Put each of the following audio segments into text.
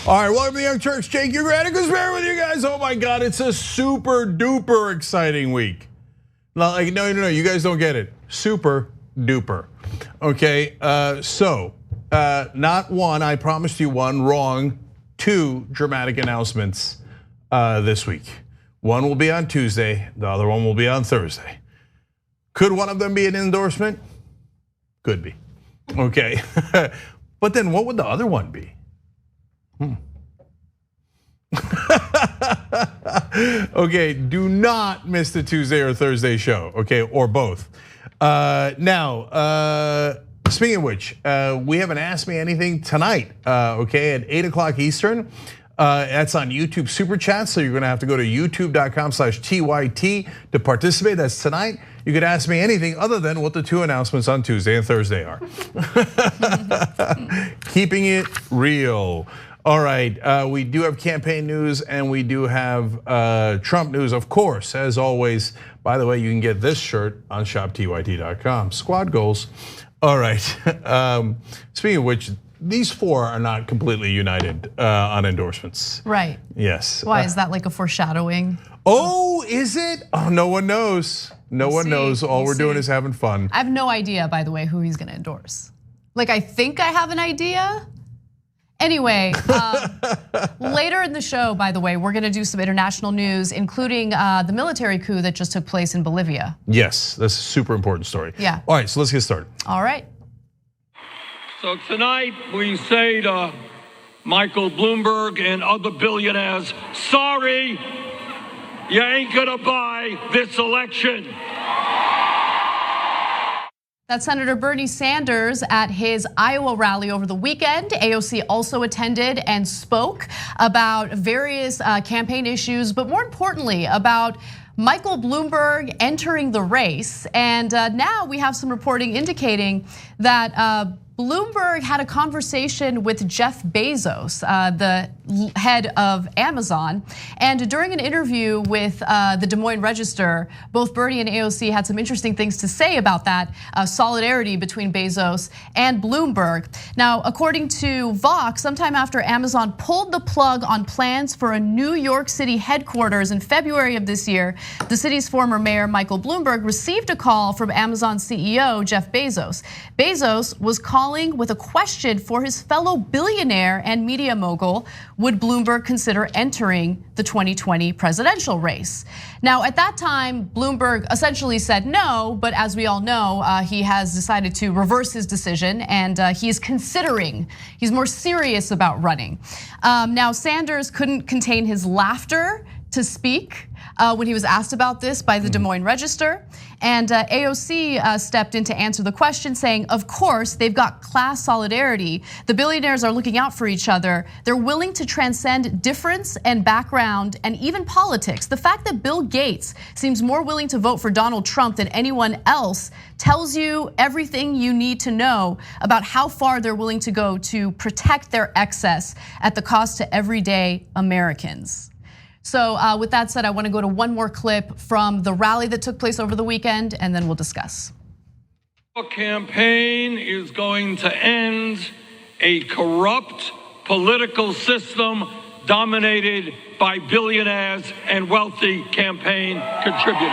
All right, welcome to the Young Turks. Cenk, your Granicus bear with you guys. Oh my God, it's a super duper exciting week. No, you guys don't get it. Super duper. Okay, not one, I promised you one, wrong. Two dramatic announcements this week. One will be on Tuesday, the other one will be on Thursday. Could one of them be an endorsement? Could be. Okay, but then what would the other one be? Okay, do not miss the Tuesday or Thursday show, okay, or both. Now, speaking of which, we have an Ask Me Anything tonight, okay, at 8 o'clock Eastern. That's on YouTube Superchat, so you're gonna have to go to youtube.com/TYT to participate. That's tonight. You could ask me anything other than what the two announcements on Tuesday and Thursday are. Keeping it real. All right, we do have campaign news and we do have Trump news, of course, as always. By the way, you can get this shirt on shoptyt.com. Squad goals. All right, speaking of which, these four are not completely united on endorsements. Right. Yes. Why, is that like a foreshadowing? Oh, is it? Oh, no one knows. No one knows. All we're doing is having fun. I have no idea, by the way, who he's gonna endorse. Like, I think I have an idea. Anyway, later in the show, by the way, we're gonna do some international news, including the military coup that just took place in Bolivia. Yes, that's a super important story. Yeah. All right, so let's get started. All right. So tonight we say to Michael Bloomberg and other billionaires, sorry, you ain't gonna buy this election. That's Senator Bernie Sanders at his Iowa rally over the weekend. AOC also attended and spoke about various campaign issues, but more importantly about Michael Bloomberg entering the race. And now we have some reporting indicating that Bloomberg had a conversation with Jeff Bezos, the head of Amazon. And during an interview with the Des Moines Register, both Bernie and AOC had some interesting things to say about that solidarity between Bezos and Bloomberg. Now, according to Vox, sometime after Amazon pulled the plug on plans for a New York City headquarters in February of this year, the city's former mayor, Michael Bloomberg, received a call from Amazon CEO, Jeff Bezos. Bezos was calling with a question for his fellow billionaire and media mogul: would Bloomberg consider entering the 2020 presidential race? Now, at that time, Bloomberg essentially said no, but as we all know, he has decided to reverse his decision and he is considering, he's more serious about running. Now, Sanders couldn't contain his laughter to speak when he was asked about this by the Des Moines Register. And AOC stepped in to answer the question, saying, of course, they've got class solidarity. The billionaires are looking out for each other. They're willing to transcend difference and background and even politics. The fact that Bill Gates seems more willing to vote for Donald Trump than anyone else tells you everything you need to know about how far they're willing to go to protect their excess at the cost to everyday Americans. So with that said, I want to go to one more clip from the rally that took place over the weekend, and then we'll discuss. The campaign is going to end a corrupt political system dominated by billionaires and wealthy campaign contributors.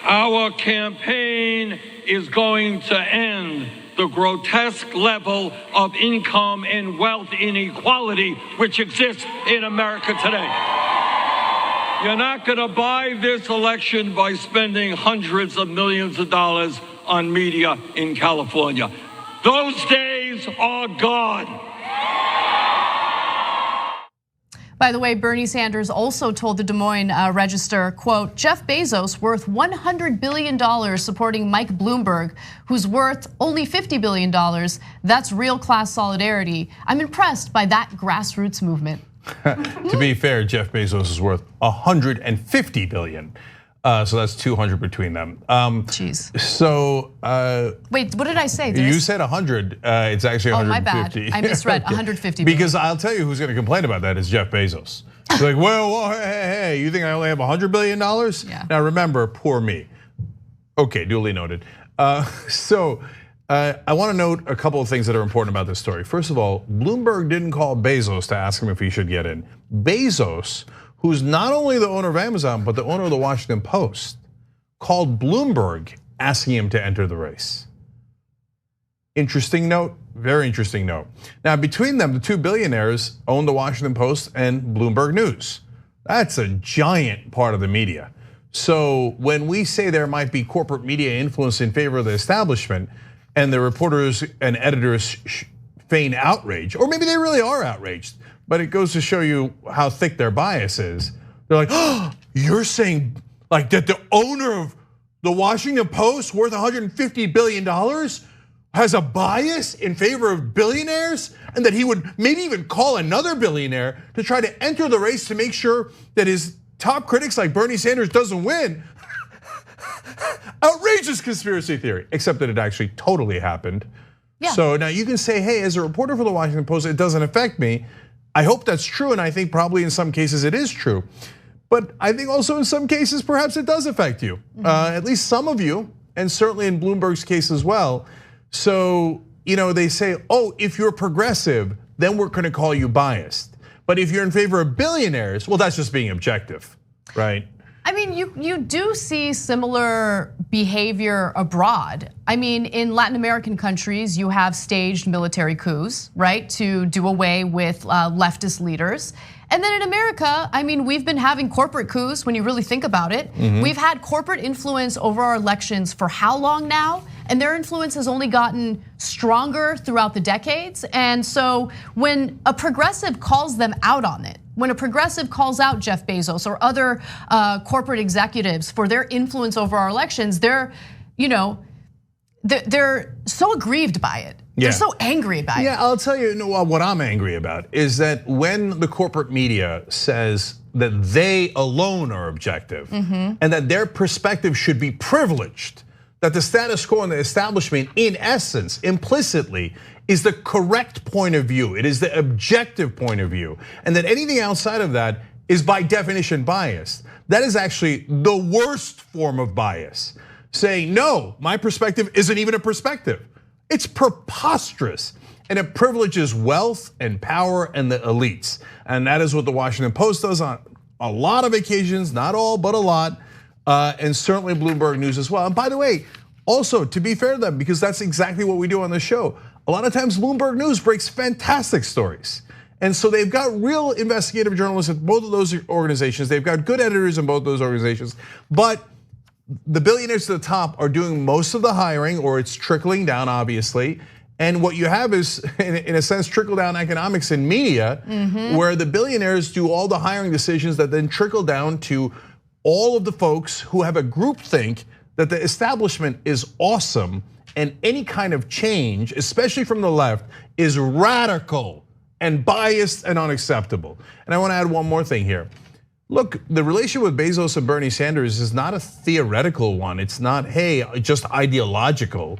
Our campaign is going to end the grotesque level of income and wealth inequality which exists in America today. You're not gonna buy this election by spending hundreds of millions of dollars on media in California. Those days are gone. By the way, Bernie Sanders also told the Des Moines Register, quote, Jeff Bezos worth $100 billion supporting Mike Bloomberg, who's worth only $50 billion. That's real class solidarity. I'm impressed by that grassroots movement. To be fair, Jeff Bezos is worth $150 billion. So that's 200 between them. Jeez. So wait, what did I say? You said 100. It's actually 150. Oh, my bad. I misread. 150. Because I'll tell you who's going to complain about that is Jeff Bezos. He's like, well, hey, you think I only have $100 billion? Yeah. Now remember, poor me. Okay, duly noted. So I want to note a couple of things that are important about this story. First of all, Bloomberg didn't call Bezos to ask him if he should get in. Bezos, who's not only the owner of Amazon, but the owner of the Washington Post, called Bloomberg asking him to enter the race. Interesting note, very interesting note. Now between them, the two billionaires own the Washington Post and Bloomberg News. That's a giant part of the media. So when we say there might be corporate media influence in favor of the establishment and the reporters and editors feign outrage, or maybe they really are outraged, but it goes to show you how thick their bias is. They're like, oh, you're saying like that the owner of the Washington Post worth $150 billion has a bias in favor of billionaires, and that he would maybe even call another billionaire to try to enter the race to make sure that his top critics like Bernie Sanders doesn't win. Outrageous conspiracy theory, except that it actually totally happened. Yeah. So now you can say, hey, as a reporter for the Washington Post, it doesn't affect me. I hope that's true, and I think probably in some cases it is true. But I think also in some cases, perhaps it does affect you. At least some of you, and certainly in Bloomberg's case as well. So, they say, oh, if you're progressive, then we're gonna call you biased. But if you're in favor of billionaires, well, that's just being objective, right? I mean, you do see similar behavior abroad. I mean, in Latin American countries, you have staged military coups, right, to do away with leftist leaders. And then in America, I mean, we've been having corporate coups when you really think about it. We've had corporate influence over our elections for how long now? And their influence has only gotten stronger throughout the decades. And so when a progressive calls them out on it, when a progressive calls out Jeff Bezos or other corporate executives for their influence over our elections, they're so aggrieved by it. They're so angry about it. Yeah, I'll tell you what I'm angry about is that when the corporate media says that they alone are objective and that their perspective should be privileged, that the status quo and the establishment, in essence, implicitly, is the correct point of view. It is the objective point of view. And that anything outside of that is by definition biased. That is actually the worst form of bias. Saying, no, my perspective isn't even a perspective. It's preposterous. And it privileges wealth and power and the elites. And that is what the Washington Post does on a lot of occasions, not all, but a lot. And certainly Bloomberg News as well. And by the way, also to be fair to them, because that's exactly what we do on the show, a lot of times Bloomberg News breaks fantastic stories. And so they've got real investigative journalists at both of those organizations. They've got good editors in both those organizations. But the billionaires to the top are doing most of the hiring, or it's trickling down, obviously. And what you have is, in a sense, trickle-down economics in media, where the billionaires do all the hiring decisions that then trickle down to all of the folks who have a groupthink that the establishment is awesome, and any kind of change, especially from the left, is radical and biased and unacceptable. And I want to add one more thing here. Look, the relationship with Bezos and Bernie Sanders is not a theoretical one. It's not, hey, just ideological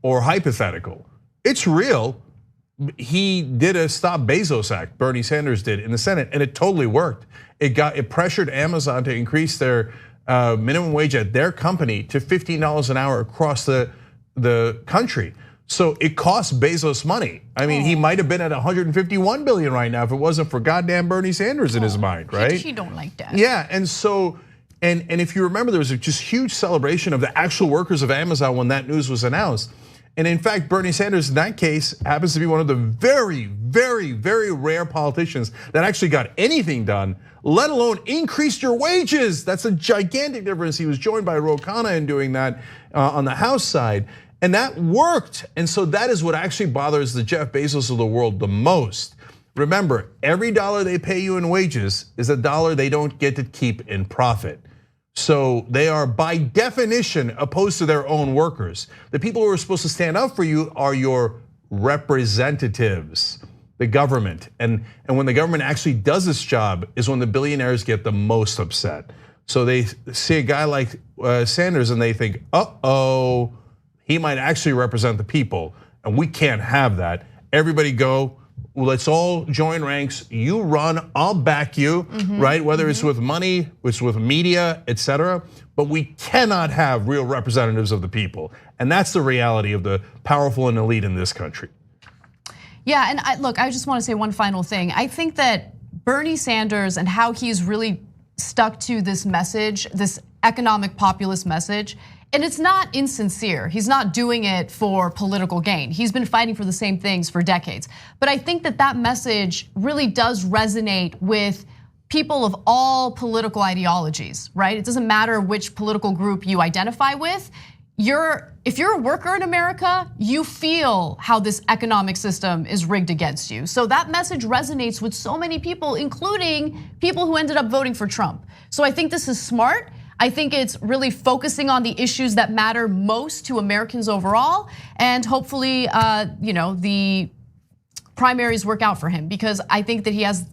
or hypothetical. It's real. He did a Stop Bezos Act, Bernie Sanders did in the Senate, and it totally worked. It pressured Amazon to increase their minimum wage at their company to $15 an hour across the country. So it cost Bezos money. I mean, he might have been at 151 billion right now if it wasn't for goddamn Bernie Sanders in his mind, right? He don't like that. Yeah, and so, and if you remember, there was a just huge celebration of the actual workers of Amazon when that news was announced. And in fact, Bernie Sanders in that case happens to be one of the very, very, very rare politicians that actually got anything done, let alone increased your wages. That's a gigantic difference. He was joined by Ro Khanna in doing that on the House side. And that worked. And so that is what actually bothers the Jeff Bezos of the world the most. Remember, every dollar they pay you in wages is a dollar they don't get to keep in profit. So they are by definition opposed to their own workers. The people who are supposed to stand up for you are your representatives, the government. And when the government actually does its job is when the billionaires get the most upset. So they see a guy like Sanders and they think, uh-oh, he might actually represent the people, and we can't have that. Everybody go, let's all join ranks. You run, I'll back you, right? Whether it's with money, it's with media, etc. But we cannot have real representatives of the people. And that's the reality of the powerful and elite in this country. Yeah, and look, I just want to say one final thing. I think that Bernie Sanders and how he's really stuck to this message, this economic populist message, and it's not insincere. He's not doing it for political gain. He's been fighting for the same things for decades. But I think that that message really does resonate with people of all political ideologies, right? It doesn't matter which political group you identify with. If you're a worker in America, you feel how this economic system is rigged against you. So that message resonates with so many people, including people who ended up voting for Trump. So I think this is smart. I think it's really focusing on the issues that matter most to Americans overall, and hopefully, the primaries work out for him, because I think that he has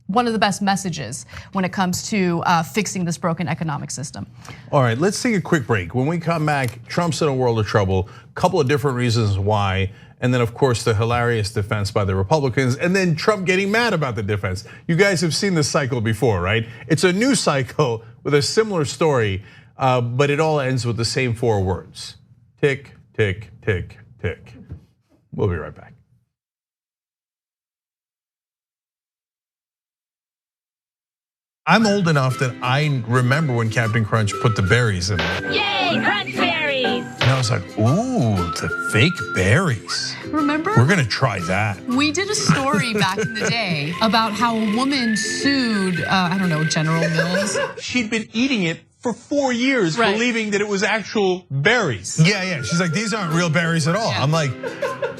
one of the best messages when it comes to fixing this broken economic system. All right, let's take a quick break. When we come back, Trump's in a world of trouble. A couple of different reasons why. And then, of course, the hilarious defense by the Republicans, and then Trump getting mad about the defense. You guys have seen this cycle before, right? It's a new cycle with a similar story, but it all ends with the same 4 words. Tick, tick, tick, tick. We'll be right back. I'm old enough that I remember when Captain Crunch put the berries in it. Yay, crunch berries! And I was like, ooh, the fake berries. Remember? We're gonna try that. We did a story back in the day about how a woman sued, General Mills. She'd been eating it for 4 years, right, believing that it was actual berries. Yeah. She's like, these aren't real berries at all. Yeah. I'm like,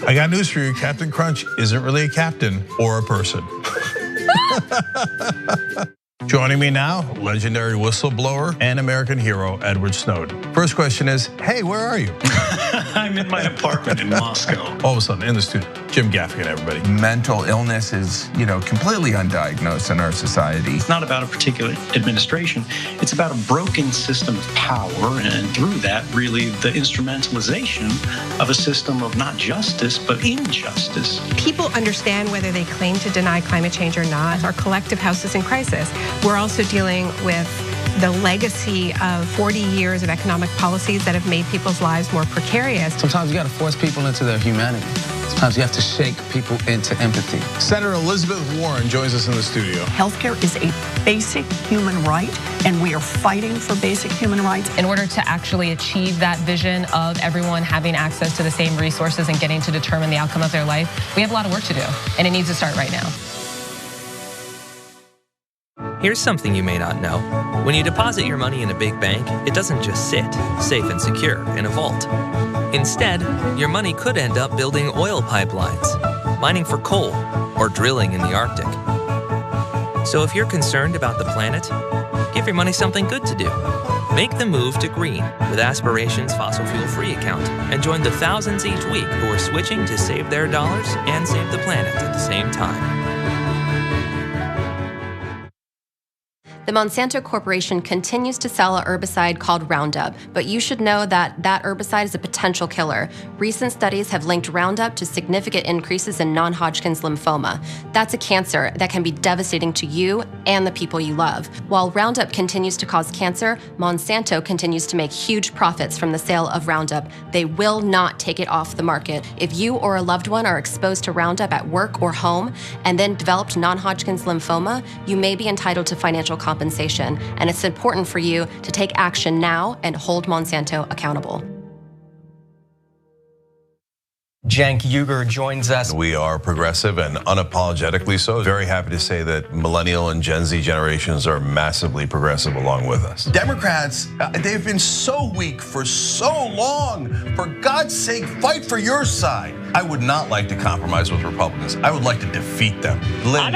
I got news for you. Captain Crunch isn't really a captain or a person. Joining me now, legendary whistleblower and American hero, Edward Snowden. First question is, hey, where are you? I'm in my apartment in Moscow. All of a sudden, in the studio, Jim Gaffigan, everybody. Mental illness is, completely undiagnosed in our society. It's not about a particular administration. It's about a broken system of power, and through that, really the instrumentalization of a system of not justice, but injustice. People understand whether they claim to deny climate change or not. Our collective house is in crisis. We're also dealing with the legacy of 40 years of economic policies that have made people's lives more precarious. Sometimes you got to force people into their humanity. Sometimes you have to shake people into empathy. Senator Elizabeth Warren joins us in the studio. Healthcare is a basic human right, and we are fighting for basic human rights. In order to actually achieve that vision of everyone having access to the same resources and getting to determine the outcome of their life, we have a lot of work to do, and it needs to start right now. Here's something you may not know. When you deposit your money in a big bank, it doesn't just sit, safe and secure, in a vault. Instead, your money could end up building oil pipelines, mining for coal, or drilling in the Arctic. So if you're concerned about the planet, give your money something good to do. Make the move to green with Aspiration's fossil fuel-free account and join the thousands each week who are switching to save their dollars and save the planet at the same time. The Monsanto Corporation continues to sell a herbicide called Roundup, but you should know that that herbicide is a potential killer. Recent studies have linked Roundup to significant increases in non-Hodgkin's lymphoma. That's a cancer that can be devastating to you and the people you love. While Roundup continues to cause cancer, Monsanto continues to make huge profits from the sale of Roundup. They will not take it off the market. If you or a loved one are exposed to Roundup at work or home and then developed non-Hodgkin's lymphoma, you may be entitled to financial compensation, and it's important for you to take action now and hold Monsanto accountable. Cenk Uygur joins us. We are progressive and unapologetically so. Very happy to say that millennial and Gen Z generations are massively progressive along with us. Democrats, they've been so weak for so long. For God's sake, fight for your side. I would not like to compromise with Republicans. I would like to defeat them. Lynn,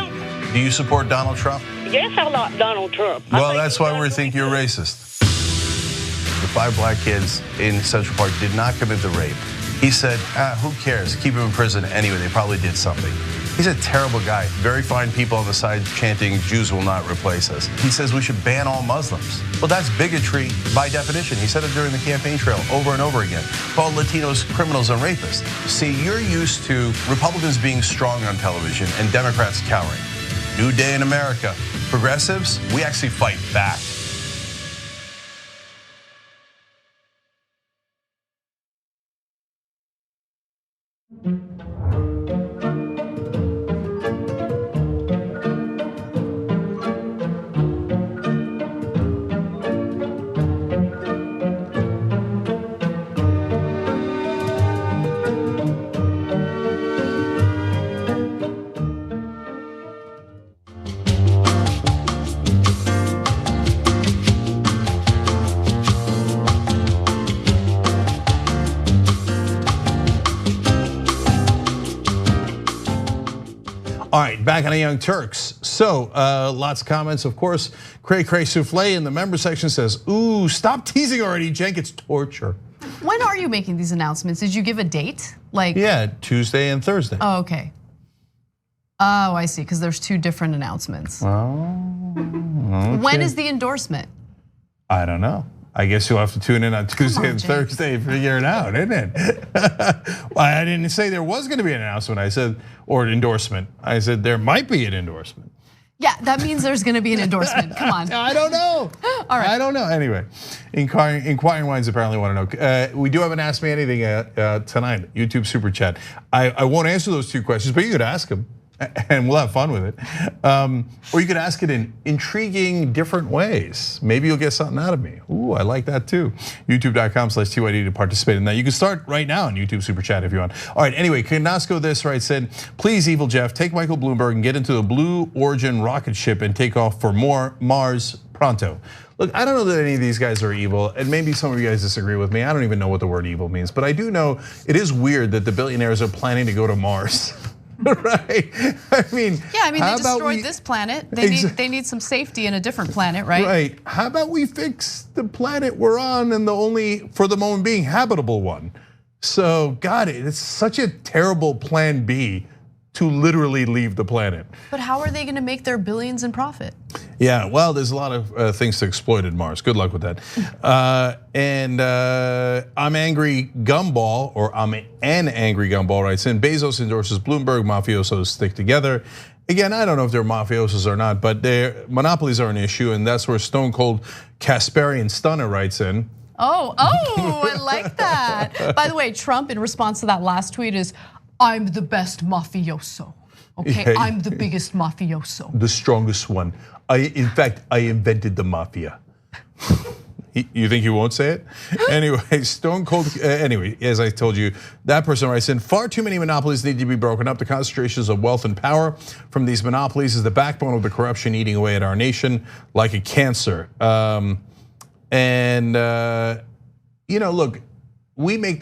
do you support Donald Trump? Yes, I like Donald Trump. Well, that's why we think you're racist. The 5 black kids in Central Park did not commit the rape. He said, who cares? Keep them in prison anyway. They probably did something. He's a terrible guy. Very fine people on the side chanting, Jews will not replace us. He says we should ban all Muslims. Well, that's bigotry by definition. He said it during the campaign trail over and over again. Called Latinos criminals and rapists. See, you're used to Republicans being strong on television and Democrats cowering. New day in America. Progressives, we actually fight back. All right, back on the Young Turks. So lots of comments, of course. Cray Cray Souffle in the member section says, ooh, stop teasing already, Cenk, it's torture. When are you making these announcements? Did you give a date? Yeah, Tuesday and Thursday. Oh, okay. Oh, I see, because there's 2 different announcements. Oh, okay. When is the endorsement? I don't know. I guess you'll have to tune in on Tuesday and Thursday to figure it out, isn't it? Well, I didn't say there was gonna be an announcement, I said, or an endorsement. I said there might be an endorsement. Yeah, that means there's gonna be an endorsement, come on. I don't know. All right. I don't know, anyway. Inquiring Minds apparently wanna know. We do have an Ask Me Anything tonight, YouTube Super Chat. I won't answer those 2 questions, but you could ask them. And we'll have fun with it. Or you could ask it in intriguing different ways. Maybe you'll get something out of me. Ooh, I like that too. YouTube.com/TYT to participate in that. You can start right now on YouTube Super Chat if you want. All right, anyway, Kanasco this right said, please, Evil Jeff, take Michael Bloomberg and get into the Blue Origin rocket ship and take off for Mars pronto. Look, I don't know that any of these guys are evil, and maybe some of you guys disagree with me. I don't even know what the word evil means, but I do know it is weird that the billionaires are planning to go to Mars. Right? I mean, yeah, they destroyed this planet. They need some safety in a different planet, right? Right. How about we fix the planet we're on and the only, for the moment being, habitable one? So, God, it's such a terrible plan B to literally leave the planet. But how are they gonna make their billions in profit? Yeah, well, there's a lot of things to exploit at Mars. Good luck with that. I'm angry gumball, or I'm an angry gumball writes in, Bezos endorses Bloomberg, mafiosos stick together. Again, I don't know if they're mafiosos or not, but their monopolies are an issue, and that's where Stone Cold Kasperian Stunner writes in. Oh, I like that. By the way, Trump, in response to that last tweet, is, I'm the best mafioso. Okay, yeah. I'm the biggest mafioso. The strongest one. In fact, I invented the mafia. You think he won't say it? Anyway, Stone Cold, anyway, as I told you, that person writes in, far too many monopolies need to be broken up. The concentrations of wealth and power from these monopolies is the backbone of the corruption eating away at our nation like a cancer. Look, we make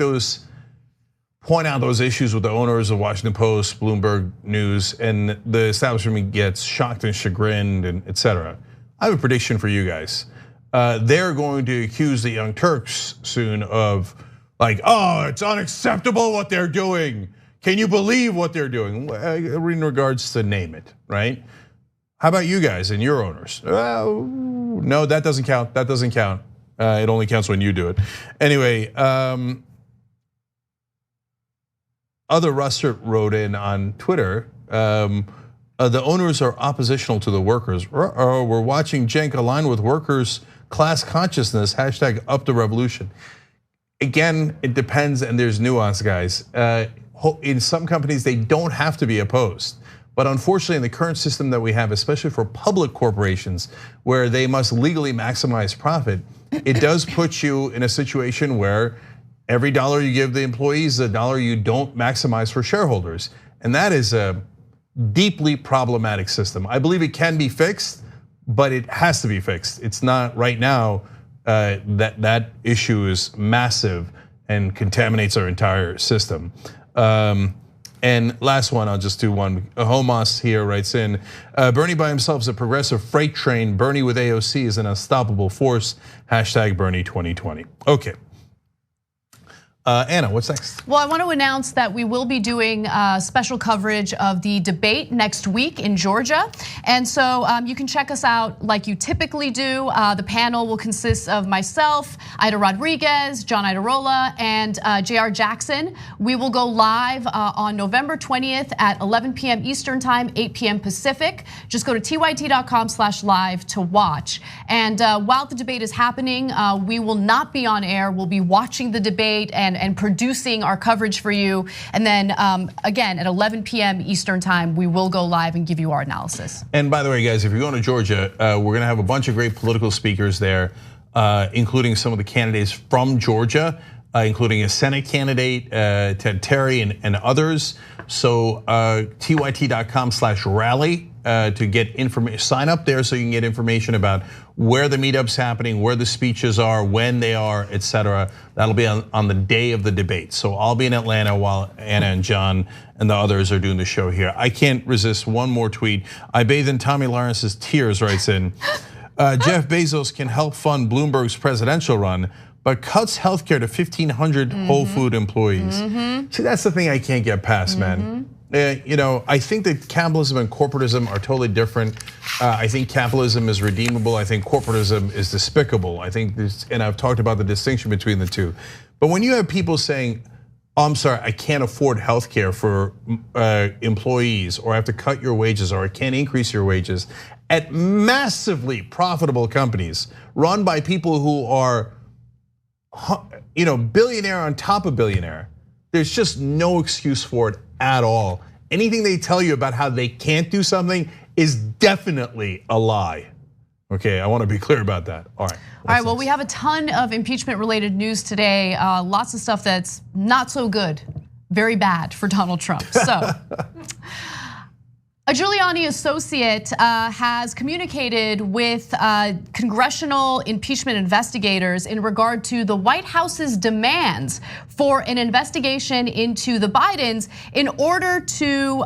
point out those issues with the owners of Washington Post, Bloomberg News, and the establishment gets shocked and chagrined and et cetera. I have a prediction for you guys. They're going to accuse the Young Turks soon of like, oh, it's unacceptable what they're doing. Can you believe what they're doing? In regards to name it, right? How about you guys and your owners? Well, no, that doesn't count. That doesn't count. It only counts when you do it. Anyway, other Russert wrote in on Twitter, the owners are oppositional to the workers. We're watching Cenk align with workers' class consciousness, hashtag up the revolution. Again, it depends and there's nuance, guys. In some companies, they don't have to be opposed. But unfortunately, in the current system that we have, especially for public corporations, where they must legally maximize profit, it does put you in a situation where every dollar you give the employees is a dollar you don't maximize for shareholders. And that is a deeply problematic system. I believe it can be fixed, but it has to be fixed. It's not right now. That issue is massive and contaminates our entire system. And last one, I'll just do one. Homos here writes in, Bernie by himself is a progressive freight train. Bernie with AOC is an unstoppable force. Hashtag Bernie 2020. Okay. Anna, what's next? Well, I want to announce that we will be doing special coverage of the debate next week in Georgia. And so you can check us out like you typically do. The panel will consist of myself, Ida Rodriguez, John Idarola, and JR Jackson. We will go live on November 20th at 11 p.m. Eastern time, 8 p.m. Pacific. Just go to tyt.com/live to watch. And while the debate is happening, we will not be on air. We'll be watching the debate and producing our coverage for you. And then again, at 11 p.m. Eastern time, we will go live and give you our analysis. And by the way, guys, if you're going to Georgia, we're gonna have a bunch of great political speakers there, including some of the candidates from Georgia, including a Senate candidate, Ted Terry and others. So tyt.com/rally to get information, sign up there so you can get information about where the meetup's happening, where the speeches are, when they are, et cetera. That'll be on the day of the debate. So I'll be in Atlanta while Anna and John and the others are doing the show here. I can't resist one more tweet. I bathe in Tommy Lawrence's tears, writes in. Jeff Bezos can help fund Bloomberg's presidential run, but cuts healthcare to 1,500 Whole Food employees. See, that's the thing I can't get past, man. I think that capitalism and corporatism are totally different. I think capitalism is redeemable. I think corporatism is despicable. I think this, and I've talked about the distinction between the two. But when you have people saying, oh, I'm sorry, I can't afford healthcare for employees, or I have to cut your wages, or I can't increase your wages, at massively profitable companies run by people who are billionaire on top of billionaire, there's just no excuse for it at all. Anything they tell you about how they can't do something is definitely a lie. Okay, I want to be clear about that. All right. All right, well, we have a ton of impeachment related news today. Lots of stuff that's not so good, very bad for Donald Trump. So. A Giuliani associate has communicated with congressional impeachment investigators in regard to the White House's demands for an investigation into the Bidens in order to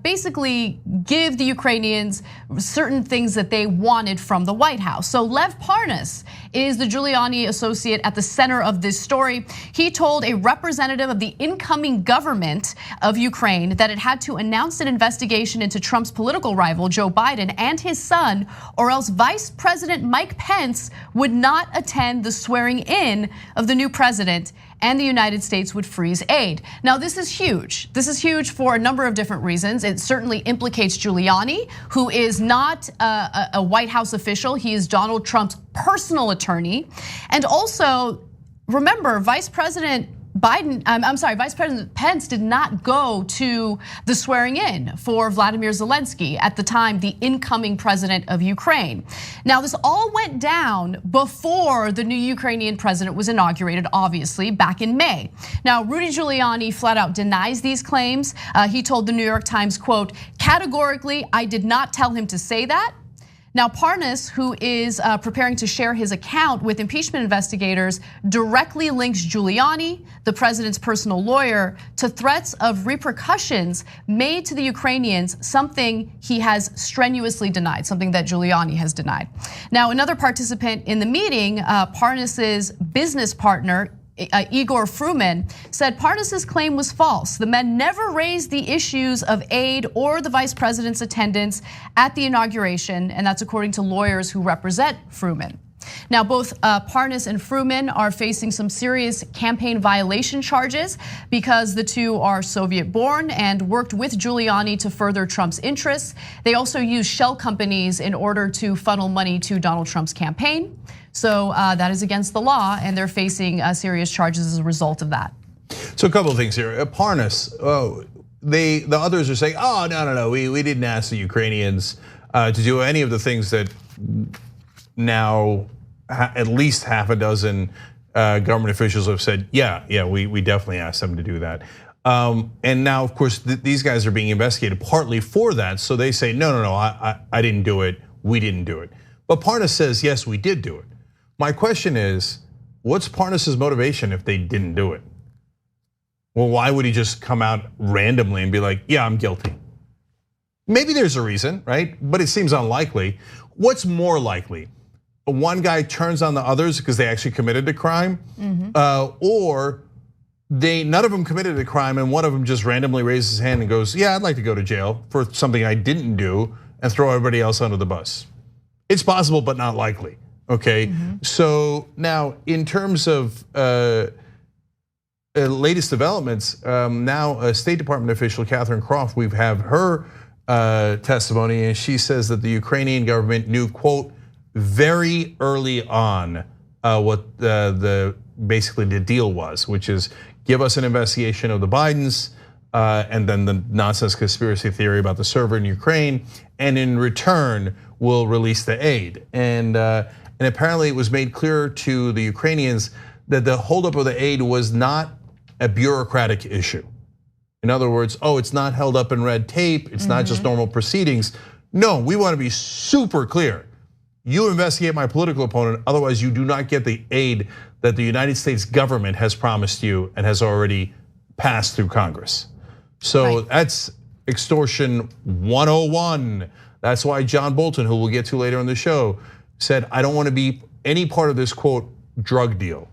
basically give the Ukrainians certain things that they wanted from the White House. So Lev Parnas is the Giuliani associate at the center of this story. He told a representative of the incoming government of Ukraine that it had to announce an investigation into Trump's political rival, Joe Biden, and his son, or else Vice President Mike Pence would not attend the swearing in of the new president, and the United States would freeze aid. Now, this is huge. This is huge for a number of different reasons. It certainly implicates Giuliani, who is not a White House official. He is Donald Trump's personal attorney. And also, remember, Vice President Vice President Pence did not go to the swearing in for Vladimir Zelensky, at the time the incoming president of Ukraine. Now, this all went down before the new Ukrainian president was inaugurated, obviously, back in May. Now, Rudy Giuliani flat out denies these claims. He told the New York Times, quote, "Categorically, I did not tell him to say that." Now, Parnas, who is preparing to share his account with impeachment investigators, directly links Giuliani, the president's personal lawyer, to threats of repercussions made to the Ukrainians, something he has strenuously denied, something that Giuliani has denied. Now, another participant in the meeting, Parnas's business partner, Igor Fruman, said Parnas's claim was false. The men never raised the issues of aid or the vice president's attendance at the inauguration, and that's according to lawyers who represent Fruman. Now, both Parnas and Fruman are facing some serious campaign violation charges because the two are Soviet-born and worked with Giuliani to further Trump's interests. They also used shell companies in order to funnel money to Donald Trump's campaign. So that is against the law, and they're facing serious charges as a result of that. So a couple of things here. Parnas, the others are saying, oh, no, we didn't ask the Ukrainians to do any of the things that now at least half a dozen government officials have said, yeah, we definitely asked them to do that. And now, of course, these guys are being investigated partly for that. So they say, no, I didn't do it. We didn't do it. But Parnas says, yes, we did do it. My question is, what's Parnas's motivation if they didn't do it? Well, why would he just come out randomly and be like, yeah, I'm guilty? Maybe there's a reason, right? But it seems unlikely. What's more likely? One guy turns on the others because they actually committed the crime, or none of them committed the crime and one of them just randomly raises his hand and goes, yeah, I'd like to go to jail for something I didn't do, and throw everybody else under the bus. It's possible, but not likely, okay? So now, in terms of latest developments, now a State Department official, Catherine Croft, we have her testimony, and she says that the Ukrainian government knew, quote, very early on what basically the deal was, which is give us an investigation of the Bidens, and then the nonsense conspiracy theory about the server in Ukraine, and in return, we'll release the aid. And apparently it was made clear to the Ukrainians that the holdup of the aid was not a bureaucratic issue. In other words, it's not held up in red tape, it's not just normal proceedings. No, we want to be super clear. You investigate my political opponent, otherwise you do not get the aid that the United States government has promised you and has already passed through Congress. So that's extortion 101. That's why John Bolton, who we'll get to later in the show, said, I don't want to be any part of this, quote, drug deal.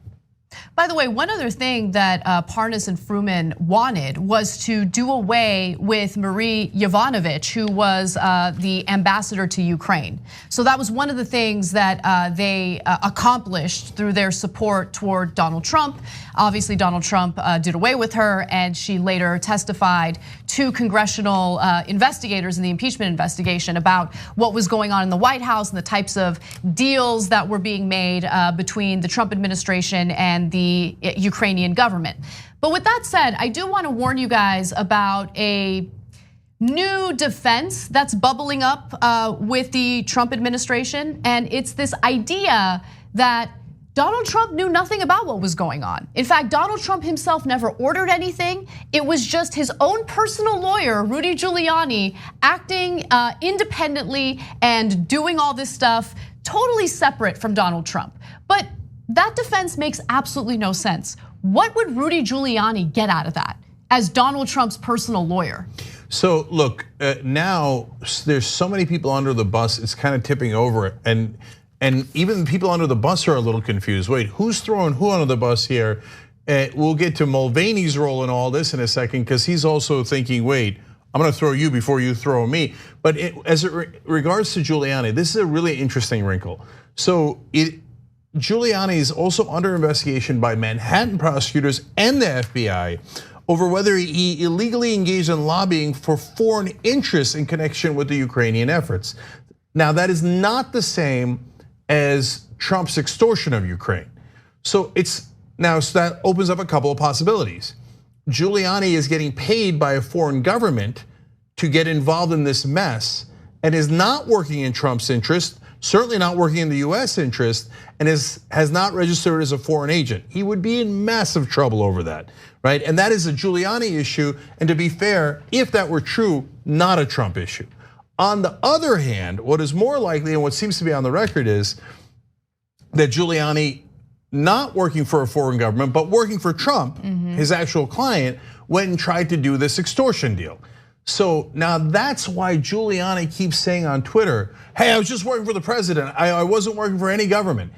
By the way, one other thing that Parnas and Fruman wanted was to do away with Marie Yovanovitch, who was the ambassador to Ukraine. So that was one of the things that they accomplished through their support toward Donald Trump. Obviously, Donald Trump did away with her, and she later testified to congressional investigators in the impeachment investigation about what was going on in the White House and the types of deals that were being made between the Trump administration and the Ukrainian government. But with that said, I do want to warn you guys about a new defense that's bubbling up with the Trump administration, and it's this idea that Donald Trump knew nothing about what was going on. In fact, Donald Trump himself never ordered anything. It was just his own personal lawyer, Rudy Giuliani, acting independently and doing all this stuff totally separate from Donald Trump. But that defense makes absolutely no sense. What would Rudy Giuliani get out of that as Donald Trump's personal lawyer? So look, now there's so many people under the bus, it's kind of tipping over, and even people under the bus are a little confused. Wait, who's throwing who under the bus here? We'll get to Mulvaney's role in all this in a second, because he's also thinking, wait, I'm gonna throw you before you throw me. But as it regards to Giuliani, this is a really interesting wrinkle. So Giuliani is also under investigation by Manhattan prosecutors and the FBI over whether he illegally engaged in lobbying for foreign interests in connection with the Ukrainian efforts. Now, that is not the same as Trump's extortion of Ukraine. So it's Now, so that opens up a couple of possibilities. Giuliani is getting paid by a foreign government to get involved in this mess and is not working in Trump's interest, certainly not working in the US interest, and has not registered as a foreign agent. He would be in massive trouble over that, right? And that is a Giuliani issue, and to be fair, if that were true, not a Trump issue. On the other hand, what is more likely and what seems to be on the record is that Giuliani, not working for a foreign government, but working for Trump, his actual client, went and tried to do this extortion deal. So now that's why Giuliani keeps saying on Twitter, hey, I was just working for the president. I wasn't working for any government.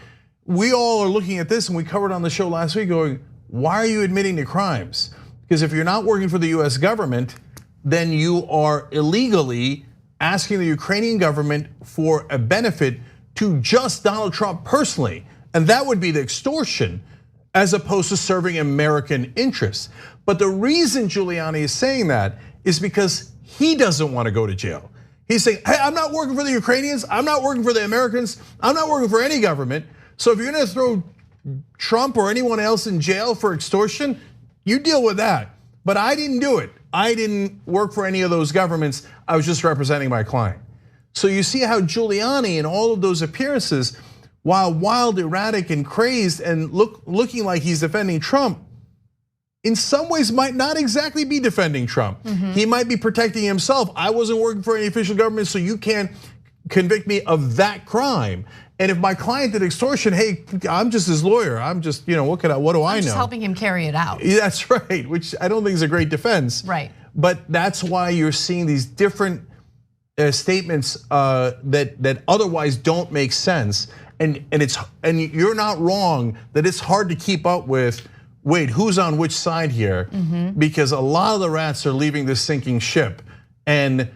We all are looking at this, and we covered on the show last week going, why are you admitting to crimes? Because if you're not working for the US government, then you are illegally asking the Ukrainian government for a benefit to just Donald Trump personally. And that would be the extortion, as opposed to serving American interests. But the reason Giuliani is saying that is because he doesn't want to go to jail. He's saying, hey, I'm not working for the Ukrainians, I'm not working for the Americans, I'm not working for any government. So if you're gonna throw Trump or anyone else in jail for extortion, you deal with that. But I didn't do it. I didn't work for any of those governments. I was just representing my client. So you see how Giuliani in all of those appearances, while wild, erratic, and crazed and looking like he's defending Trump, in some ways might not exactly be defending Trump. He might be protecting himself. I wasn't working for any official government, so you can't convict me of that crime. And if my client did extortion, hey, I'm just his lawyer. I'm just, what do I know? I'm just helping him carry it out. Yeah, that's right, which I don't think is a great defense. Right. But that's why you're seeing these different statements that otherwise don't make sense. And you're not wrong that it's hard to keep up with, wait, who's on which side here? Because a lot of the rats are leaving this sinking ship. And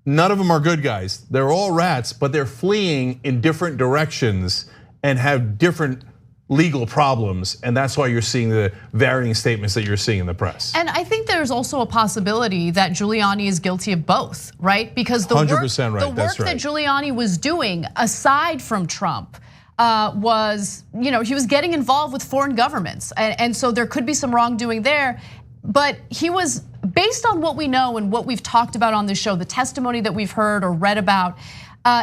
none of them are good guys. They're all rats, but they're fleeing in different directions and have different legal problems. And that's why you're seeing the varying statements that you're seeing in the press. And I think there's also a possibility that Giuliani is guilty of both, right? Because the 100% right. The work that Giuliani was doing, aside from Trump, was, he was getting involved with foreign governments. And so there could be some wrongdoing there. But he was, based on what we know and what we've talked about on this show, the testimony that we've heard or read about,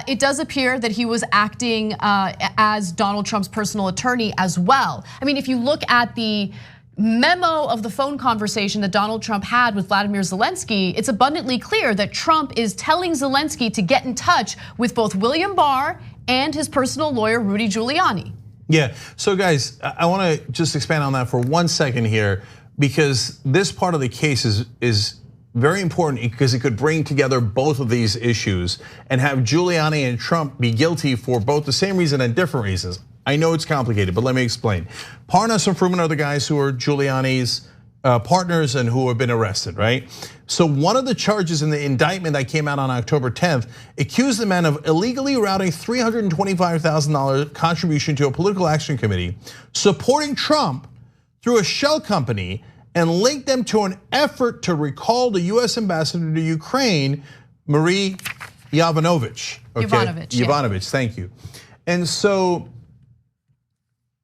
it does appear that he was acting as Donald Trump's personal attorney as well. I mean, if you look at the memo of the phone conversation that Donald Trump had with Vladimir Zelensky, it's abundantly clear that Trump is telling Zelensky to get in touch with both William Barr and his personal lawyer, Rudy Giuliani. Yeah, so guys, I wanna just expand on that for 1 second here, because this part of the case is very important because it could bring together both of these issues and have Giuliani and Trump be guilty for both the same reason and different reasons. I know it's complicated, but let me explain. Parnas and Fruman are the guys who are Giuliani's partners and who have been arrested, right? So one of the charges in the indictment that came out on October 10th accused the man of illegally routing $325,000 contribution to a political action committee, supporting Trump through a shell company, and linked them to an effort to recall the US ambassador to Ukraine, Marie Yovanovitch. Yovanovitch, thank you. And so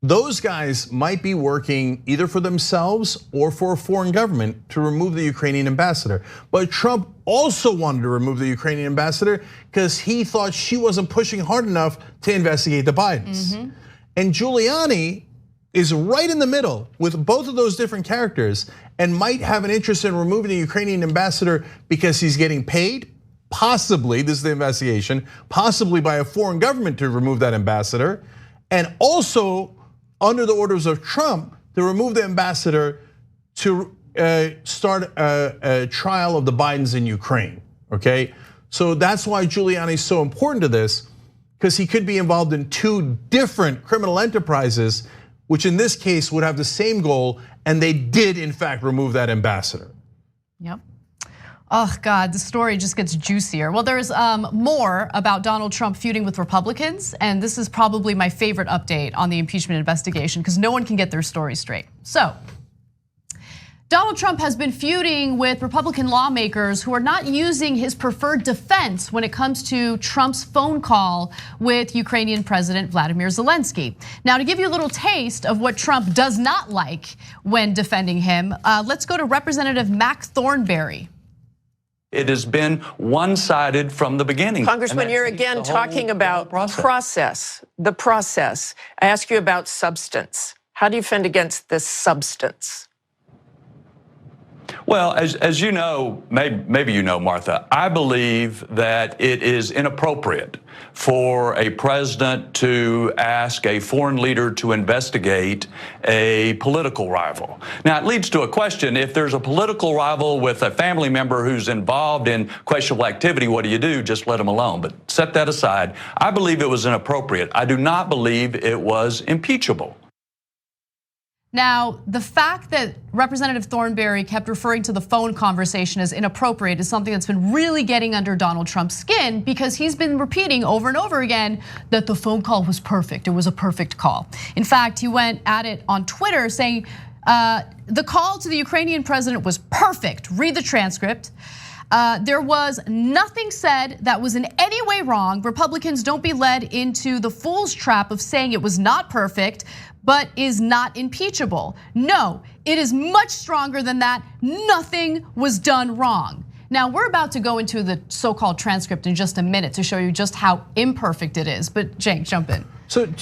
those guys might be working either for themselves or for a foreign government to remove the Ukrainian ambassador. But Trump also wanted to remove the Ukrainian ambassador because he thought she wasn't pushing hard enough to investigate the Bidens. And Giuliani is right in the middle with both of those different characters and might have an interest in removing the Ukrainian ambassador because he's getting paid, possibly, this is the investigation, possibly by a foreign government to remove that ambassador, and also under the orders of Trump to remove the ambassador to start a trial of the Bidens in Ukraine, okay? So that's why Giuliani is so important to this, because he could be involved in two different criminal enterprises, which in this case would have the same goal, and they did in fact remove that ambassador. Yep. Oh God, the story just gets juicier. Well, there's more about Donald Trump feuding with Republicans, and this is probably my favorite update on the impeachment investigation because no one can get their story straight. So, Donald Trump has been feuding with Republican lawmakers who are not using his preferred defense when it comes to Trump's phone call with Ukrainian President Vladimir Zelensky. Now, to give you a little taste of what Trump does not like when defending him, let's go to Representative Mac Thornberry. It has been one-sided from the beginning. Congressman, you're again talking about the process. I ask you about substance. How do you fend against this substance? Well, as you know, maybe you know, Martha, I believe that it is inappropriate for a president to ask a foreign leader to investigate a political rival. Now, it leads to a question. If there's a political rival with a family member who's involved in questionable activity, what do? Just let them alone. But set that aside. I believe it was inappropriate. I do not believe it was impeachable. Now, the fact that Representative Thornberry kept referring to the phone conversation as inappropriate is something that's been really getting under Donald Trump's skin, because he's been repeating over and over again that the phone call was perfect. It was a perfect call. In fact, he went at it on Twitter saying the call to the Ukrainian president was perfect. Read the transcript. There was nothing said that was in any way wrong. Republicans, don't be led into the fool's trap of saying it was not perfect, but is not impeachable. No, it is much stronger than that. Nothing was done wrong. Now, we're about to go into the so-called transcript in just a minute to show you just how imperfect it is. But Cenk, jump in. So,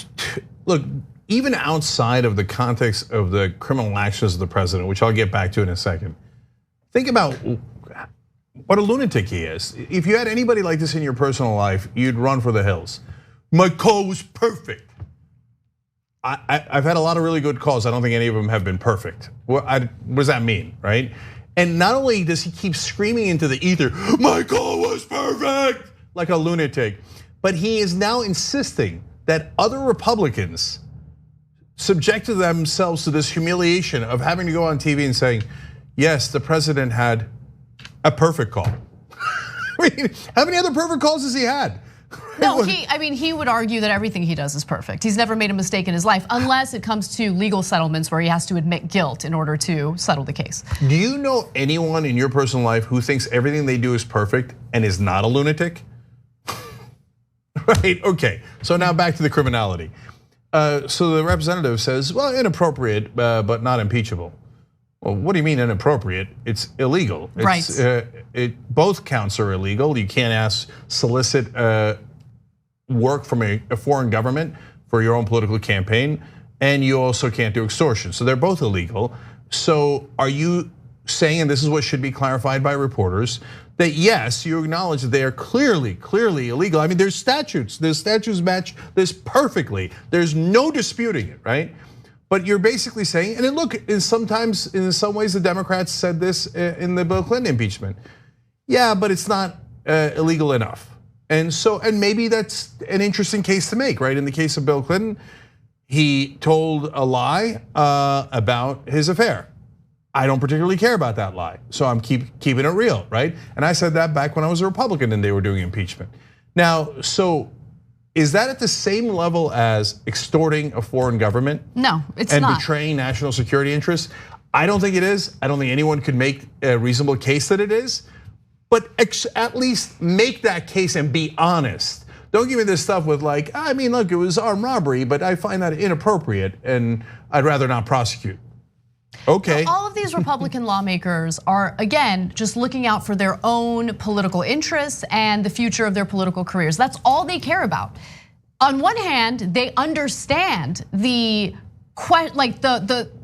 look, even outside of the context of the criminal actions of the president, which I'll get back to in a second, think about what a lunatic he is. If you had anybody like this in your personal life, you'd run for the hills. My call was perfect. I've had a lot of really good calls. I don't think any of them have been perfect. What does that mean, right? And not only does he keep screaming into the ether, my call was perfect, like a lunatic, but he is now insisting that other Republicans subjected themselves to this humiliation of having to go on TV and saying, yes, the president had a perfect call. I mean, how many other perfect calls has he had? No, he would argue that everything he does is perfect. He's never made a mistake in his life, unless it comes to legal settlements where he has to admit guilt in order to settle the case. Do you know anyone in your personal life who thinks everything they do is perfect and is not a lunatic? Right, okay, so now back to the criminality. So the representative says, well, inappropriate, but not impeachable. Well, what do you mean inappropriate? It's illegal. Right. Both counts are illegal. You can't solicit work from a foreign government for your own political campaign, and you also can't do extortion. So they're both illegal. So are you saying, and this is what should be clarified by reporters, that yes, you acknowledge that they are clearly illegal? I mean, there's statutes. The statutes match this perfectly. There's no disputing it, right? But you're basically saying, and then look, sometimes in some ways the Democrats said this in the Bill Clinton impeachment. Yeah, but it's not illegal enough. And maybe that's an interesting case to make, right? In the case of Bill Clinton, he told a lie about his affair. I don't particularly care about that lie, so I'm keeping it real, right? And I said that back when I was a Republican and they were doing impeachment. Now, so is that at the same level as extorting a foreign government? No, it's not. not. And betraying national security interests? I don't think it is. I don't think anyone could make a reasonable case that it is. But at least make that case and be honest. Don't give me this stuff with like, I mean, look, it was armed robbery, but I find that inappropriate and I'd rather not prosecute. Okay. All of these Republican lawmakers are, again, just looking out for their own political interests and the future of their political careers. That's all they care about. On one hand, they understand the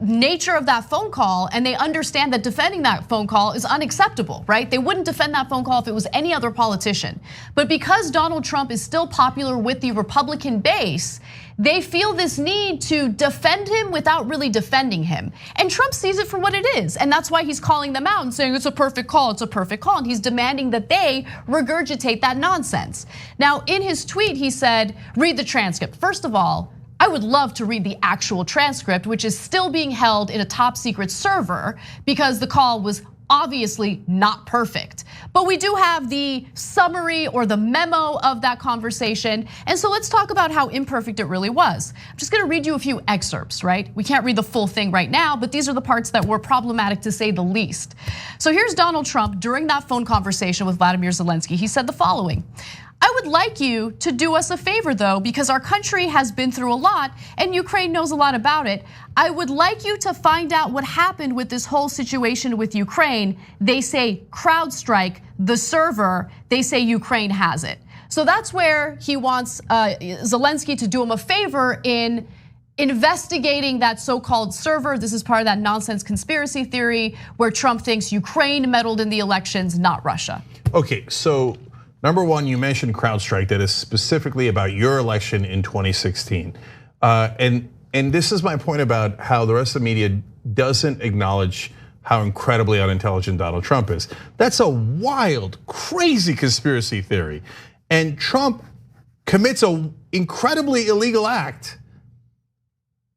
nature of that phone call, and they understand that defending that phone call is unacceptable, right? They wouldn't defend that phone call if it was any other politician. But because Donald Trump is still popular with the Republican base, they feel this need to defend him without really defending him. And Trump sees it for what it is. And that's why he's calling them out and saying it's a perfect call, it's a perfect call. And he's demanding that they regurgitate that nonsense. Now, in his tweet, he said, read the transcript. First of all, I would love to read the actual transcript, which is still being held in a top secret server because the call was obviously not perfect. But we do have the summary or the memo of that conversation. And so let's talk about how imperfect it really was. I'm just gonna read you a few excerpts, right? We can't read the full thing right now, but these are the parts that were problematic to say the least. So here's Donald Trump during that phone conversation with Vladimir Zelensky. He said the following: I would like you to do us a favor though, because our country has been through a lot and Ukraine knows a lot about it. I would like you to find out what happened with this whole situation with Ukraine. They say CrowdStrike, the server, they say Ukraine has it. So that's where he wants Zelensky to do him a favor in investigating that so-called server. This is part of that nonsense conspiracy theory where Trump thinks Ukraine meddled in the elections, not Russia. Okay, so number one, you mentioned CrowdStrike, that is specifically about your election in 2016. And this is my point about how the rest of the media doesn't acknowledge how incredibly unintelligent Donald Trump is. That's a wild, crazy conspiracy theory. And Trump commits an incredibly illegal act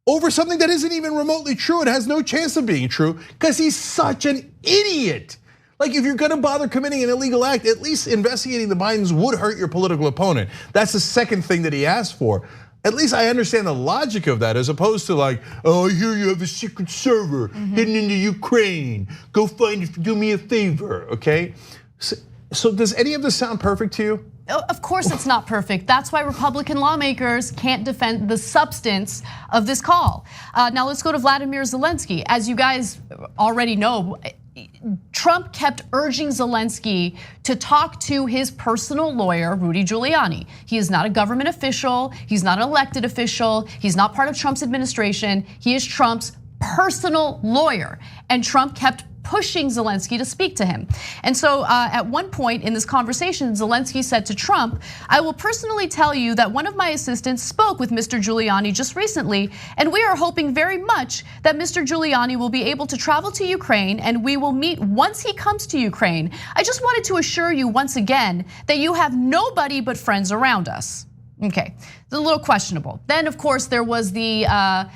over something that isn't even remotely true. It has no chance of being true because he's such an idiot. Like, if you're gonna bother committing an illegal act, at least investigating the Bidens would hurt your political opponent. That's the second thing that he asked for. At least I understand the logic of that, as opposed to like, oh, I hear you have a secret server hidden into Ukraine. Go find it, do me a favor, okay? So does any of this sound perfect to you? Of course it's not perfect. That's why Republican lawmakers can't defend the substance of this call. Now let's go to Vladimir Zelensky. As you guys already know, Trump kept urging Zelensky to talk to his personal lawyer, Rudy Giuliani. He is not a government official. He's not an elected official. He's not part of Trump's administration. He is Trump's personal lawyer. And Trump kept pushing Zelensky to speak to him. And so at one point in this conversation, Zelensky said to Trump, I will personally tell you that one of my assistants spoke with Mr. Giuliani just recently, and we are hoping very much that Mr. Giuliani will be able to travel to Ukraine and we will meet once he comes to Ukraine. I just wanted to assure you once again that you have nobody but friends around us. Okay, it's a little questionable. Then of course there was the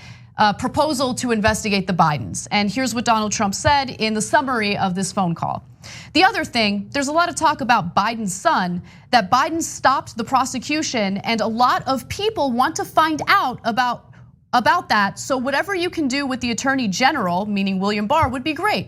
proposal to investigate the Bidens. And here's what Donald Trump said in the summary of this phone call. The other thing, there's a lot of talk about Biden's son, that Biden stopped the prosecution, and a lot of people want to find out about that. So whatever you can do with the Attorney General, meaning William Barr, would be great.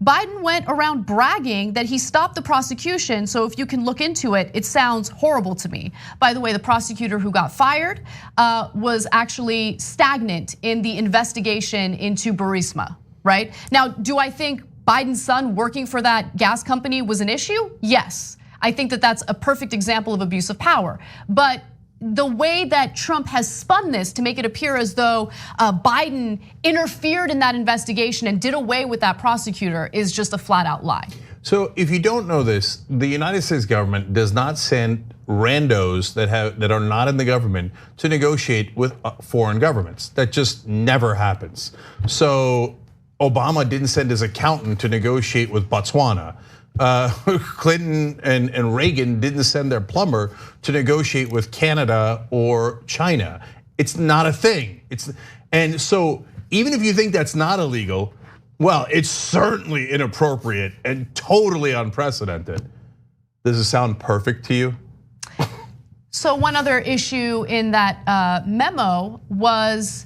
Biden went around bragging that he stopped the prosecution, so if you can look into it, it sounds horrible to me. By the way, the prosecutor who got fired was actually stagnant in the investigation into Burisma, right? Now, do I think Biden's son working for that gas company was an issue? Yes, I think that that's a perfect example of abuse of power. But the way that Trump has spun this to make it appear as though Biden interfered in that investigation and did away with that prosecutor is just a flat out lie. So if you don't know this, the United States government does not send randos that are not in the government to negotiate with foreign governments. That just never happens. So Obama didn't send his accountant to negotiate with Botswana. Clinton and Reagan didn't send their plumber to negotiate with Canada or China. It's not a thing. And so even if you think that's not illegal, well, it's certainly inappropriate and totally unprecedented. Does it sound perfect to you? So one other issue in that memo was,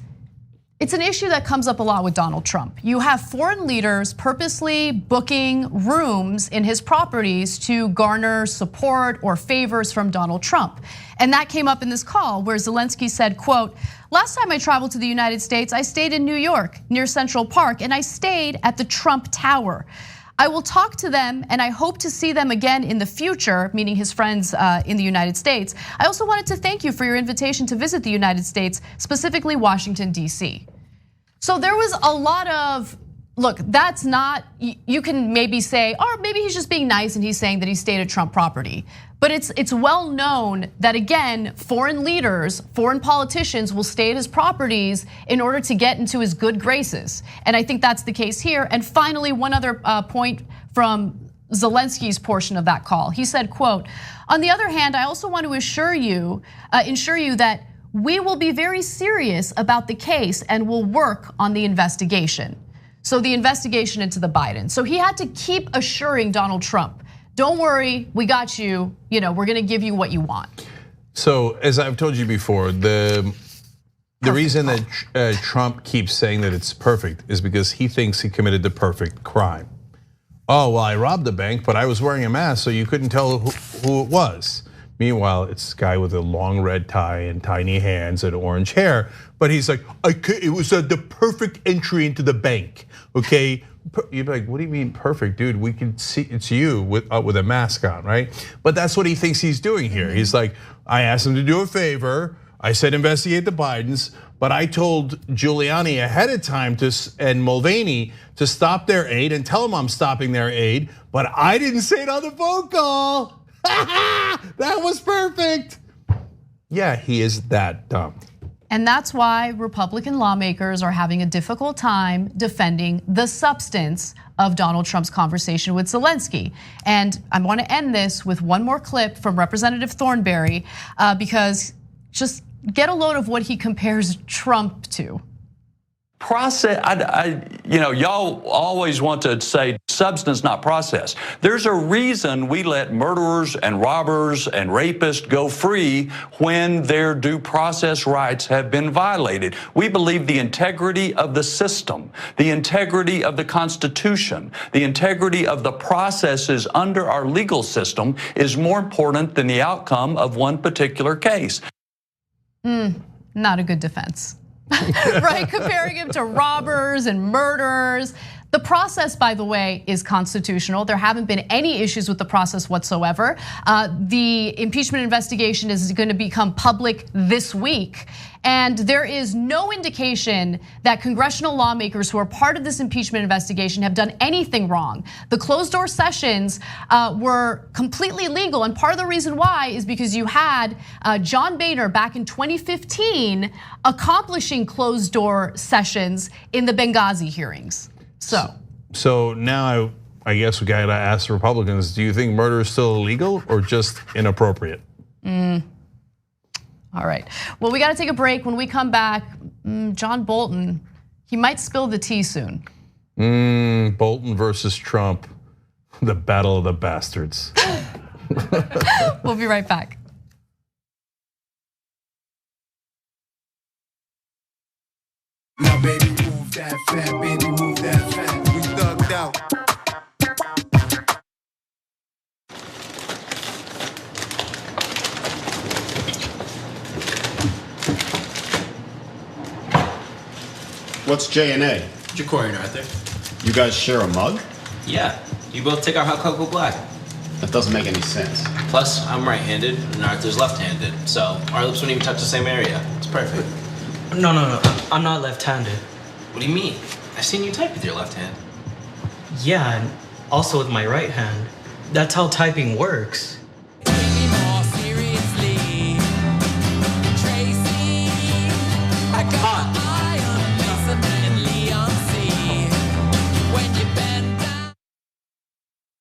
it's an issue that comes up a lot with Donald Trump. You have foreign leaders purposely booking rooms in his properties to garner support or favors from Donald Trump. And that came up in this call where Zelensky said, quote, last time I traveled to the United States, I stayed in New York near Central Park and I stayed at the Trump Tower. I will talk to them and I hope to see them again in the future, meaning his friends in the United States. I also wanted to thank you for your invitation to visit the United States, specifically Washington, D.C. So there was a lot of, look, that's not, you can maybe say, or maybe he's just being nice and he's saying that he stayed at Trump property. But it's well known that again, foreign leaders, foreign politicians will stay at his properties in order to get into his good graces. And I think that's the case here. And finally, one other point from Zelensky's portion of that call. He said, quote, on the other hand, I also want to assure you that we will be very serious about the case and will work on the investigation. So the investigation into the Biden. So he had to keep assuring Donald Trump, don't worry, we got you, we're gonna give you what you want. So as I've told you before, the reason that Trump keeps saying that it's perfect is because he thinks he committed the perfect crime. Oh, well, I robbed the bank, but I was wearing a mask, so you couldn't tell who it was. Meanwhile, it's a guy with a long red tie and tiny hands and orange hair, but he's like, it was the perfect entry into the bank, okay? You'd be like, what do you mean perfect, dude? We can see it's you with a mask on, right? But that's what he thinks he's doing here. He's like, I asked him to do a favor. I said investigate the Bidens, but I told Giuliani ahead of time and Mulvaney to stop their aid and tell them I'm stopping their aid, but I didn't say it on the phone call. That was perfect. Yeah, he is that dumb. And that's why Republican lawmakers are having a difficult time defending the substance of Donald Trump's conversation with Zelensky. And I want to end this with one more clip from Representative Thornberry, because just get a load of what he compares Trump to. Process, y'all always want to say substance, not process. There's a reason we let murderers and robbers and rapists go free when their due process rights have been violated. We believe the integrity of the system, the integrity of the Constitution, the integrity of the processes under our legal system is more important than the outcome of one particular case. Not a good defense. Right, comparing him to robbers and murderers. The process, by the way, is constitutional. There haven't been any issues with the process whatsoever. The impeachment investigation is going to become public this week. And there is no indication that congressional lawmakers who are part of this impeachment investigation have done anything wrong. The closed door sessions were completely legal. And part of the reason why is because you had John Boehner back in 2015 accomplishing closed door sessions in the Benghazi hearings. So now I guess we gotta ask the Republicans, do you think murder is still illegal or just inappropriate? All right, well, we gotta take a break. When we come back, John Bolton, he might spill the tea soon. Bolton versus Trump, the battle of the bastards. We'll be right back. Now baby, move that fat, baby, move that fat. We thugged out. What's J&A? Ja'Cory and Arthur. You guys share a mug? Yeah, you both take our hot cocoa black. That doesn't make any sense. Plus, I'm right-handed and Arthur's left-handed, so our lips wouldn't even touch the same area. It's perfect. No, I'm not left-handed. What do you mean? I've seen you type with your left hand. Yeah, and also with my right hand. That's how typing works.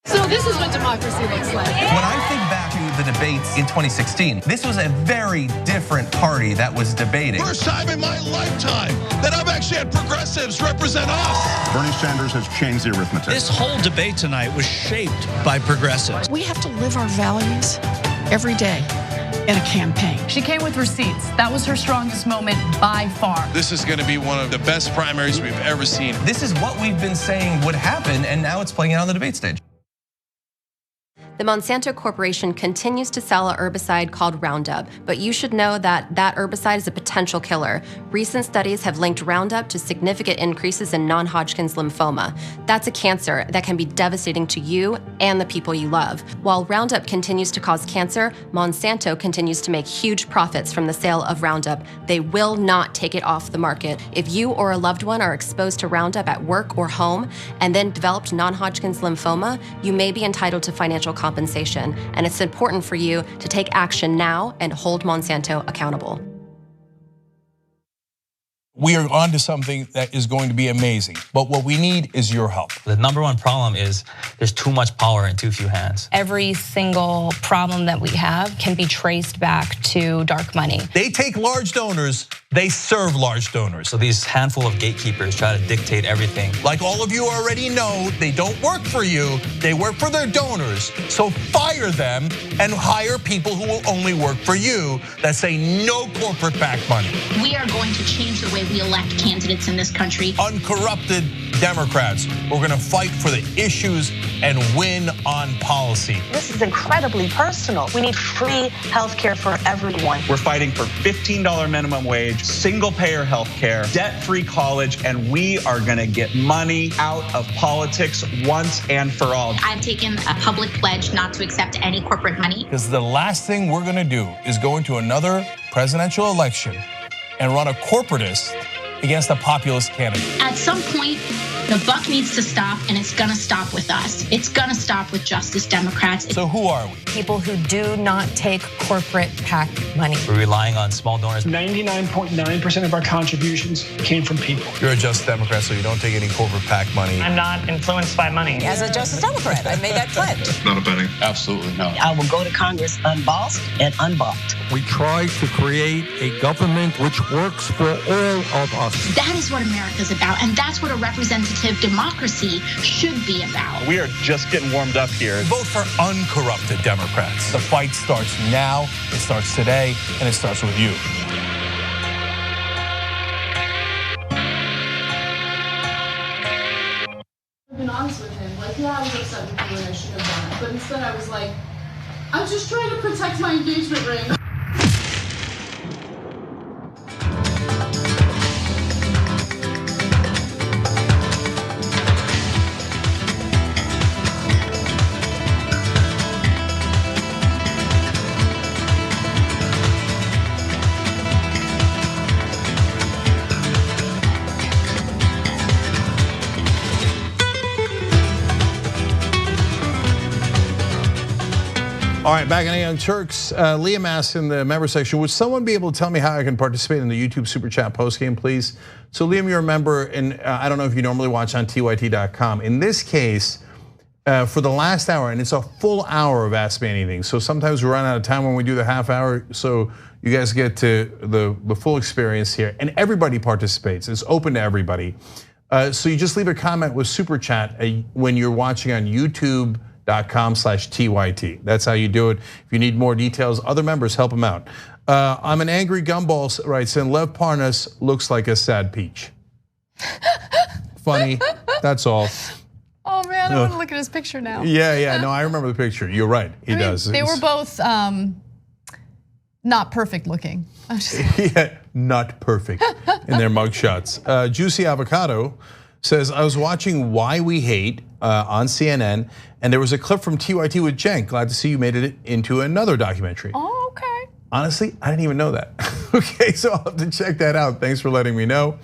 So this is what democracy looks like. When I think back to the debates in 2016, this was a very different party that was debating. First time in my lifetime that I've actually had progressives represent us. Bernie Sanders has changed the arithmetic. This whole debate tonight was shaped by progressives. We have to live our values every day in a campaign. She came with receipts. That was her strongest moment by far. This is going to be one of the best primaries we've ever seen. This is what we've been saying would happen, and now it's playing out on the debate stage. The Monsanto Corporation continues to sell a herbicide called Roundup, but you should know that that herbicide is a potential killer. Recent studies have linked Roundup to significant increases in non-Hodgkin's lymphoma. That's a cancer that can be devastating to you and the people you love. While Roundup continues to cause cancer, Monsanto continues to make huge profits from the sale of Roundup. They will not take it off the market. If you or a loved one are exposed to Roundup at work or home and then developed non-Hodgkin's lymphoma, you may be entitled to financial compensation. And it's important for you to take action now and hold Monsanto accountable. we are onto something that is going to be amazing. But what we need is your help. The number one problem is there's too much power in too few hands. Every single problem that we have can be traced back to dark money. They take large donors, they serve large donors. So these handful of gatekeepers try to dictate everything. Like all of you already know, they don't work for you, they work for their donors. So fire them and hire people who will only work for you that say no corporate backed money. We are going to change the way we elect candidates in this country. Uncorrupted Democrats. We're going to fight for the issues and win on policy. This is incredibly personal. We need free health care for everyone. We're fighting for $15 minimum wage, single payer health care, debt-free college, and we are going to get money out of politics once and for all. I've taken a public pledge not to accept any corporate money. Because the last thing we're going to do is go into another presidential election and run a corporatist against a populist candidate. At some point, the buck needs to stop, and it's gonna stop with us. It's gonna stop with Justice Democrats. So who are we? People who do not take corporate PAC money. We're relying on small donors. 99.9% of our contributions came from people. You're a Just Democrat, so you don't take any corporate PAC money. I'm not influenced by money. As a Justice Democrat, I made that pledge. Not a betting. Absolutely no. I will go to Congress unbossed and unbought. We try to create a government which works for all of us. That is what America's about, and that's what a representative democracy should be about. We are just getting warmed up here. Vote for uncorrupted Democrats. The fight starts now, it starts today, and it starts with you. I've been honest with him. Like, yeah, I was upset with you and I should have done it. But instead I was like, I'm just trying to protect my engagement ring. All right, back on Young Turks. Liam asked in the member section, would someone be able to tell me how I can participate in the YouTube Super Chat postgame, please? So Liam, you're a member, and I don't know if you normally watch on TYT.com. In this case, for the last hour, and it's a full hour of Ask Me Anything. So sometimes we run out of time when we do the half hour, so you guys get to the full experience here. And everybody participates, it's open to everybody. So you just leave a comment with Super Chat when you're watching on YouTube.com/TYT. That's how you do it. If you need more details, other members help them out. I'm an angry gumball, writes in, Lev Parnas looks like a sad peach. Funny, that's all. Oh man, I want to look at his picture now. Yeah, no, I remember the picture. You're right, he does. They were both not perfect looking. Yeah, not perfect in their mugshots. Juicy Avocado says, I was watching Why We Hate on CNN, and there was a clip from TYT with Cenk. Glad to see you made it into another documentary. Oh, okay. Honestly, I didn't even know that. Okay, so I'll have to check that out. Thanks for letting me know.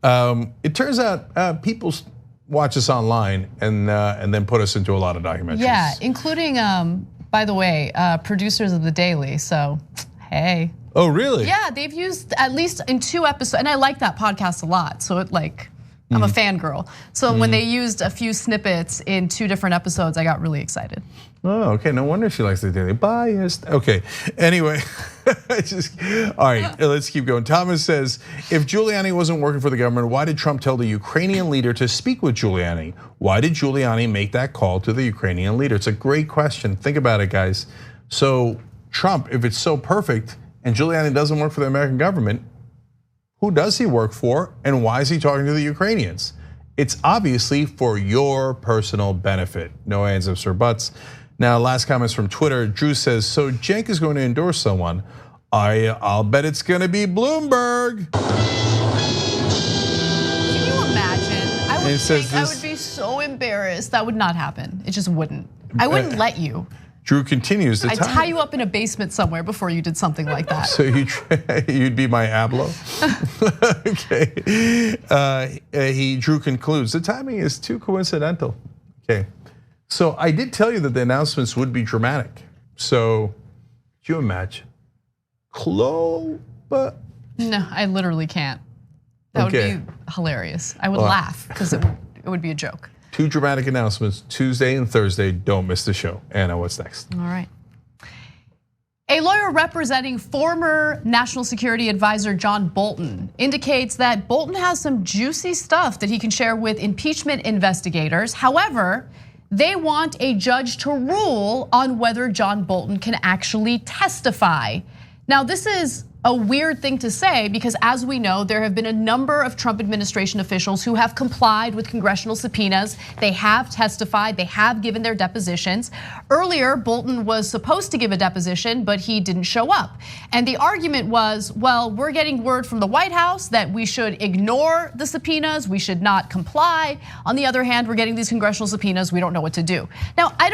It turns out people watch us online and then put us into a lot of documentaries. Yeah, including, by the way, producers of The Daily, so hey. Oh, really? Yeah, they've used at least in 2 episodes, and I like that podcast a lot, so it like, I'm a fangirl. So when they used a few snippets in 2 different episodes, I got really excited. Oh, okay, no wonder she likes The Daily. Biased. Okay, anyway, all right, let's keep going. Thomas says, if Giuliani wasn't working for the government, why did Trump tell the Ukrainian leader to speak with Giuliani? Why did Giuliani make that call to the Ukrainian leader? It's a great question. Think about it, guys. So Trump, if it's so perfect and Giuliani doesn't work for the American government, who does he work for and why is he talking to the Ukrainians? It's obviously for your personal benefit. No ands, ifs, or buts. Now, last comments from Twitter. Drew says, so Cenk is going to endorse someone. I'll bet it's going to be Bloomberg. Can you imagine? I would be so embarrassed. That would not happen. It just wouldn't. I wouldn't let you. Drew continues. I'd tie you up in a basement somewhere before you did something like that. So you'd be my Ablo? Okay. Drew concludes, the timing is too coincidental. Okay. So I did tell you that the announcements would be dramatic. So, could you imagine? No, I literally can't. That would be hilarious. I would laugh because it would be a joke. 2 dramatic announcements, Tuesday and Thursday. Don't miss the show. Anna, what's next? All right. A lawyer representing former National Security Advisor John Bolton indicates that Bolton has some juicy stuff that he can share with impeachment investigators. However, they want a judge to rule on whether John Bolton can actually testify. Now, this is a weird thing to say because as we know, there have been a number of Trump administration officials who have complied with congressional subpoenas. They have testified, they have given their depositions. Earlier, Bolton was supposed to give a deposition, but he didn't show up. And the argument was, well, we're getting word from the White House that we should ignore the subpoenas, we should not comply. On the other hand, we're getting these congressional subpoenas, we don't know what to do. Now, I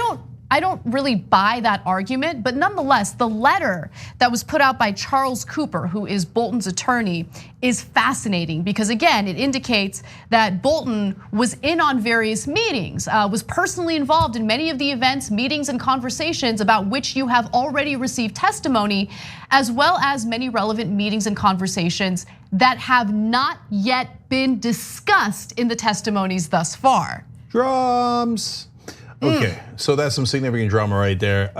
don't really buy that argument, but nonetheless, the letter that was put out by Charles Cooper, who is Bolton's attorney, is fascinating because again, it indicates that Bolton was in on various meetings, was personally involved in many of the events, meetings, and conversations about which you have already received testimony, as well as many relevant meetings and conversations that have not yet been discussed in the testimonies thus far. Drums. Okay, so that's some significant drama right there.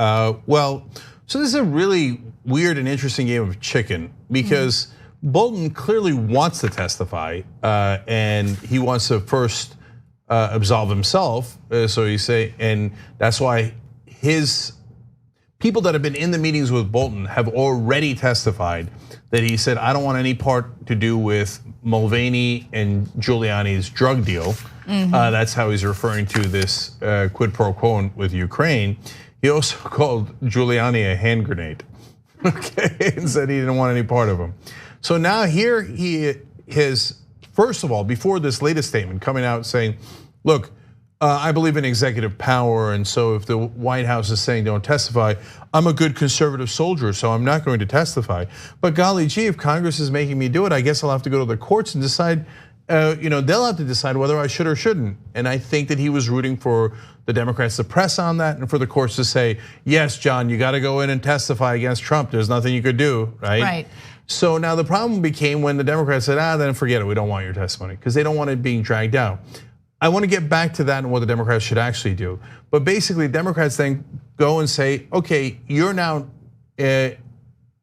Well, so this is a really weird and interesting game of chicken because Bolton clearly wants to testify and he wants to first absolve himself. So you say, and that's why his people that have been in the meetings with Bolton have already testified that he said, I don't want any part to do with Mulvaney and Giuliani's drug deal. That's how he's referring to this quid pro quo with Ukraine. He also called Giuliani a hand grenade, okay, and said he didn't want any part of him. So now here he is, first of all, before this latest statement coming out saying, look, I believe in executive power, and so if the White House is saying don't testify, I'm a good conservative soldier, so I'm not going to testify. But golly gee, if Congress is making me do it, I guess I'll have to go to the courts and decide, they'll have to decide whether I should or shouldn't. And I think that he was rooting for the Democrats to press on that and for the courts to say, yes, John, you got to go in and testify against Trump. There's nothing you could do, right? Right. So now the problem became when the Democrats said, then forget it, we don't want your testimony, because they don't want it being dragged out. I want to get back to that and what the Democrats should actually do. But basically, Democrats then go and say, okay, you're now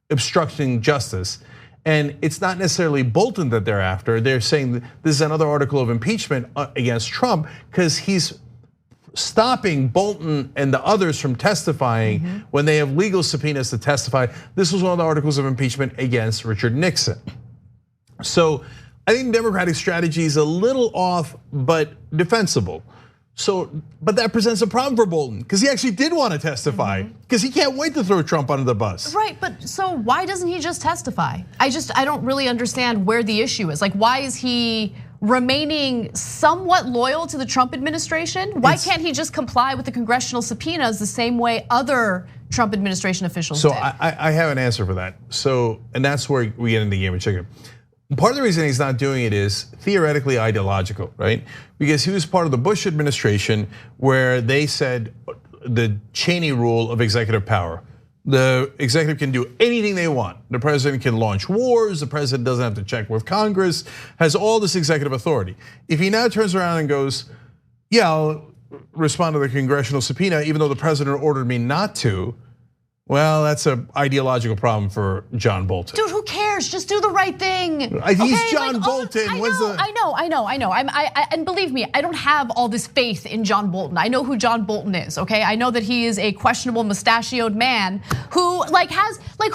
obstructing justice. And it's not necessarily Bolton that they're after. They're saying this is another article of impeachment against Trump because he's stopping Bolton and the others from testifying when they have legal subpoenas to testify. This was one of the articles of impeachment against Richard Nixon. So I think Democratic strategy is a little off, but defensible. So, but that presents a problem for Bolton because he actually did want to testify because he can't wait to throw Trump under the bus. Right, but so why doesn't he just testify? I don't really understand where the issue is. Like, why is he remaining somewhat loyal to the Trump administration? Why can't he just comply with the congressional subpoenas the same way other Trump administration officials did? So I have an answer for that. So, and that's where we get into the game of chicken. Part of the reason he's not doing it is theoretically ideological, right? Because he was part of the Bush administration where they said the Cheney rule of executive power. The executive can do anything they want. The president can launch wars. The president doesn't have to check with Congress, has all this executive authority. If he now turns around and goes, yeah, I'll respond to the congressional subpoena, even though the president ordered me not to, well, that's an ideological problem for John Bolton. Dude, who cares? Just do the right thing. He's John Bolton. I know. And believe me, I don't have all this faith in John Bolton. I know who John Bolton is, okay? I know that he is a questionable mustachioed man who who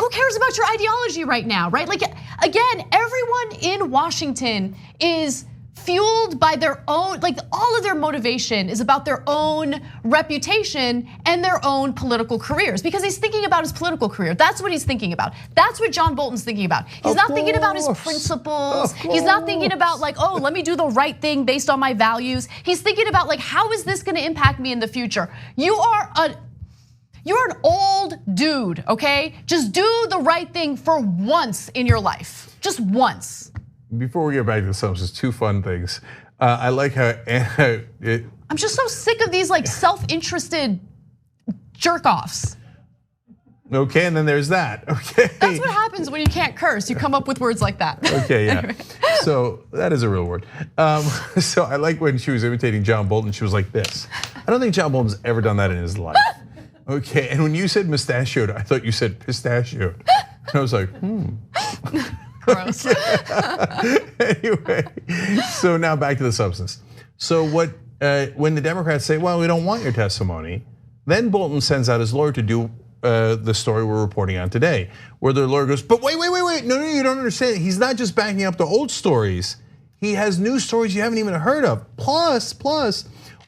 cares about your ideology right now, right? Like, again, everyone in Washington is fueled by their own, all of their motivation is about their own reputation and their own political careers because he's thinking about his political career. That's what he's thinking about. That's what John Bolton's thinking about. He's not thinking about his principles. He's not thinking about let me do the right thing based on my values. He's thinking about how is this gonna impact me in the future? You're an old dude, okay? Just do the right thing for once in your life, just once. Before we get back to the substance, 2 fun things. I like how I'm just so sick of these self-interested jerk-offs. Okay, and then there's that. Okay. That's what happens when you can't curse. You come up with words like that. Okay, yeah. So that is a real word. So I like when she was imitating John Bolton, she was like this. I don't think John Bolton's ever done that in his life. Okay, and when you said mustachioed, I thought you said pistachioed. And I was like, Gross. Anyway, so now back to the substance. So when the Democrats say, well, we don't want your testimony, then Bolton sends out his lawyer to do the story we're reporting on today, where the lawyer goes, but wait, no, you don't understand. He's not just backing up the old stories. He has new stories you haven't even heard of. Plus,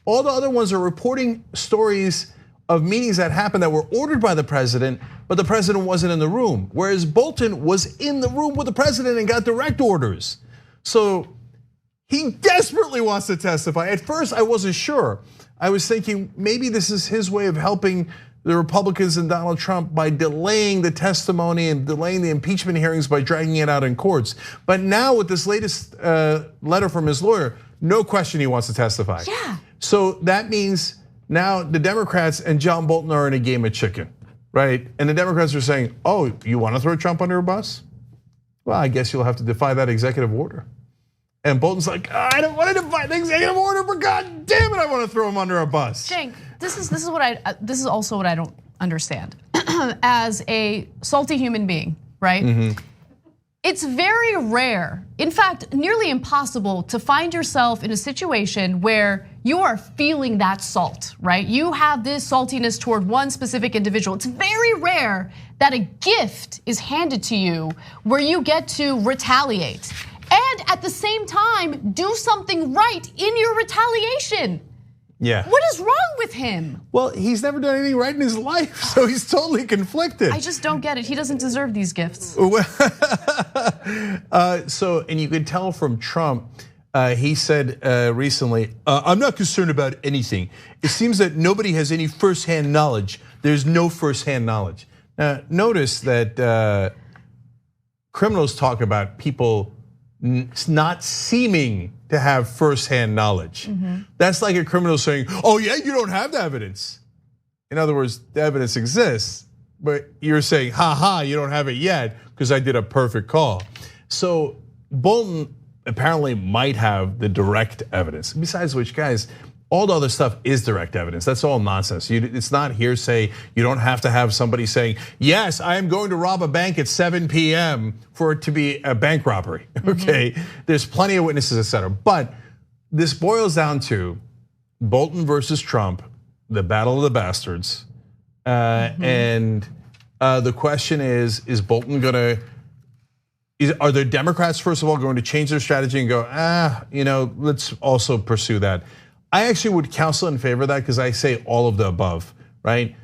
all the other ones are reporting stories of meetings that happened that were ordered by the president, but the president wasn't in the room. Whereas Bolton was in the room with the president and got direct orders. So he desperately wants to testify. At first, I wasn't sure. I was thinking maybe this is his way of helping the Republicans and Donald Trump by delaying the testimony and delaying the impeachment hearings by dragging it out in courts. But now with this latest letter from his lawyer, no question he wants to testify. Yeah. So that means now the Democrats and John Bolton are in a game of chicken, right? And the Democrats are saying, oh, you want to throw Trump under a bus? Well, I guess you'll have to defy that executive order. And Bolton's like, I don't want to defy the executive order, but God damn it, I want to throw him under a bus. Cenk, this is also what I don't understand. As a salty human being, right? It's very rare, in fact, nearly impossible to find yourself in a situation where you are feeling that salt, right? You have this saltiness toward one specific individual. It's very rare that a gift is handed to you where you get to retaliate. And at the same time, do something right in your retaliation. Yeah. What is wrong with him? Well, he's never done anything right in his life, so he's totally conflicted. I just don't get it. He doesn't deserve these gifts. So, and you could tell from Trump, he said recently, I'm not concerned about anything. It seems that nobody has any firsthand knowledge. There's no firsthand knowledge. Now, notice that criminals talk about people not seeming to have firsthand knowledge. That's like a criminal saying, oh yeah, you don't have the evidence. In other words, the evidence exists, but you're saying, ha, you don't have it yet because I did a perfect call. So Bolton apparently might have the direct evidence. Besides which, guys, all the other stuff is direct evidence. That's all nonsense. It's not hearsay. You don't have to have somebody saying, yes, I am going to rob a bank at 7 p.m. for it to be a bank robbery, okay? There's plenty of witnesses, et cetera. But this boils down to Bolton versus Trump, the battle of the bastards. And the question is Bolton gonna, are the Democrats, first of all, going to change their strategy and go, let's also pursue that? I actually would counsel in favor of that because I say all of the above, right?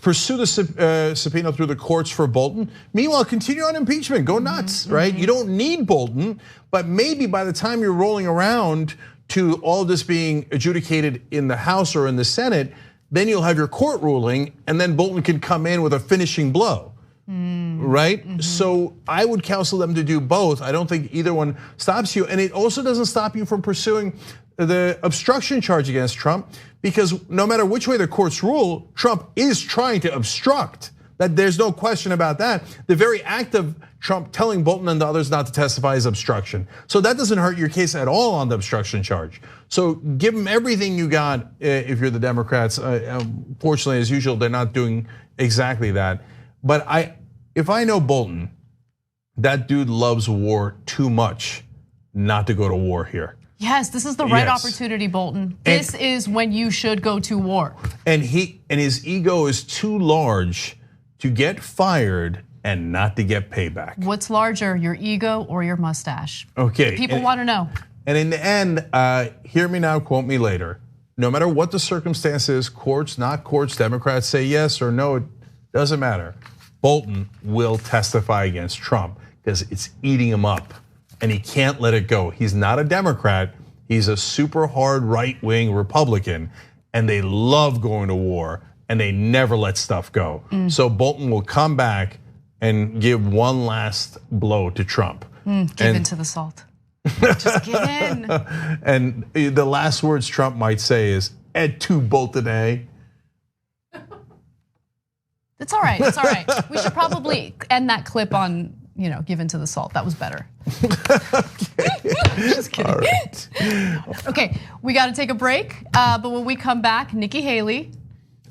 Pursue the subpoena through the courts for Bolton. Meanwhile, continue on impeachment, go nuts, right? You don't need Bolton, but maybe by the time you're rolling around to all of this being adjudicated in the House or in the Senate, then you'll have your court ruling and then Bolton can come in with a finishing blow. Right? So I would counsel them to do both. I don't think either one stops you. And it also doesn't stop you from pursuing the obstruction charge against Trump, because no matter which way the courts rule, Trump is trying to obstruct. That there's no question about that. The very act of Trump telling Bolton and the others not to testify is obstruction. So that doesn't hurt your case at all on the obstruction charge. So give them everything you got if you're the Democrats. Fortunately, as usual, they're not doing exactly that. But if I know Bolton, that dude loves war too much not to go to war here. Yes, this is the right opportunity, Bolton. This is when you should go to war. And his ego is too large to get fired and not to get payback. What's larger, your ego or your mustache? Okay. People want to know. And in the end, hear me now, quote me later. No matter what the circumstances, courts, not courts, Democrats say yes or no, it doesn't matter. Bolton will testify against Trump because it's eating him up. And he can't let it go. He's not a Democrat. He's a super hard right-wing Republican, and they love going to war, and they never let stuff go. So Bolton will come back and give one last blow to Trump. Give in to the salt. Just give in. And the last words Trump might say is, "Et tu, Bolton, eh?" It's all right. It's all right. We should probably end that clip on, given to the salt. That was better. Just kidding. All right. Okay, we got to take a break. But when we come back, Nikki Haley.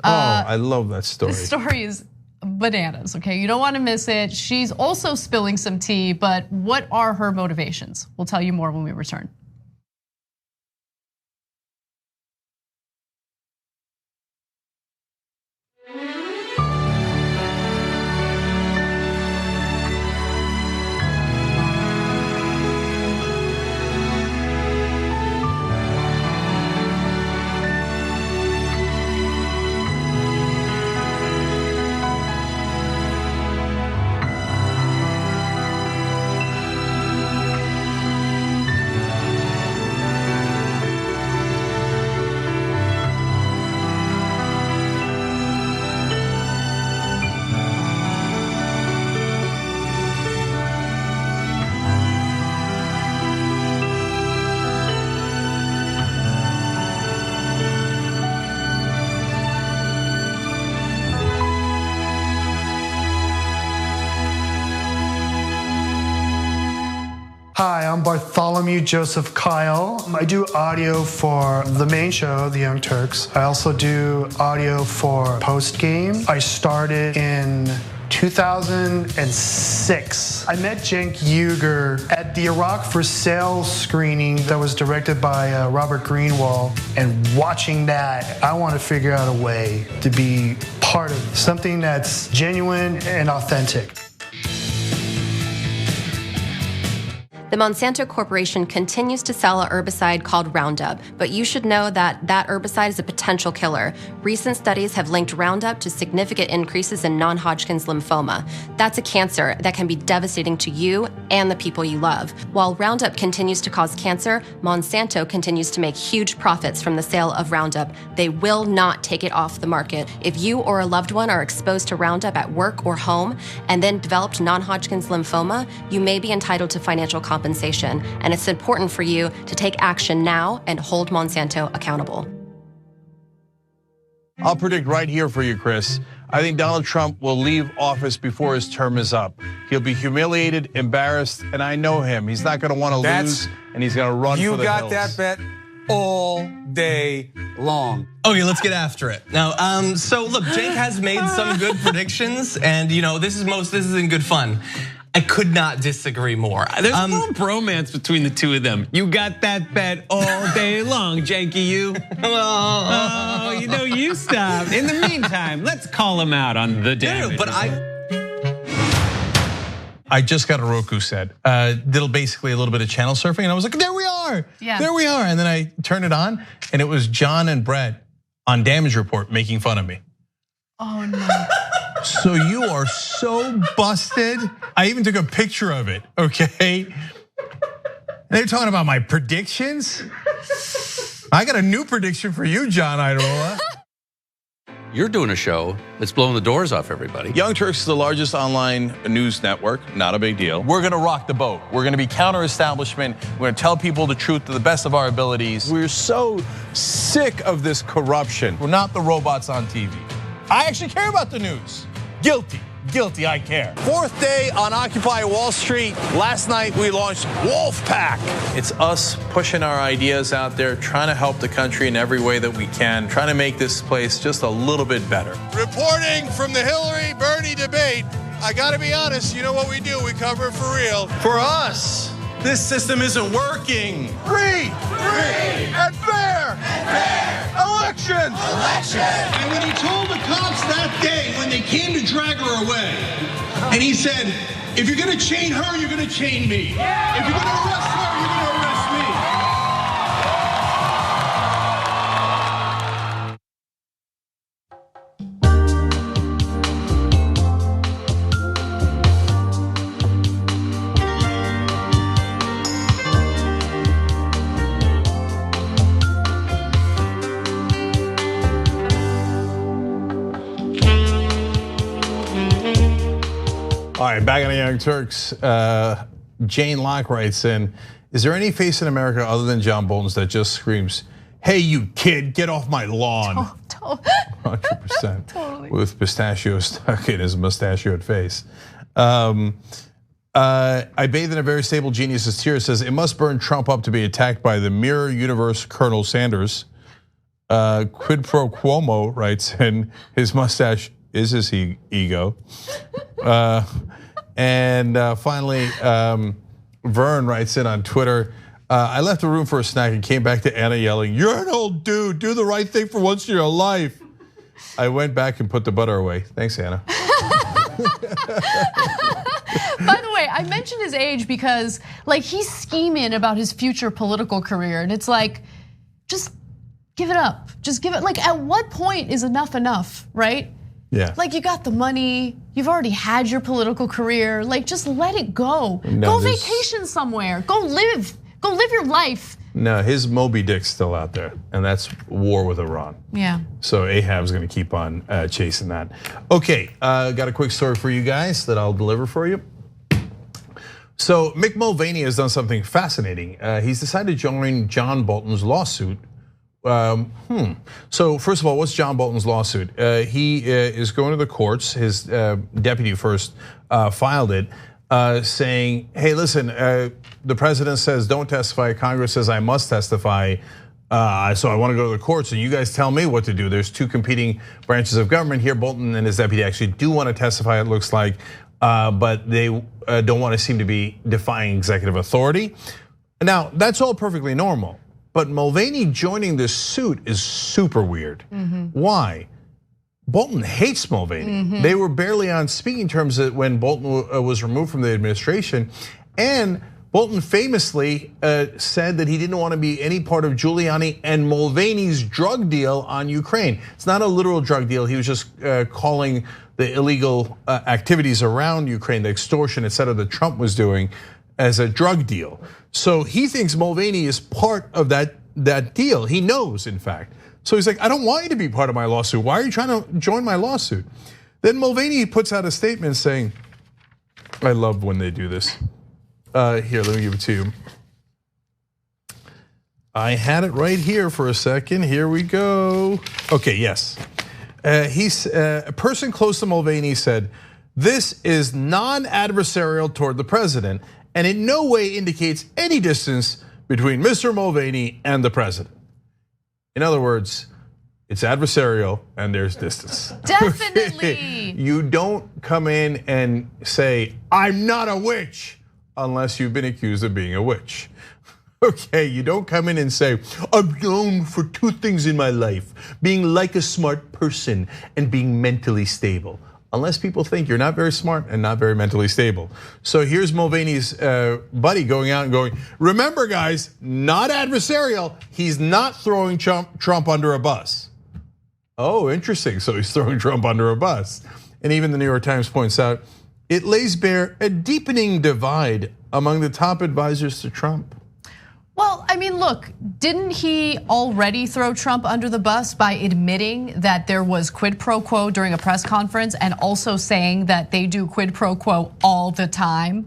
I love that story. This story is bananas, okay? You don't want to miss it. She's also spilling some tea, but what are her motivations? We'll tell you more when we return. Hi, I'm Bartholomew Joseph Kyle. I do audio for the main show, The Young Turks. I also do audio for Post Game. I started in 2006. I met Cenk at the Iraq for Sale screening that was directed by Robert Greenwald. And watching that, I want to figure out a way to be part of something that's genuine and authentic. The Monsanto Corporation continues to sell a herbicide called Roundup, but you should know that that herbicide is a potential killer. Recent studies have linked Roundup to significant increases in non-Hodgkin's lymphoma. That's a cancer that can be devastating to you and the people you love. While Roundup continues to cause cancer, Monsanto continues to make huge profits from the sale of Roundup. They will not take it off the market. If you or a loved one are exposed to Roundup at work or home and then developed non-Hodgkin's lymphoma, you may be entitled to financial compensation, and it's important for you to take action now and hold Monsanto accountable. I'll predict right here for you, Chris. I think Donald Trump will leave office before his term is up. He'll be humiliated, embarrassed, and I know him. He's not going to want to lose, and he's going to run for the hills. You got that bet all day long. Okay, let's get after it. Now, so look, Cenk has made some good predictions, and this is in good fun. I could not disagree more. There's a little bromance between the two of them. You got that bet all day long, Janky, you. Oh, you stop. In the meantime, let's call him out on the damage. No, but I just got a Roku set. Did basically a little bit of channel surfing, and I was like, there we are. Yeah. There we are. And then I turned it on, and it was John and Brett on Damage Report making fun of me. Oh no. So you are so busted. I even took a picture of it, okay? They're talking about my predictions. I got a new prediction for you, John Idarola. You're doing a show that's blowing the doors off everybody. Young Turks is the largest online news network, not a big deal. We're gonna rock the boat. We're gonna be counter-establishment. We're gonna tell people the truth to the best of our abilities. We're so sick of this corruption. We're not the robots on TV. I actually care about the news. Guilty, I care. Fourth day on Occupy Wall Street. Last night we launched Wolfpack. It's us pushing our ideas out there, trying to help the country in every way that we can, trying to make this place just a little bit better. Reporting from the Hillary-Bernie debate, I gotta be honest, you know what we do, we cover it for real. For us, this system isn't working. Free and fair elections. And when he told the cops that day when they came to drag her away, and he said, if you're gonna chain her, you're gonna chain me. If you're gonna arrest her, you're gonna arrest me. All right, back on the Young Turks. Jane Locke writes in, is there any face in America other than John Bolton's that just screams, Hey, you kid, get off my lawn. 100%. Totally. With pistachio stuck in his mustachioed face. I bathe in a very stable genius's tears. Says it must burn Trump up to be attacked by the mirror universe Colonel Sanders. Quid pro Cuomo writes, and his mustache is his ego. And finally, Vern writes in on Twitter, I left the room for a snack and came back to Anna yelling, "You're an old dude, do the right thing for once in your life." I went back and put the butter away. Thanks, Anna. By the way, I mentioned his age because like he's scheming about his future political career, and it's like, just give it up. Just give it, like at what point is enough, right? Yeah. Like you got the money, you've already had your political career, like just let it go. No, go vacation somewhere, go live your life. No, his Moby Dick's still out there, and that's war with Iran. Yeah. So Ahab's gonna keep on chasing that. Okay, got a quick story for you guys that I'll deliver for you. So Mick Mulvaney has done something fascinating. He's decided to join John Bolton's lawsuit. So first of all, what's John Bolton's lawsuit? He is going to the courts. His deputy first filed it, saying, "Hey, listen, the president says don't testify. Congress says I must testify. So I want to go to the courts, and you guys tell me what to do." There's two competing branches of government here. Bolton and his deputy actually do want to testify, it looks like, but they don't want to seem to be defying executive authority. Now, that's all perfectly normal. But Mulvaney joining this suit is super weird. Why? Bolton hates Mulvaney. They were barely on speaking terms when Bolton was removed from the administration. And Bolton famously said that he didn't want to be any part of Giuliani and Mulvaney's drug deal on Ukraine. It's not a literal drug deal. He was just calling the illegal activities around Ukraine, the extortion, et cetera, that Trump was doing as a drug deal. So he thinks Mulvaney is part of that deal. He knows, in fact. So he's like, I don't want you to be part of my lawsuit. Why are you trying to join my lawsuit? Then Mulvaney puts out a statement saying, I love when they do this. Here, let me give it to you. I had it right here for a second. Here we go. Okay, yes. A person close to Mulvaney said, "This is non-adversarial toward the president, and in no way indicates any distance between Mr. Mulvaney and the president." In other words, it's adversarial and there's distance. Definitely. You don't come in and say, "I'm not a witch," unless you've been accused of being a witch. Okay, you don't come in and say, "I'm known for two things in my life, being like a smart person and being mentally stable." Unless people think you're not very smart and not very mentally stable. So here's Mulvaney's buddy going out and going, "Remember guys, not adversarial. He's not throwing Trump under a bus." Oh, interesting, so he's throwing Trump under a bus. And even the New York Times points out, it lays bare a deepening divide among the top advisors to Trump. Well, I mean, look, didn't he already throw Trump under the bus by admitting that there was quid pro quo during a press conference and also saying that they do quid pro quo all the time?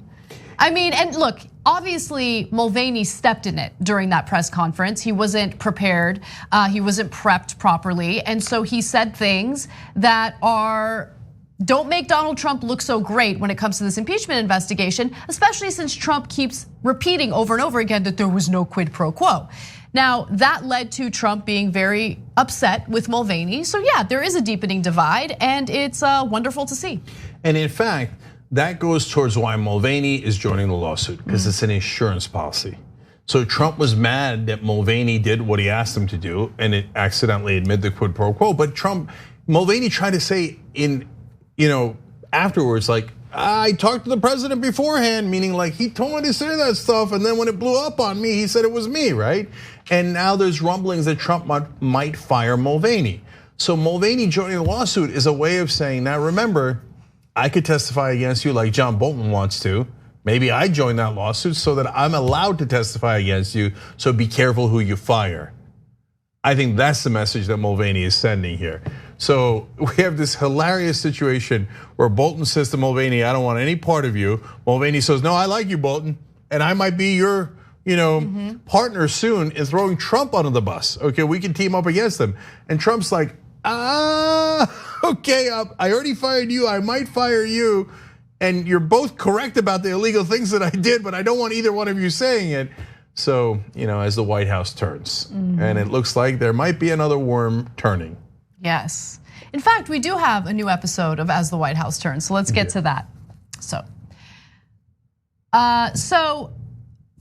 I mean, and look, obviously Mulvaney stepped in it during that press conference. He wasn't prepared, he wasn't prepped properly, and so he said things that don't make Donald Trump look so great when it comes to this impeachment investigation, especially since Trump keeps repeating over and over again that there was no quid pro quo. Now, that led to Trump being very upset with Mulvaney. So yeah, there is a deepening divide, and it's wonderful to see. And in fact, that goes towards why Mulvaney is joining the lawsuit, because it's an insurance policy. So Trump was mad that Mulvaney did what he asked him to do, and it accidentally admitted the quid pro quo. But Mulvaney tried to say afterwards, like, I talked to the president beforehand, meaning like he told me to say that stuff, and then when it blew up on me, he said it was me, right? And now there's rumblings that Trump might fire Mulvaney. So Mulvaney joining the lawsuit is a way of saying, now remember, I could testify against you like John Bolton wants to. Maybe I join that lawsuit so that I'm allowed to testify against you, so be careful who you fire. I think that's the message that Mulvaney is sending here. So we have this hilarious situation where Bolton says to Mulvaney, I don't want any part of you. Mulvaney says, no, I like you, Bolton, and I might be your partner soon in throwing Trump under the bus. Okay, we can team up against them. And Trump's like, okay, I already fired you, I might fire you. And you're both correct about the illegal things that I did, but I don't want either one of you saying it. So, as the White House turns. And it looks like there might be another worm turning. Yes. In fact, we do have a new episode of As the White House Turns, so let's get to that. So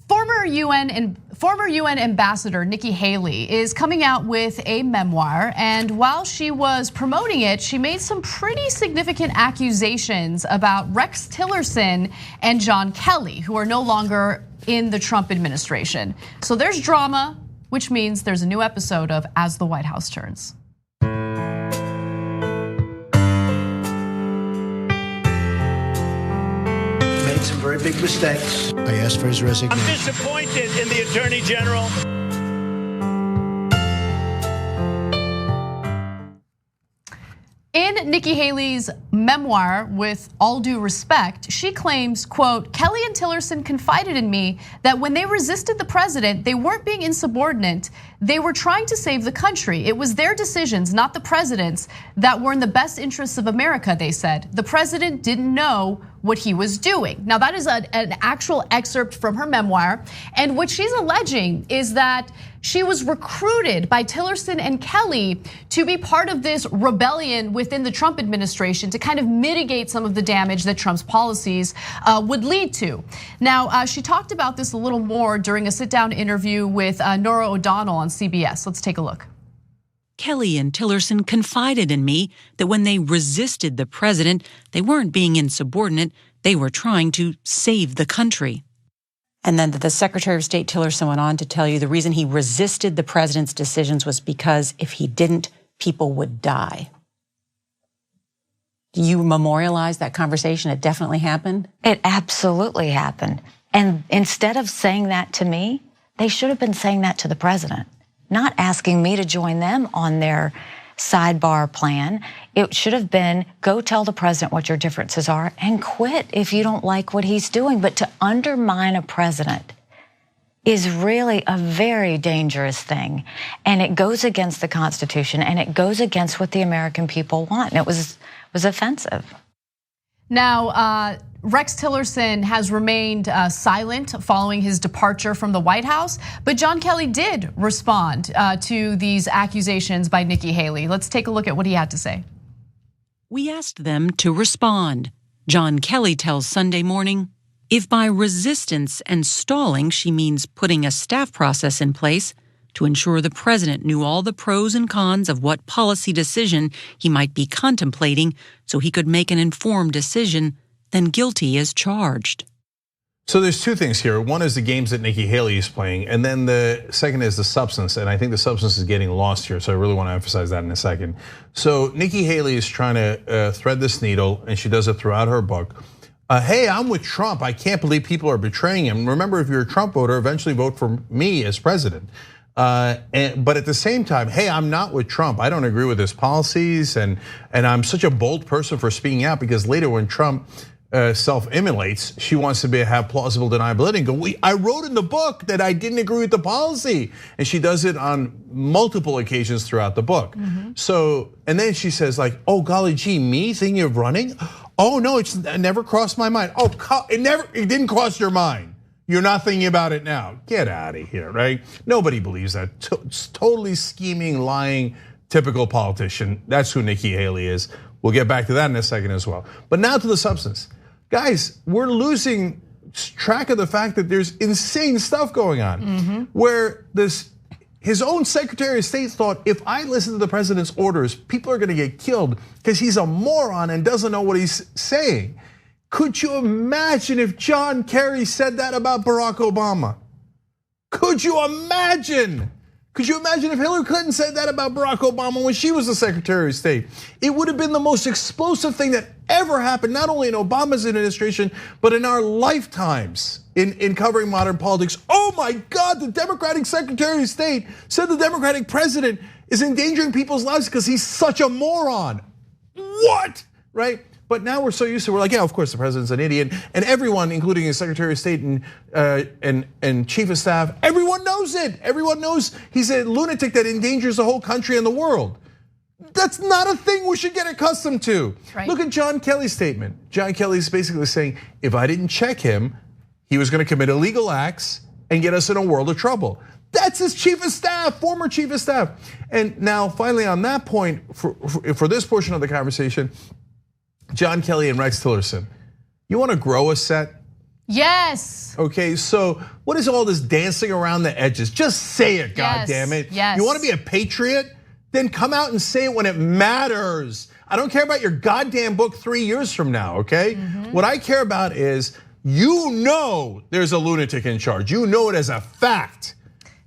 former UN ambassador Nikki Haley is coming out with a memoir, and while she was promoting it, she made some pretty significant accusations about Rex Tillerson and John Kelly, who are no longer in the Trump administration. So there's drama, which means there's a new episode of As the White House Turns. Made some very big mistakes. I asked for his resignation. I'm disappointed in the Attorney General. In Nikki Haley's memoir, With All Due Respect, she claims, quote, Kelly and Tillerson confided in me that when they resisted the president, they weren't being insubordinate. They were trying to save the country. It was their decisions, not the president's, that were in the best interests of America, they said. The president didn't know what he was doing. Now that is an actual excerpt from her memoir. And what she's alleging is that she was recruited by Tillerson and Kelly to be part of this rebellion within the Trump administration to kind of mitigate some of the damage that Trump's policies would lead to. Now, she talked about this a little more during a sit-down interview with Norah O'Donnell on CBS. Let's take a look. Kelly and Tillerson confided in me that when they resisted the president, they weren't being insubordinate, they were trying to save the country. And then the Secretary of State Tillerson went on to tell you the reason he resisted the president's decisions was because if he didn't, people would die. Do you memorialize that conversation? It definitely happened? It absolutely happened. And instead of saying that to me, they should have been saying that to the president, not asking me to join them on their sidebar plan. It should have been, go tell the president what your differences are and quit if you don't like what he's doing. But to undermine a president is really a very dangerous thing. And it goes against the Constitution and it goes against what the American people want. And it was offensive. Now, Rex Tillerson has remained silent following his departure from the White House, but John Kelly did respond to these accusations by Nikki Haley. Let's take a look at what he had to say. We asked them to respond. John Kelly tells Sunday Morning, if by resistance and stalling she means putting a staff process in place to ensure the president knew all the pros and cons of what policy decision he might be contemplating so he could make an informed decision, then guilty as charged. So there's two things here. One is the games that Nikki Haley is playing, and then the second is the substance, and I think the substance is getting lost here, so I really want to emphasize that in a second. So Nikki Haley is trying to thread this needle, and she does it throughout her book. Hey, I'm with Trump. I can't believe people are betraying him. Remember, if you're a Trump voter, eventually vote for me as president. But at the same time, hey, I'm not with Trump. I don't agree with his policies, and I'm such a bold person for speaking out because later when Trump self-immolates, she wants to have plausible deniability and go, I wrote in the book that I didn't agree with the policy. And she does it on multiple occasions throughout the book. So, and then she says like, oh golly gee, me thinking of running? Oh no, it never crossed my mind. Oh, it didn't cross your mind. You're not thinking about it now. Get out of here, right? Nobody believes that. It's totally scheming, lying, typical politician. That's who Nikki Haley is. We'll get back to that in a second as well. But now to the substance. Guys, we're losing track of the fact that there's insane stuff going on. Where his own Secretary of State thought, if I listen to the president's orders, people are gonna get killed because he's a moron and doesn't know what he's saying. Could you imagine if John Kerry said that about Barack Obama? Could you imagine? Could you imagine if Hillary Clinton said that about Barack Obama when she was the Secretary of State? It would have been the most explosive thing that ever happened, not only in Obama's administration, but in our lifetimes in covering modern politics. Oh my God, the Democratic Secretary of State said the Democratic president is endangering people's lives because he's such a moron. What, right? But now we're so used to, we're like, yeah, of course the president's an idiot, and everyone, including his Secretary of State and Chief of Staff, everyone knows it. Everyone knows he's a lunatic that endangers the whole country and the world. That's not a thing we should get accustomed to. Right. Look at John Kelly's statement. John Kelly's basically saying, if I didn't check him, he was going to commit illegal acts and get us in a world of trouble. That's his chief of staff, former chief of staff. And now finally on that point, for this portion of the conversation, John Kelly and Rex Tillerson, you want to grow a set? Yes. Okay, so what is all this dancing around the edges? Just say it, goddammit. Yes. You want to be a patriot? Then come out and say it when it matters. I don't care about your goddamn book 3 years from now, okay? What I care about is, you know there's a lunatic in charge. You know it as a fact.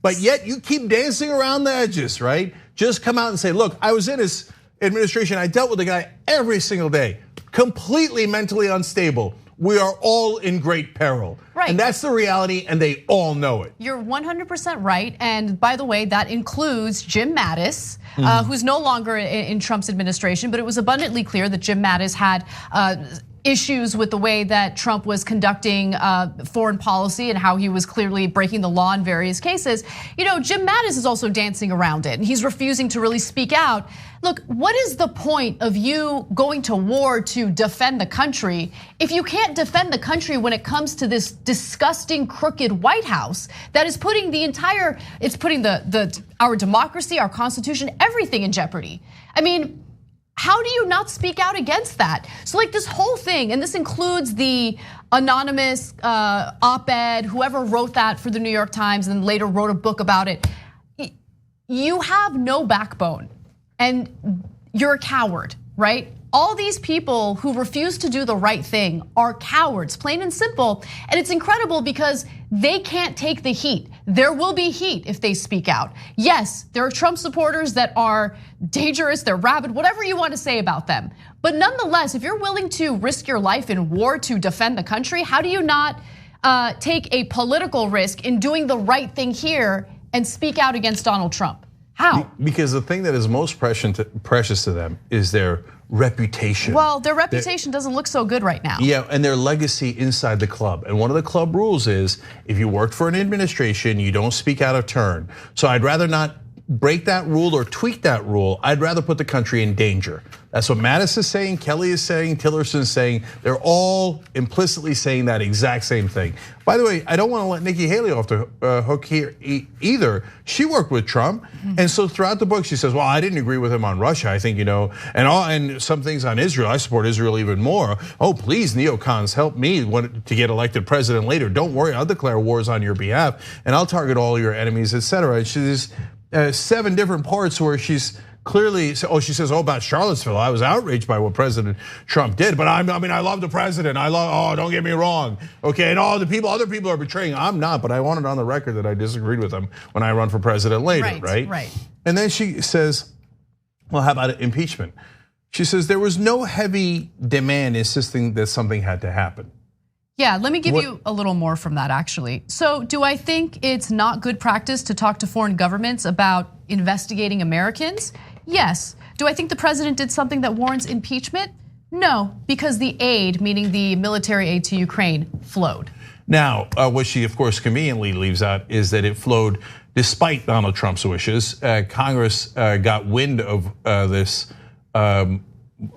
But yet you keep dancing around the edges, right? Just come out and say, look, I was in his administration. I dealt with the guy every single day. Completely mentally unstable. We are all in great peril. Right. And that's the reality, and they all know it. You're 100% right. And by the way, that includes Jim Mattis, who's no longer in Trump's administration, but it was abundantly clear that Jim Mattis had issues with the way that Trump was conducting foreign policy and how he was clearly breaking the law in various cases. You know, Jim Mattis is also dancing around it, and he's refusing to really speak out. Look, what is the point of you going to war to defend the country if you can't defend the country when it comes to this disgusting, crooked White House that is putting the entire, it's putting our democracy, our Constitution, everything in jeopardy? I mean, how do you not speak out against that? So like this whole thing, and this includes the anonymous op-ed, whoever wrote that for the New York Times and later wrote a book about it. You have no backbone and you're a coward, right? All these people who refuse to do the right thing are cowards, plain and simple. And it's incredible because they can't take the heat. There will be heat if they speak out. Yes, there are Trump supporters that are dangerous, they're rabid, whatever you want to say about them. But nonetheless, if you're willing to risk your life in war to defend the country, how do you not take a political risk in doing the right thing here and speak out against Donald Trump? How? Because the thing that is most precious to them is their reputation. Well, their reputation doesn't look so good right now. Yeah, and their legacy inside the club. And one of the club rules is, if you work for an administration, you don't speak out of turn. So I'd rather not break that rule or tweak that rule. I'd rather put the country in danger. That's what Mattis is saying, Kelly is saying, Tillerson is saying. They're all implicitly saying that exact same thing. By the way, I don't want to let Nikki Haley off the hook here either. She worked with Trump, and so throughout the book she says, well, I didn't agree with him on Russia. I think, and some things on Israel, I support Israel even more. Oh, please, neocons, help me to get elected president later. Don't worry, I'll declare wars on your behalf, and I'll target all your enemies, etc. And she's 7 different parts where she's clearly, she says, about Charlottesville, I was outraged by what President Trump did, but I love the president. Don't get me wrong, okay? And other people are betraying. I'm not, but I want it on the record that I disagreed with him when I run for president later, right? Right. And then she says, well, how about impeachment? She says there was no heavy demand insisting that something had to happen. Yeah, let me give you a little more from that actually. So do I think it's not good practice to talk to foreign governments about investigating Americans? Yes. Do I think the president did something that warrants impeachment? No, because the aid, meaning the military aid to Ukraine, flowed. Now, what she of course conveniently leaves out is that it flowed despite Donald Trump's wishes. Congress got wind of this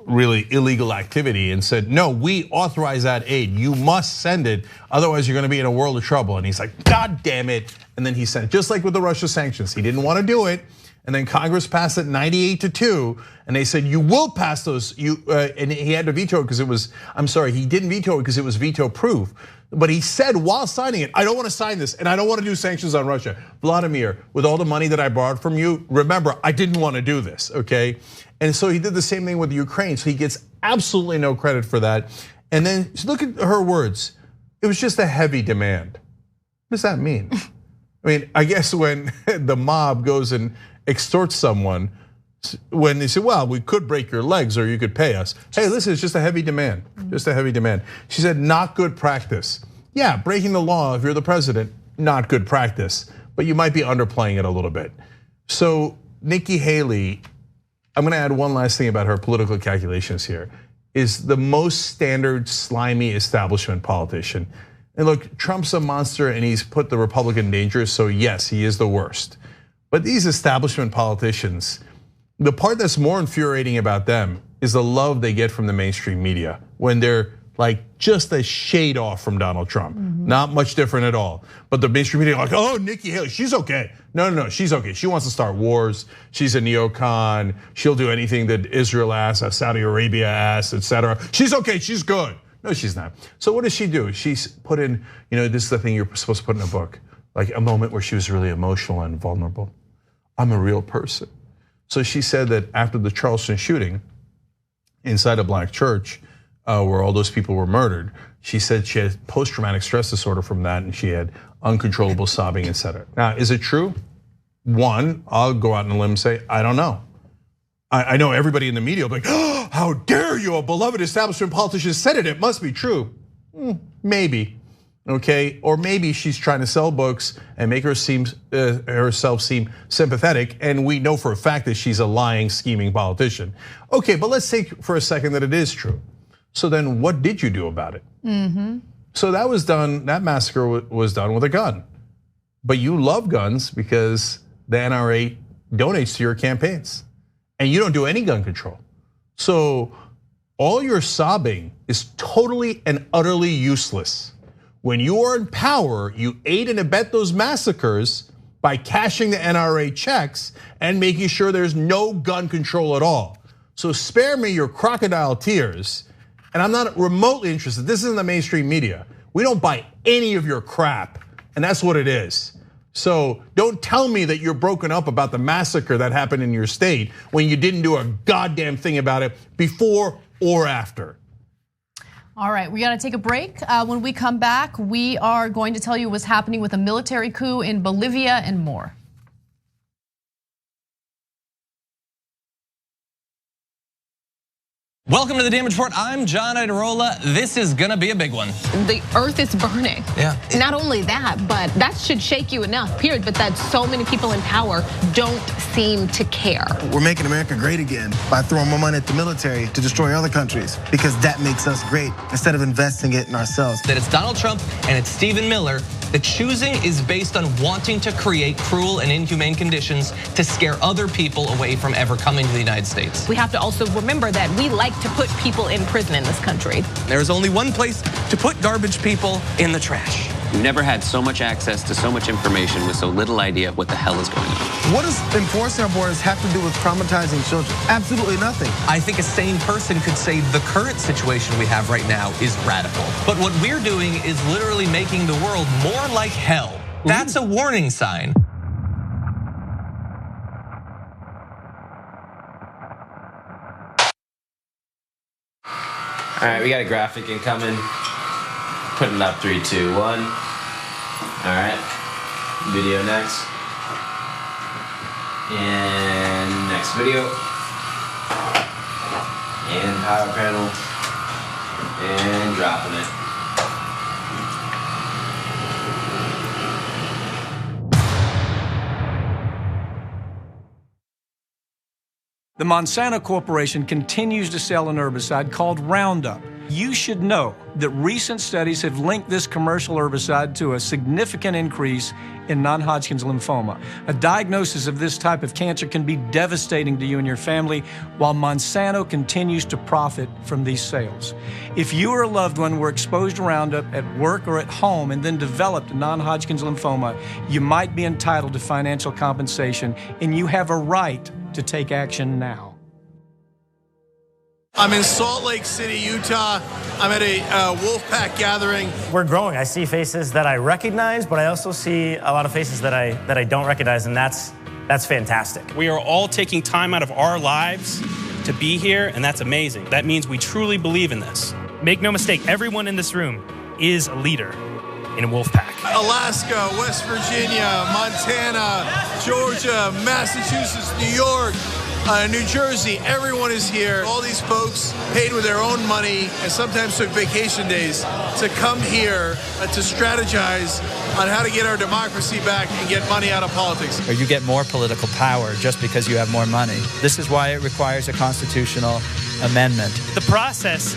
really illegal activity and said, no, we authorize that aid. You must send it, otherwise you're gonna be in a world of trouble. And he's like, God damn it. And then he sent it, just like with the Russia sanctions. He didn't wanna do it. And then Congress passed it 98-2, and they said, you will pass those, and he had to veto it because it was, he didn't veto it because it was veto proof. But he said while signing it, I don't want to sign this, and I don't want to do sanctions on Russia. Vladimir, with all the money that I borrowed from you, remember, I didn't want to do this, okay? And so he did the same thing with Ukraine, so he gets absolutely no credit for that. And then look at her words. It was just a heavy demand. What does that mean? I mean, I guess when the mob goes and extorts someone, when they say, well, we could break your legs or you could pay us. Hey, listen, it's just a heavy demand, just a heavy demand. She said, not good practice. Yeah, breaking the law if you're the president, not good practice, but you might be underplaying it a little bit. So Nikki Haley, I'm gonna add one last thing about her political calculations here. is the most standard slimy establishment politician. And look, Trump's a monster and he's put the Republican in danger, so yes, he is the worst. But these establishment politicians, the part that's more infuriating about them is the love they get from the mainstream media when they're like just a shade off from Donald Trump. Not much different at all. But the mainstream media are like, oh, Nikki Haley, she's okay. No, she's okay. She wants to start wars. She's a neocon. She'll do anything that Israel asks, Saudi Arabia asks, etc. She's okay, she's good. No, she's not. So what does she do? She's put in, this is the thing you're supposed to put in a book, like a moment where she was really emotional and vulnerable. I'm a real person. So she said that after the Charleston shooting inside a black church, where all those people were murdered, she said she had post-traumatic stress disorder from that and she had uncontrollable sobbing, etc. Now, is it true? One, I'll go out on a limb and say, I don't know. I know everybody in the media will be like, oh, how dare you, a beloved establishment politician said it, it must be true. Maybe, okay? Or maybe she's trying to sell books and make herself seem sympathetic, and we know for a fact that she's a lying, scheming politician. Okay, but let's take for a second that it is true. So then what did you do about it? So that was done, that massacre was done with a gun. But you love guns because the NRA donates to your campaigns. And you don't do any gun control. So all your sobbing is totally and utterly useless. When you are in power, you aid and abet those massacres by cashing the NRA checks and making sure there's no gun control at all. So spare me your crocodile tears. And I'm not remotely interested. This isn't the mainstream media. We don't buy any of your crap, and that's what it is. So don't tell me that you're broken up about the massacre that happened in your state when you didn't do a goddamn thing about it before or after. All right, we gotta take a break. When we come back, we are going to tell you what's happening with a military coup in Bolivia and more. Welcome to the Damage Report. I'm John Idarola. This is gonna be a big one. The earth is burning. Yeah. Not only that, but that should shake you enough, period. But that so many people in power don't seem to care. We're making America great again by throwing more money at the military to destroy other countries because that makes us great instead of investing it in ourselves. That it's Donald Trump and it's Stephen Miller. The choosing is based on wanting to create cruel and inhumane conditions to scare other people away from ever coming to the United States. We have to also remember that we like to put people in prison in this country. There is only one place to put garbage people: in the trash. We've never had so much access to so much information with so little idea of what the hell is going on. What does enforcing our borders have to do with traumatizing children? Absolutely nothing. I think a sane person could say the current situation we have right now is radical. But what we're doing is literally making the world more like hell. That's a warning sign. All right, we got a graphic incoming. Putting it up, 3, 2, 1. All right, video next. And next video. And power panel. And dropping it. The Monsanto Corporation continues to sell an herbicide called Roundup. You should know that recent studies have linked this commercial herbicide to a significant increase in non-Hodgkin's lymphoma. A diagnosis of this type of cancer can be devastating to you and your family, while Monsanto continues to profit from these sales. If you or a loved one were exposed to Roundup at work or at home and then developed non-Hodgkin's lymphoma, you might be entitled to financial compensation, and you have a right to take action now. I'm in Salt Lake City, Utah. I'm at a Wolfpack gathering. We're growing. I see faces that I recognize, but I also see a lot of faces that I don't recognize, and that's fantastic. We are all taking time out of our lives to be here, and that's amazing. That means we truly believe in this. Make no mistake, everyone in this room is a leader in Wolfpack. Alaska, West Virginia, Montana, Georgia, Massachusetts, New York, New Jersey, everyone is here. All these folks paid with their own money and sometimes took vacation days to come here to strategize on how to get our democracy back and get money out of politics. Or you get more political power just because you have more money. This is why it requires a constitutional amendment. The process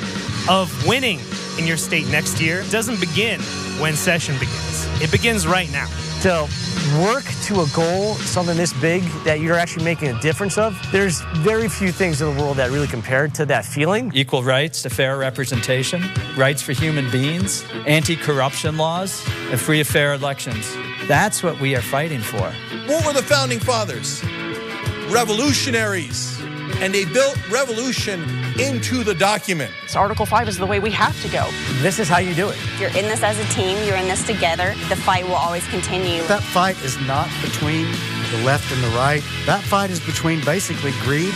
of winning in your state next year doesn't begin when session begins. It begins right now. To work to a goal, something this big that you're actually making a difference of, there's very few things in the world that really compare to that feeling. Equal rights to fair representation, rights for human beings, anti-corruption laws, and free and fair elections. That's what we are fighting for. What were the founding fathers? Revolutionaries. And they built revolution into the document. So Article 5 is the way we have to go. This is how you do it. You're in this as a team, you're in this together. The fight will always continue. That fight is not between the left and the right. That fight is between basically greed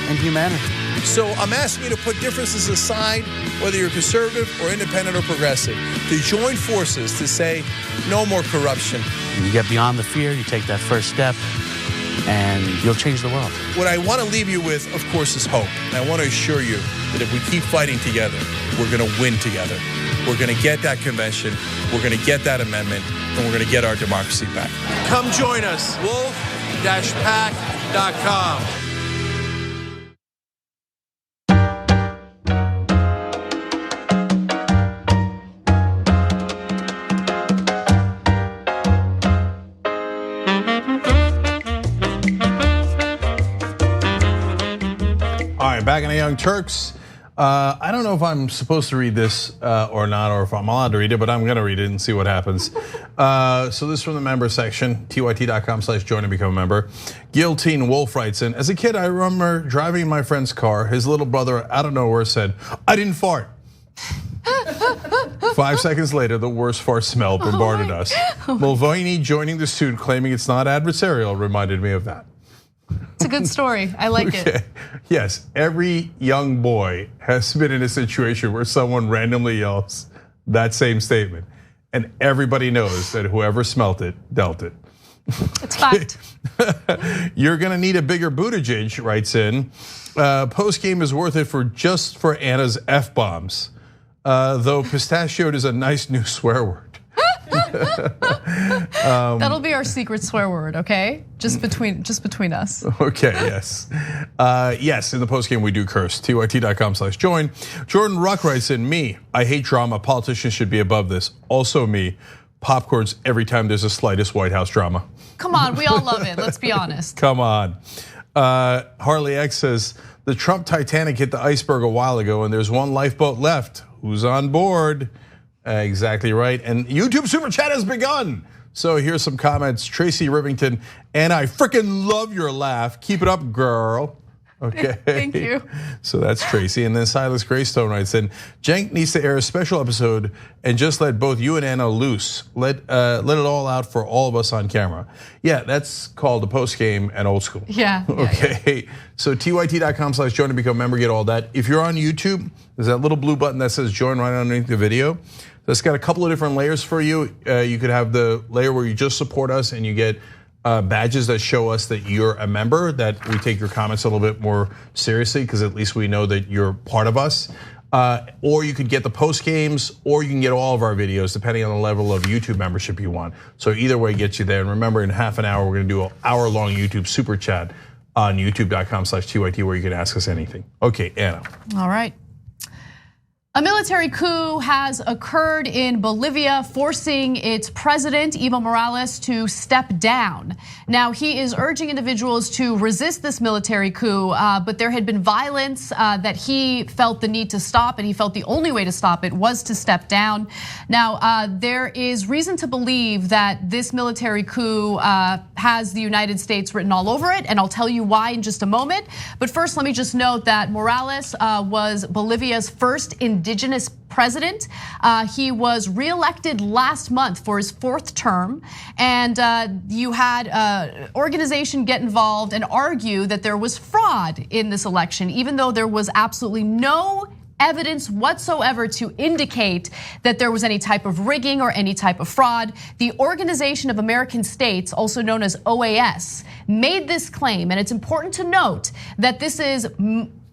and humanity. So I'm asking you to put differences aside, whether you're conservative or independent or progressive, to join forces to say no more corruption. You get beyond the fear, you take that first step, and you'll change the world. What I want to leave you with, of course, is hope. And I want to assure you that if we keep fighting together, we're going to win together. We're going to get that convention, we're going to get that amendment, and we're going to get our democracy back. Come join us, wolf-pack.com. Back in the Young Turks. I don't know if I'm supposed to read this or not, or if I'm allowed to read it, but I'm going to read it and see what happens. So this is from the member section, tyt.com/join and become a member. Guillotine Wolf writes in, as a kid, I remember driving my friend's car. His little brother out of nowhere said, "I didn't fart." 5 seconds later, the worst fart smell bombarded us. Mulvaney joining the suit claiming it's not adversarial reminded me of that. It's a good story. I like it. Yes, every young boy has been in a situation where someone randomly yells that same statement. And everybody knows that whoever smelt it, dealt it. It's fact. You're gonna need a bigger Buttigieg, writes in. Post game is worth it for Anna's F-bombs. Though pistachioed is a nice new swear word. That'll be our secret swear word, okay? Just between us. Okay, yes. Yes, in the postgame we do curse. tyt.com/join. Jordan Ruck writes in, me, I hate drama. Politicians should be above this. Also me, popcorns every time there's the slightest White House drama. Come on, we all love it, let's be honest. Come on. Harley X says, the Trump Titanic hit the iceberg a while ago and there's one lifeboat left. Who's on board? Exactly right. And YouTube Super Chat has begun. So here's some comments. Tracy Rivington, and I freaking love your laugh. Keep it up, girl. Okay. Thank you. So that's Tracy. And then Silas Greystone writes in, Cenk needs to air a special episode and just let both you and Anna loose. Let it all out for all of us on camera. Yeah, that's called the post game and old school. Yeah. Okay. So tyt.com/join to become a member, get all that. If you're on YouTube, there's that little blue button that says join right underneath the video. That's got a couple of different layers for you. You could have the layer where you just support us and you get badges that show us that you're a member, that we take your comments a little bit more seriously because at least we know that you're part of us. Or you could get the post games, or you can get all of our videos depending on the level of YouTube membership you want. So either way gets you there. And remember, in half an hour, we're gonna do an hour-long YouTube super chat on youtube.com/TYT where you can ask us anything. Okay, Anna. All right. A military coup has occurred in Bolivia, forcing its president, Evo Morales, to step down. Now, he is urging individuals to resist this military coup, but there had been violence that he felt the need to stop, and he felt the only way to stop it was to step down. Now, there is reason to believe that this military coup has the United States written all over it, and I'll tell you why in just a moment. But first, let me just note that Morales was Bolivia's first indigenous president. He was reelected last month for his 4th term, and you had organization get involved and argue that there was fraud in this election, even though there was absolutely no evidence whatsoever to indicate that there was any type of rigging or any type of fraud. The Organization of American States, also known as OAS, made this claim, and it's important to note that this is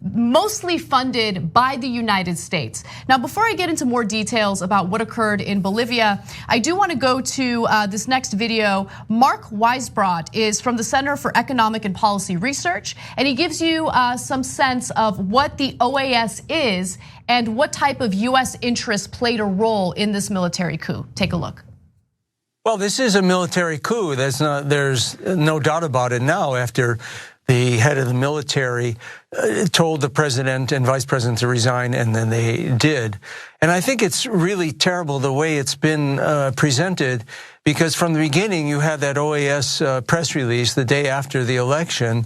mostly funded by the United States. Now, before I get into more details about what occurred in Bolivia, I do want to go to this next video. Mark Weisbrot is from the Center for Economic and Policy Research, and he gives you some sense of what the OAS is and what type of US interest played a role in this military coup. Take a look. Well, this is a military coup. There's no doubt about it now after the head of the military told the president and vice president to resign, and then they did. And I think it's really terrible the way it's been presented, because from the beginning you had that OAS press release the day after the election,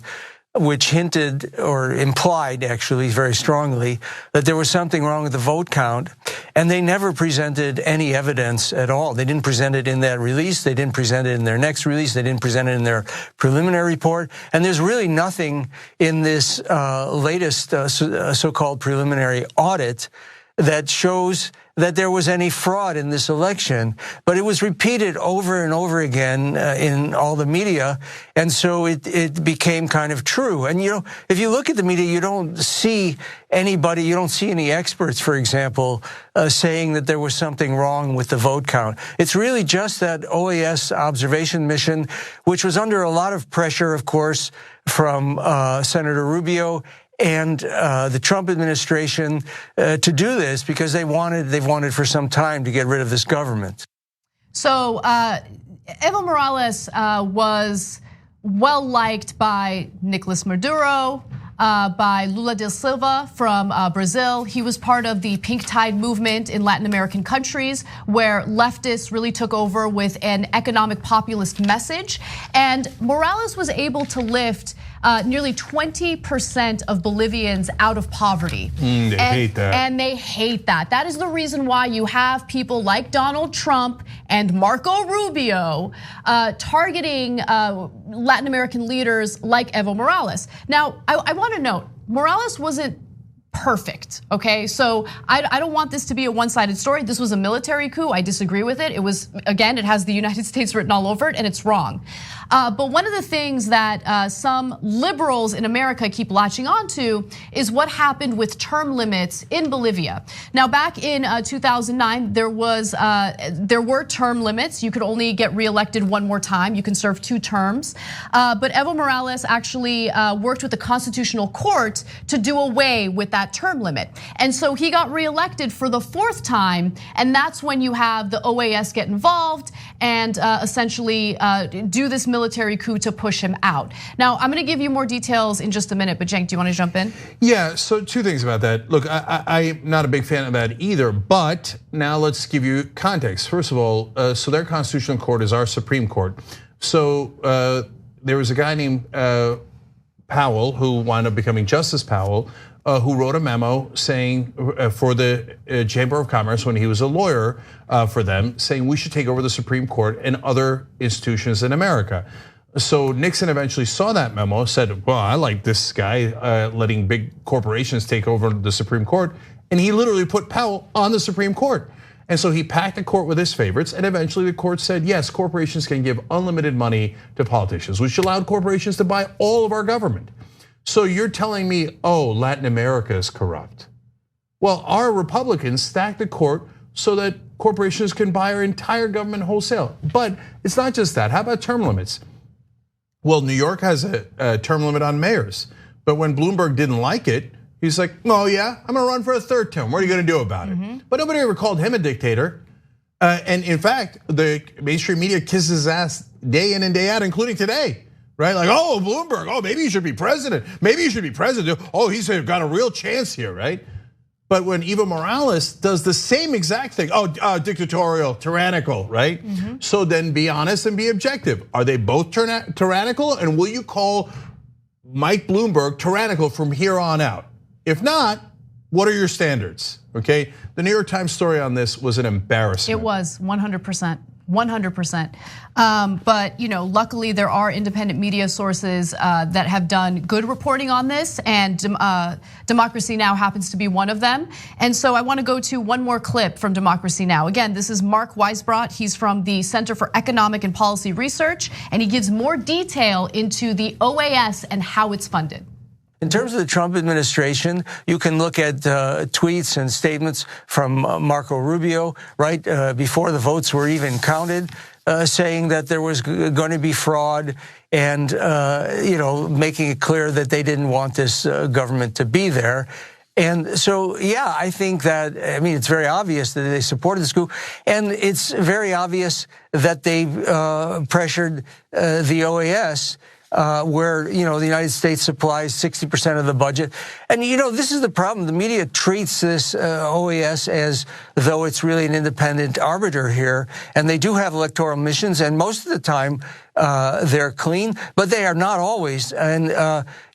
which hinted or implied actually very strongly that there was something wrong with the vote count, and they never presented any evidence at all. They didn't present it in that release, they didn't present it in their next release, they didn't present it in their preliminary report, and there's really nothing in this latest so-called preliminary audit that shows that there was any fraud in this election, but it was repeated over and over again in all the media, and so it became kind of true. And you know, if you look at the media, you don't see anybody, you don't see any experts, for example, saying that there was something wrong with the vote count. It's really just that OAS observation mission, which was under a lot of pressure, of course, from Senator Rubio and the Trump administration to do this, because they've wanted for some time to get rid of this government. So Evo Morales was well liked by Nicolas Maduro, by Lula da Silva from Brazil. He was part of the Pink Tide movement in Latin American countries, where leftists really took over with an economic populist message. And Morales was able to lift nearly 20% of Bolivians out of poverty. They hate that. And they hate that. That is the reason why you have people like Donald Trump and Marco Rubio targeting Latin American leaders like Evo Morales. Now, I want to note, Morales wasn't perfect, okay? So I don't want this to be a one-sided story. This was a military coup, I disagree with it. It was, again, it has the United States written all over it, and it's wrong. But one of the things that some liberals in America keep latching onto is what happened with term limits in Bolivia. Now, back in 2009, there were term limits. You could only get reelected one more time. You can serve 2 terms. But Evo Morales actually worked with the Constitutional Court to do away with that term limit. And so he got reelected for the 4th time, and that's when you have the OAS get involved and essentially do this military coup to push him out. Now, I'm gonna give you more details in just a minute, but Cenk, do you wanna jump in? Yeah, so 2 things about that. Look, I'm not a big fan of that either, but now let's give you context. First of all, so their Constitutional Court is our Supreme Court. So there was a guy named Powell who wound up becoming Justice Powell, who wrote a memo saying for the Chamber of Commerce when he was a lawyer for them, saying we should take over the Supreme Court and other institutions in America. So Nixon eventually saw that memo, said, well, I like this guy letting big corporations take over the Supreme Court. And he literally put Powell on the Supreme Court. And so he packed the court with his favorites, and eventually the court said, yes, corporations can give unlimited money to politicians, which allowed corporations to buy all of our government. So you're telling me, oh, Latin America is corrupt. Well, our Republicans stacked the court so that corporations can buy our entire government wholesale. But it's not just that. How about term limits? Well, New York has a term limit on mayors. But when Bloomberg didn't like it, he's like, oh yeah, I'm gonna run for a 3rd term. What are you gonna do about it? But nobody ever called him a dictator. And in fact, the mainstream media kisses his ass day in and day out, including today. Right, like, oh, Bloomberg, oh, maybe he should be president. Maybe he should be president. Oh, he's got a real chance here, right? But when Evo Morales does the same exact thing, oh, dictatorial, tyrannical, right? So then be honest and be objective. Are they both tyrannical? And will you call Mike Bloomberg tyrannical from here on out? If not, what are your standards, okay? The New York Times story on this was an embarrassment. It was 100%. 100%. But luckily there are independent media sources that have done good reporting on this, and Democracy Now! Happens to be one of them. And so I want to go to one more clip from Democracy Now! Again, this is Mark Weisbrot. He's from the Center for Economic and Policy Research, and he gives more detail into the OAS and how it's funded. In terms of the Trump administration, you can look at tweets and statements from Marco Rubio, right, before the votes were even counted, saying that there was going to be fraud and, making it clear that they didn't want this government to be there. And so, yeah, I think that, it's very obvious that they supported this coup. And it's very obvious that they pressured the OAS, where, the United States supplies 60% of the budget. And, this is the problem. The media treats this OAS as though it's really an independent arbiter here. And they do have electoral missions. And most of the time, they're clean, but they are not always. And,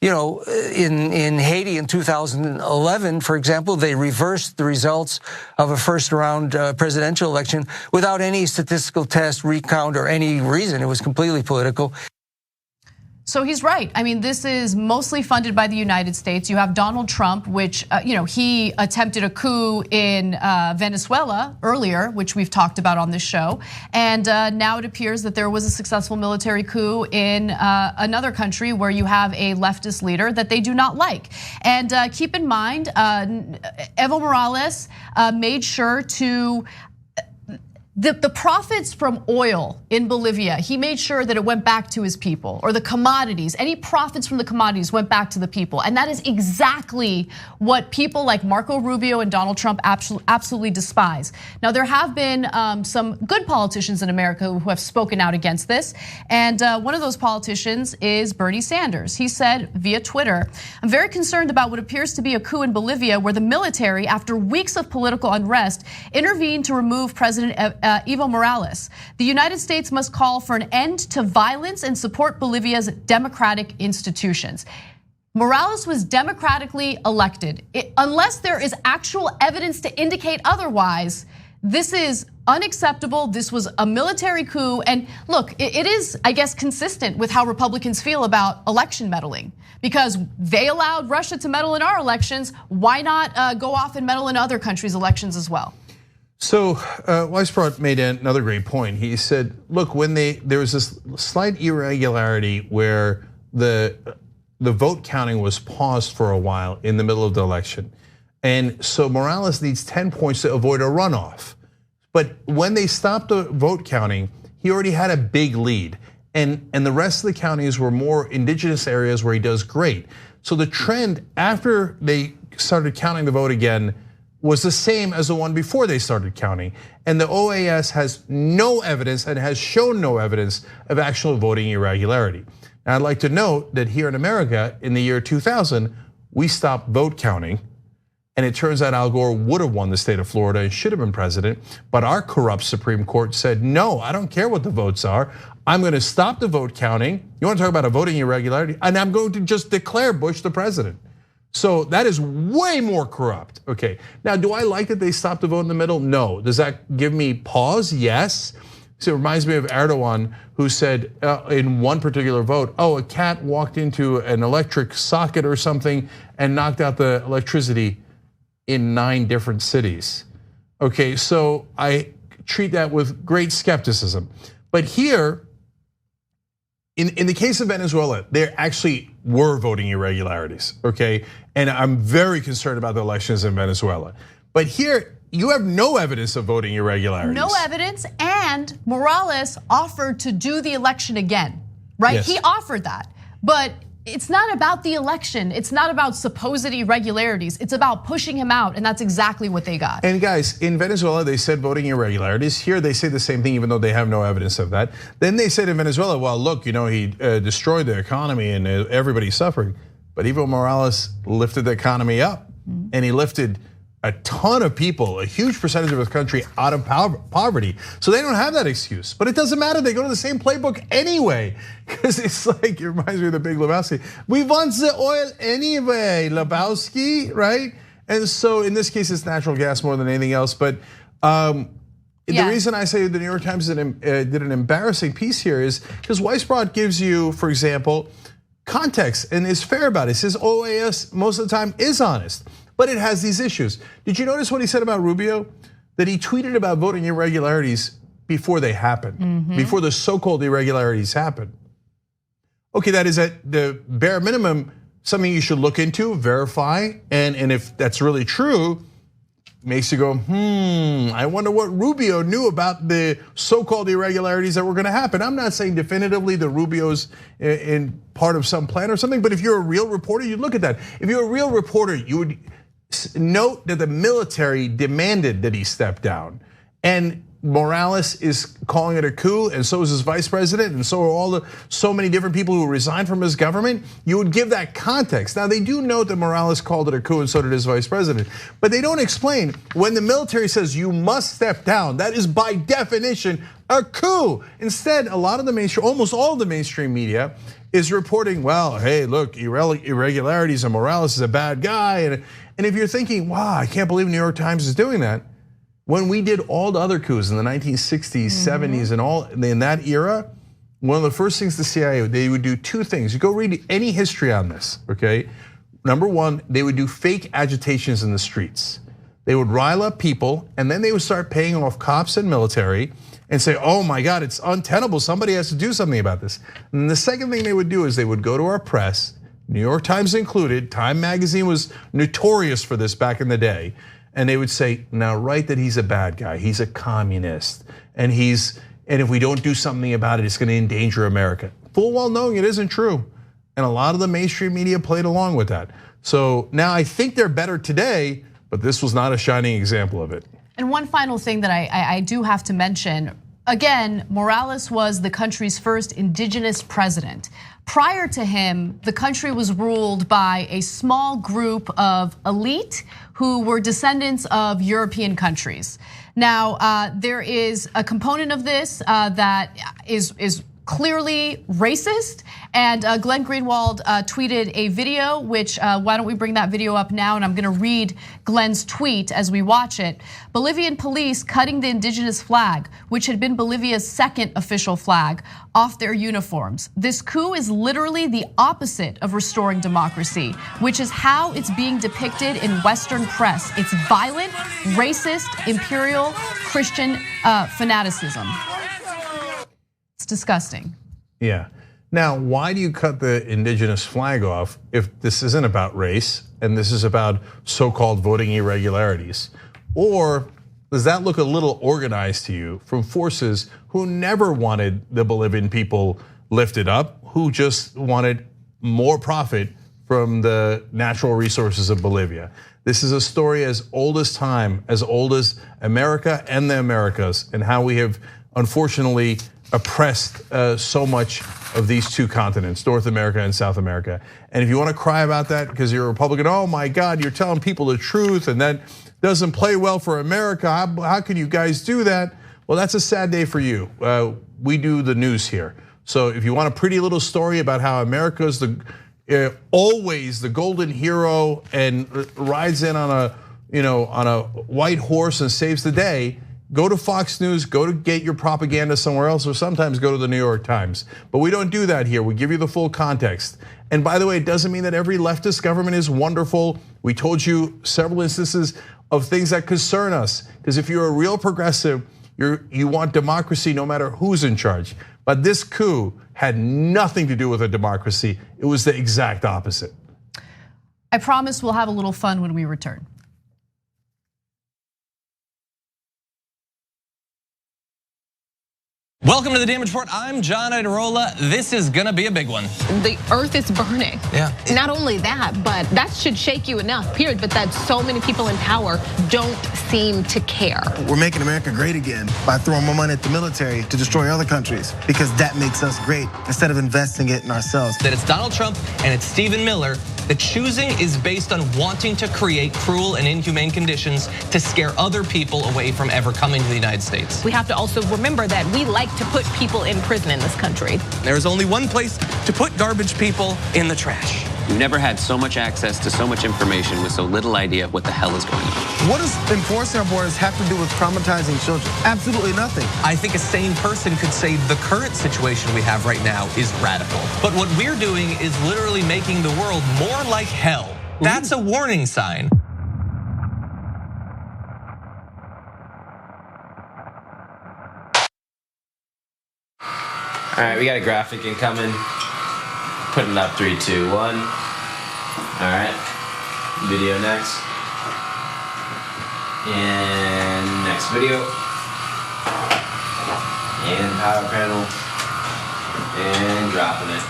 in Haiti in 2011, for example, they reversed the results of a first-round presidential election without any statistical test, recount, or any reason. It was completely political. So he's right. This is mostly funded by the United States. You have Donald Trump, which, he attempted a coup in Venezuela earlier, which we've talked about on this show. And now it appears that there was a successful military coup in another country where you have a leftist leader that they do not like. And keep in mind, Evo Morales made sure to the profits from oil in Bolivia, he made sure that it went back to his people, or the commodities, any profits from the commodities went back to the people. And that is exactly what people like Marco Rubio and Donald Trump absolutely despise. Now, there have been some good politicians in America who have spoken out against this. And one of those politicians is Bernie Sanders. He said via Twitter, "I'm very concerned about what appears to be a coup in Bolivia where the military, after weeks of political unrest, intervened to remove President Evo Morales. The United States must call for an end to violence and support Bolivia's democratic institutions." Morales was democratically elected. Unless there is actual evidence to indicate otherwise, this is unacceptable. This was a military coup. And look, it is, I guess, consistent with how Republicans feel about election meddling. Because they allowed Russia to meddle in our elections, why not go off and meddle in other countries' elections as well? So Weisbrot made another great point. He said, look, when there was this slight irregularity where the vote counting was paused for a while in the middle of the election. And so Morales needs 10 points to avoid a runoff. But when they stopped the vote counting, he already had a big lead. And the rest of the counties were more indigenous areas where he does great. So the trend after they started counting the vote again was the same as the one before they started counting. And the OAS has no evidence and has shown no evidence of actual voting irregularity. And I'd like to note that here in America, in the year 2000, we stopped vote counting. And it turns out Al Gore would have won the state of Florida and should have been president. But our corrupt Supreme Court said, no, I don't care what the votes are. I'm going to stop the vote counting. You want to talk about a voting irregularity? And I'm going to just declare Bush the president. So that is way more corrupt. Okay, now do I like that they stopped the vote in the middle? No. Does that give me pause? Yes. So it reminds me of Erdogan, who said in one particular vote, a cat walked into an electric socket or something and knocked out the electricity in 9 different cities. Okay, so I treat that with great skepticism. But here, in the case of Venezuela, there actually were voting irregularities, okay? And I'm very concerned about the elections in Venezuela. But here, you have no evidence of voting irregularities. No evidence, and Morales offered to do the election again, right? Yes. He offered that, but it's not about the election. It's not about supposed irregularities. It's about pushing him out, and that's exactly what they got. And guys, in Venezuela, they said voting irregularities. Here, they say the same thing, even though they have no evidence of that. Then they said in Venezuela, well, look, he destroyed the economy and everybody's suffering. But Evo Morales lifted the economy up, and he lifted a ton of people, a huge percentage of the country out of poverty. So they don't have that excuse, but it doesn't matter. They go to the same playbook anyway, because it's like, it reminds me of the Big Lebowski. We want the oil anyway, Lebowski, right? And so in this case, it's natural gas more than anything else. But the reason I say the New York Times did an embarrassing piece here is because Weisbrot gives you, for example, context and is fair about it. It says OAS most of the time is honest, but it has these issues. Did you notice what he said about Rubio? That he tweeted about voting irregularities before they happened, before the so-called irregularities happened. Okay, that is at the bare minimum something you should look into, verify, and if that's really true, makes you go, I wonder what Rubio knew about the so-called irregularities that were gonna happen. I'm not saying definitively that Rubio's in part of some plan or something, but if you're a real reporter, you look at that. If you're a real reporter, you would note that the military demanded that he step down. And Morales is calling it a coup, and so is his vice president, and so are so many different people who resigned from his government. You would give that context. Now, they do note that Morales called it a coup, and so did his vice president. But they don't explain when the military says you must step down, that is by definition a coup. Instead, a lot of the mainstream, almost all of the mainstream media is reporting, well, hey, look, irregularities and Morales is a bad guy. And if you're thinking, wow, I can't believe New York Times is doing that. When we did all the other coups in the 1960s, 70s, and all in that era, one of the first things the CIA, they would do two things. You go read any history on this, okay? Number one, they would do fake agitations in the streets. They would rile up people, and then they would start paying off cops and military and say, oh my God, it's untenable, somebody has to do something about this. And the second thing they would do is they would go to our press, New York Times included. Time magazine was notorious for this back in the day. And they would say, now write that he's a bad guy, he's a communist, and if we don't do something about it, it's gonna endanger America. Full well knowing it isn't true. And a lot of the mainstream media played along with that. So now I think they're better today, but this was not a shining example of it. And one final thing that I do have to mention, again, Morales was the country's first indigenous president. Prior to him, the country was ruled by a small group of elite who were descendants of European countries. Now, there is a component of this that is clearly racist. And Glenn Greenwald tweeted a video, which why don't we bring that video up now? And I'm gonna read Glenn's tweet as we watch it. Bolivian police cutting the indigenous flag, which had been Bolivia's second official flag, off their uniforms. This coup is literally the opposite of restoring democracy, which is how it's being depicted in Western press. It's violent, racist, imperial, Christian fanaticism. It's disgusting. Yeah. Now, why do you cut the indigenous flag off if this isn't about race and this is about so-called voting irregularities? Or does that look a little organized to you from forces who never wanted the Bolivian people lifted up, who just wanted more profit from the natural resources of Bolivia? This is a story as old as time, as old as America and the Americas, and how we have unfortunately oppressed so much of these two continents, North America and South America. And if you want to cry about that because you're a Republican, oh my God, you're telling people the truth and that doesn't play well for America, how can you guys do that? Well, that's a sad day for you. We do the news here. So if you want a pretty little story about how America's always the golden hero and rides in on a white horse and saves the day, go to Fox News, go to get your propaganda somewhere else, or sometimes go to the New York Times. But we don't do that here. We give you the full context. And by the way, it doesn't mean that every leftist government is wonderful. We told you several instances of things that concern us. Because if you're a real progressive, you want democracy no matter who's in charge. But this coup had nothing to do with a democracy. It was the exact opposite. I promise we'll have a little fun when we return. Welcome to the Damage Report. I'm John Idarola. This is gonna be a big one. The earth is burning. Yeah. Not only that, but that should shake you enough, period. But that so many people in power don't seem to care. We're making America great again by throwing more money at the military to destroy other countries because that makes us great instead of investing it in ourselves. That it's Donald Trump and it's Stephen Miller. The choosing is based on wanting to create cruel and inhumane conditions to scare other people away from ever coming to the United States. We have to also remember that we like to put people in prison in this country. There's only one place to put garbage people: in the trash. We've never had so much access to so much information with so little idea of what the hell is going on. What does enforcing our borders have to do with traumatizing children? Absolutely nothing. I think a sane person could say the current situation we have right now is radical. But what we're doing is literally making the world more like hell. That's a warning sign. All right, we got a graphic incoming. Putting up 3, 2, 1. All All right, video next. And next video. And power panel. And dropping it.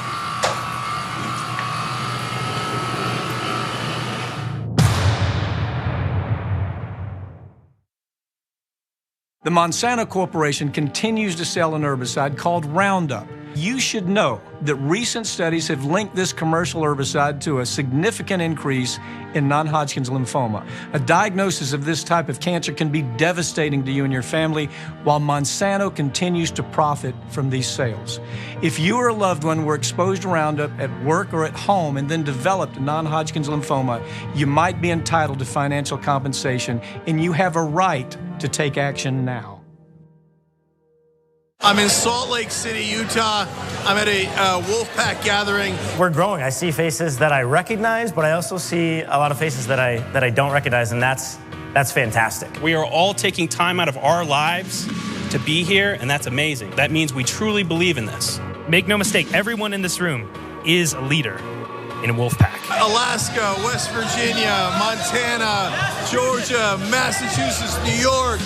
The Monsanto Corporation continues to sell an herbicide called Roundup. You should know that recent studies have linked this commercial herbicide to a significant increase in non-Hodgkin's lymphoma. A diagnosis of this type of cancer can be devastating to you and your family, while Monsanto continues to profit from these sales. If you or a loved one were exposed to Roundup at work or at home and then developed non-Hodgkin's lymphoma, you might be entitled to financial compensation, and you have a right to take action now. I'm in Salt Lake City, Utah. I'm at a Wolfpack gathering. We're growing. I see faces that I recognize, but I also see a lot of faces that I don't recognize, and that's fantastic. We are all taking time out of our lives to be here, and that's amazing. That means we truly believe in this. Make no mistake, everyone in this room is a leader in Wolfpack. Alaska, West Virginia, Montana, Georgia, Massachusetts, New York,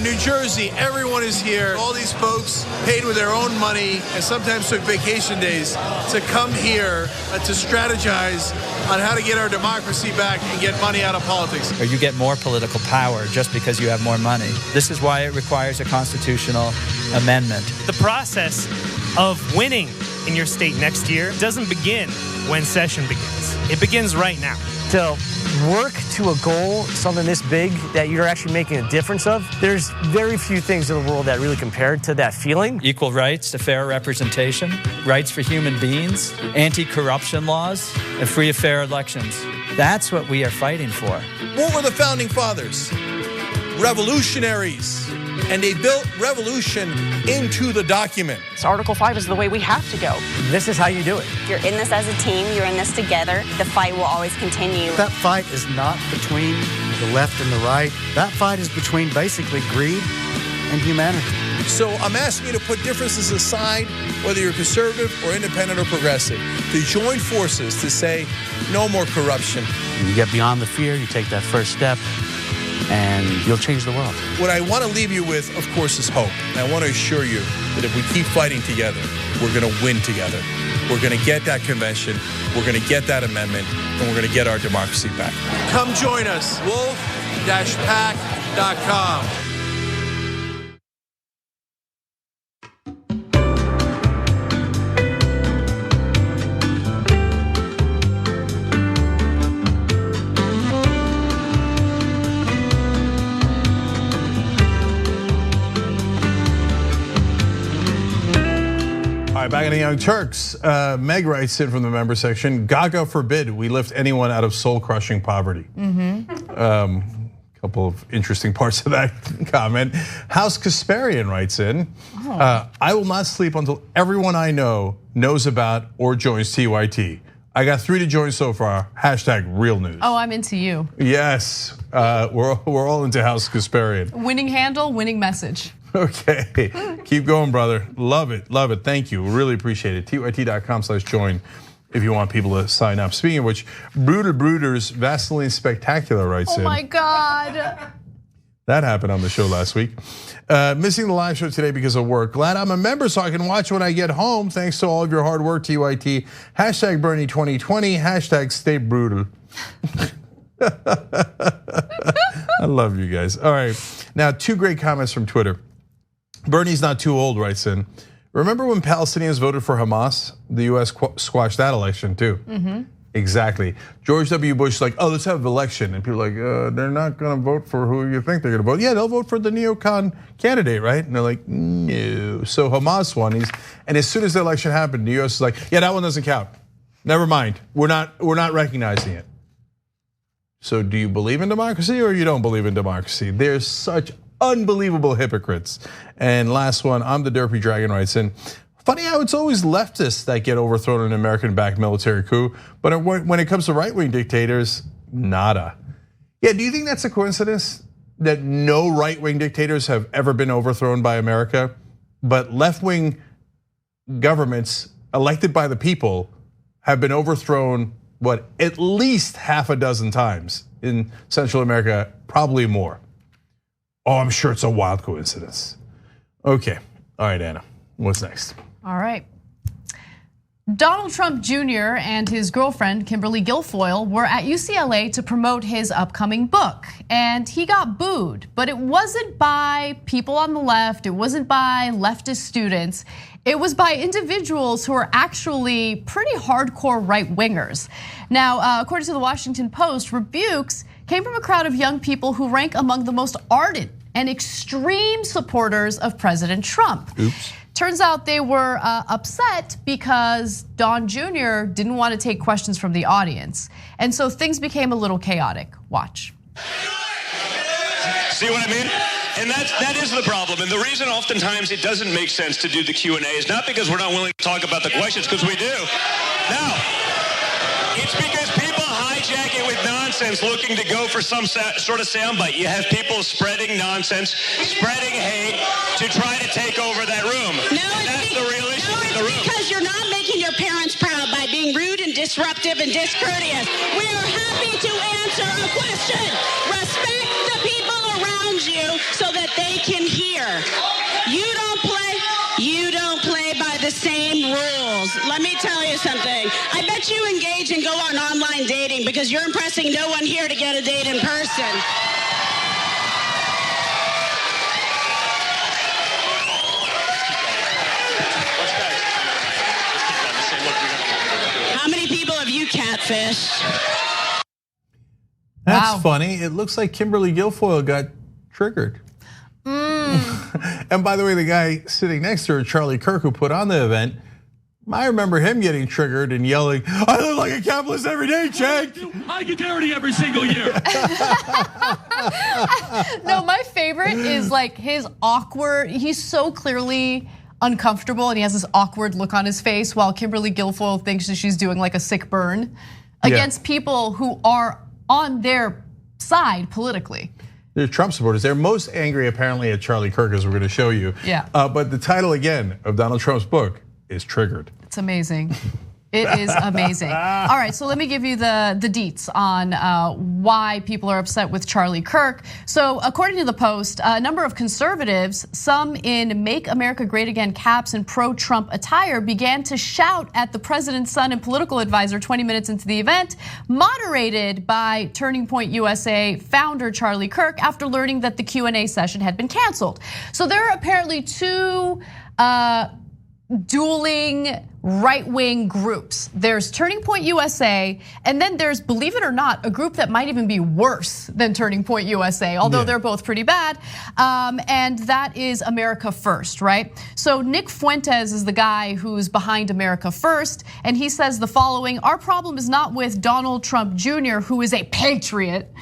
New Jersey, everyone is here. All these folks paid with their own money and sometimes took vacation days to come here to strategize on how to get our democracy back and get money out of politics. Or you get more political power just because you have more money. This is why it requires a constitutional amendment. The process of winning in your state next year doesn't begin when session begins. It begins right now. To work to a goal, something this big that you're actually making a difference of, there's very few things in the world that really compare to that feeling. Equal rights to fair representation, rights for human beings, anti-corruption laws, and free and fair elections. That's what we are fighting for. What were the founding fathers? Revolutionaries. And they built revolution into the document. So Article 5 is the way we have to go. This is how you do it. You're in this as a team, you're in this together. The fight will always continue. That fight is not between the left and the right. That fight is between basically greed and humanity. So I'm asking you to put differences aside, whether you're conservative or independent or progressive, to join forces to say no more corruption. You get beyond the fear, you take that first step, and you'll change the world. What I want to leave you with, of course, is hope. And I want to assure you that if we keep fighting together, we're going to win together. We're going to get that convention, we're going to get that amendment, and we're going to get our democracy back. Come join us, wolf-pack.com. Back in the Young Turks, Meg writes in from the member section, Gaga forbid we lift anyone out of soul-crushing poverty. Couple of interesting parts of that comment. House Kasparian writes in, I will not sleep until everyone I know knows about or joins TYT. I got 3 to join so far, #real news. Oh, I'm into you. Yes, we're all into House Kasparian. Winning handle, winning message. Okay, keep going, brother. Love it, thank you, really appreciate it. TYT.com/join if you want people to sign up. Speaking of which, Brutal Brooders Vaseline Spectacular writes in. Oh my God. That happened on the show last week. Missing the live show today because of work. Glad I'm a member so I can watch when I get home. Thanks to all of your hard work, TYT. #Bernie 2020, #stay brutal. I love you guys. All right, now 2 great comments from Twitter. Bernie's not too old writes in, remember when Palestinians voted for Hamas? The US squashed that election too. Exactly. George W. Bush like, oh, let's have an election. And people are like, they're not gonna vote for who you think they're gonna vote. Yeah, they'll vote for the neocon candidate, right? And they're like, no. So Hamas won, and as soon as the election happened, the US is like, yeah, that one doesn't count. Never mind, we're not recognizing it. So do you believe in democracy or you don't believe in democracy? There's such unbelievable hypocrites. And last one, I'm the Derpy Dragon writes in, funny how it's always leftists that get overthrown in an American-backed military coup, but when it comes to right-wing dictators, nada. Yeah, do you think that's a coincidence that no right-wing dictators have ever been overthrown by America, but left-wing governments elected by the people have been overthrown at least half a dozen times in Central America, probably more. Oh, I'm sure it's a wild coincidence. Okay, all right, Anna, what's next? All right. Donald Trump Jr. and his girlfriend, Kimberly Guilfoyle, were at UCLA to promote his upcoming book. And he got booed, but it wasn't by people on the left, it wasn't by leftist students. It was by individuals who are actually pretty hardcore right-wingers. Now, according to the Washington Post, rebukes came from a crowd of young people who rank among the most ardent and extreme supporters of President Trump. Oops. Turns out they were upset because Don Jr. didn't want to take questions from the audience. And so things became a little chaotic. Watch. See what I mean? And that is the problem. And the reason oftentimes it doesn't make sense to do the Q&A is not because we're not willing to talk about the questions, because we do. No, it's because people hijack it with nonsense looking to go for some sort of soundbite. You have people spreading nonsense, spreading hate to try to take over that room. That's the real issue in the room. Because you're not making your parents proud by being rude and disruptive and discourteous. We are happy to answer a question. Respect the people around you so that they can hear. You don't play by the same rules. Let me tell you something. I bet you engage and go on online dating because you're impressing no one here to get a date in person. How many people have you catfished? That's funny. It looks like Kimberly Guilfoyle got triggered. And by the way, the guy sitting next to her, Charlie Kirk, who put on the event, I remember him getting triggered and yelling, "I look like a capitalist every day, Cenk. I get dirty every single year." No, my favorite is like his awkward, he's so clearly uncomfortable and he has this awkward look on his face while Kimberly Guilfoyle thinks that she's doing like a sick burn against people who are on their side politically. They're Trump supporters. They're most angry apparently at Charlie Kirk, as we're gonna show you. Yeah. But the title again of Donald Trump's book is Triggered. It's amazing. It is amazing. All right, so let me give you the deets on why people are upset with Charlie Kirk. So according to the Post, a number of conservatives, some in Make America Great Again caps and pro-Trump attire, began to shout at the president's son and political advisor 20 minutes into the event, moderated by Turning Point USA founder Charlie Kirk after learning that the Q&A session had been canceled. So there are apparently two dueling right-wing groups. There's Turning Point USA, and then there's, believe it or not, a group that might even be worse than Turning Point USA, although they're both pretty bad, and that is America First, right? So Nick Fuentes is the guy who's behind America First, and he says the following: "Our problem is not with Donald Trump Jr., who is a patriot.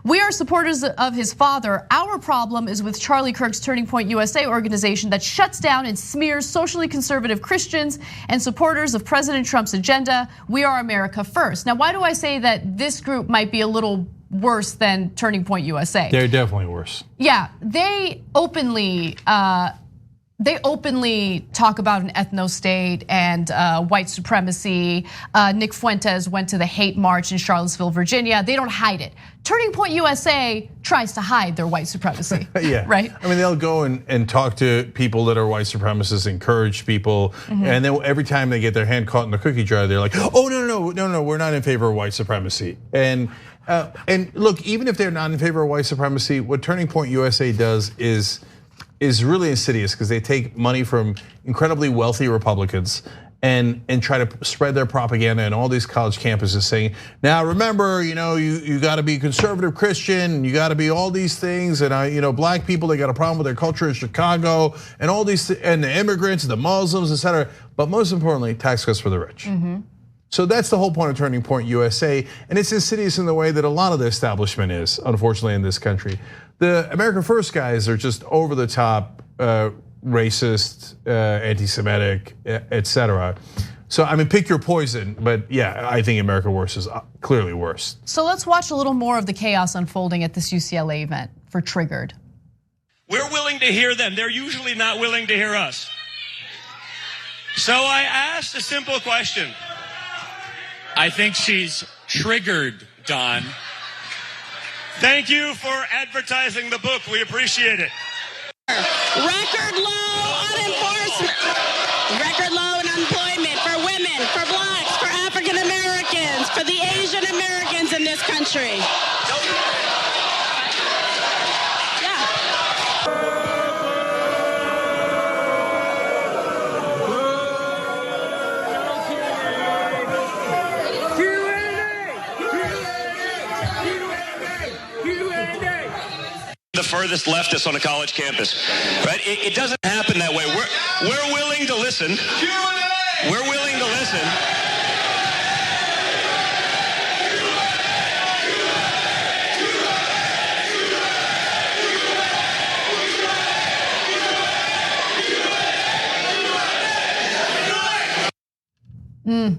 We are supporters of his father. Our problem is with Charlie Kirk's Turning Point USA organization that shuts down and smears socially conservative Christians and supporters of President Trump's agenda. We are America First." Now, why do I say that this group might be a little worse than Turning Point USA? They're definitely worse. Yeah, they openly talk about an ethno-state and white supremacy. Nick Fuentes went to the hate march in Charlottesville, Virginia. They don't hide it. Turning Point USA tries to hide their white supremacy. Yeah, right. I mean, they'll go and talk to people that are white supremacists, encourage people, and then every time they get their hand caught in the cookie jar, they're like, "Oh no, we're not in favor of white supremacy." And look, even if they're not in favor of white supremacy, what Turning Point USA does is really insidious because they take money from incredibly wealthy Republicans and try to spread their propaganda in all these college campuses, saying, "Now remember, you got to be conservative Christian, you got to be all these things, and black people, they got a problem with their culture in Chicago, and all these, and the immigrants, the Muslims, etc. But most importantly, tax cuts for the rich." So that's the whole point of Turning Point USA, and it's insidious in the way that a lot of the establishment is, unfortunately, in this country. The America First guys are just over the top, racist, anti-Semitic, etc. So I mean, pick your poison, but yeah, I think America Worse is clearly worse. So let's watch a little more of the chaos unfolding at this UCLA event for Triggered. We're willing to hear them. They're usually not willing to hear us. So I asked a simple question. I think she's triggered, Don. Thank you for advertising the book. We appreciate it. Record low unenforcement. Record low in unemployment for women, for blacks, for African Americans, for the Asian Americans in this country. The furthest leftist on a college campus, right? It doesn't happen that way. We're willing to listen. We're willing to listen.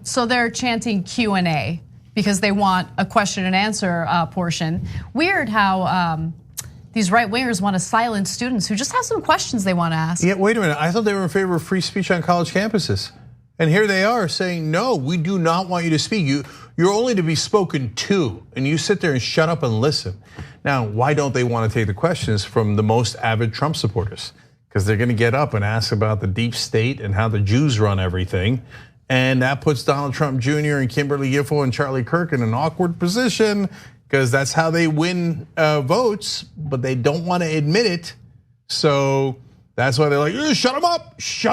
So they're chanting Q&A because they want a question and answer portion. Weird how these right-wingers want to silence students who just have some questions they want to ask. Yeah, wait a minute. I thought they were in favor of free speech on college campuses. And here they are saying, no, we do not want you to speak. You're only to be spoken to, and you sit there and shut up and listen. Now, why don't they want to take the questions from the most avid Trump supporters? Because they're gonna get up and ask about the deep state and how the Jews run everything. And that puts Donald Trump Jr. and Kimberly Guilfoyle and Charlie Kirk in an awkward position, because that's how they win votes, but they don't want to admit it. So that's why they're like, shut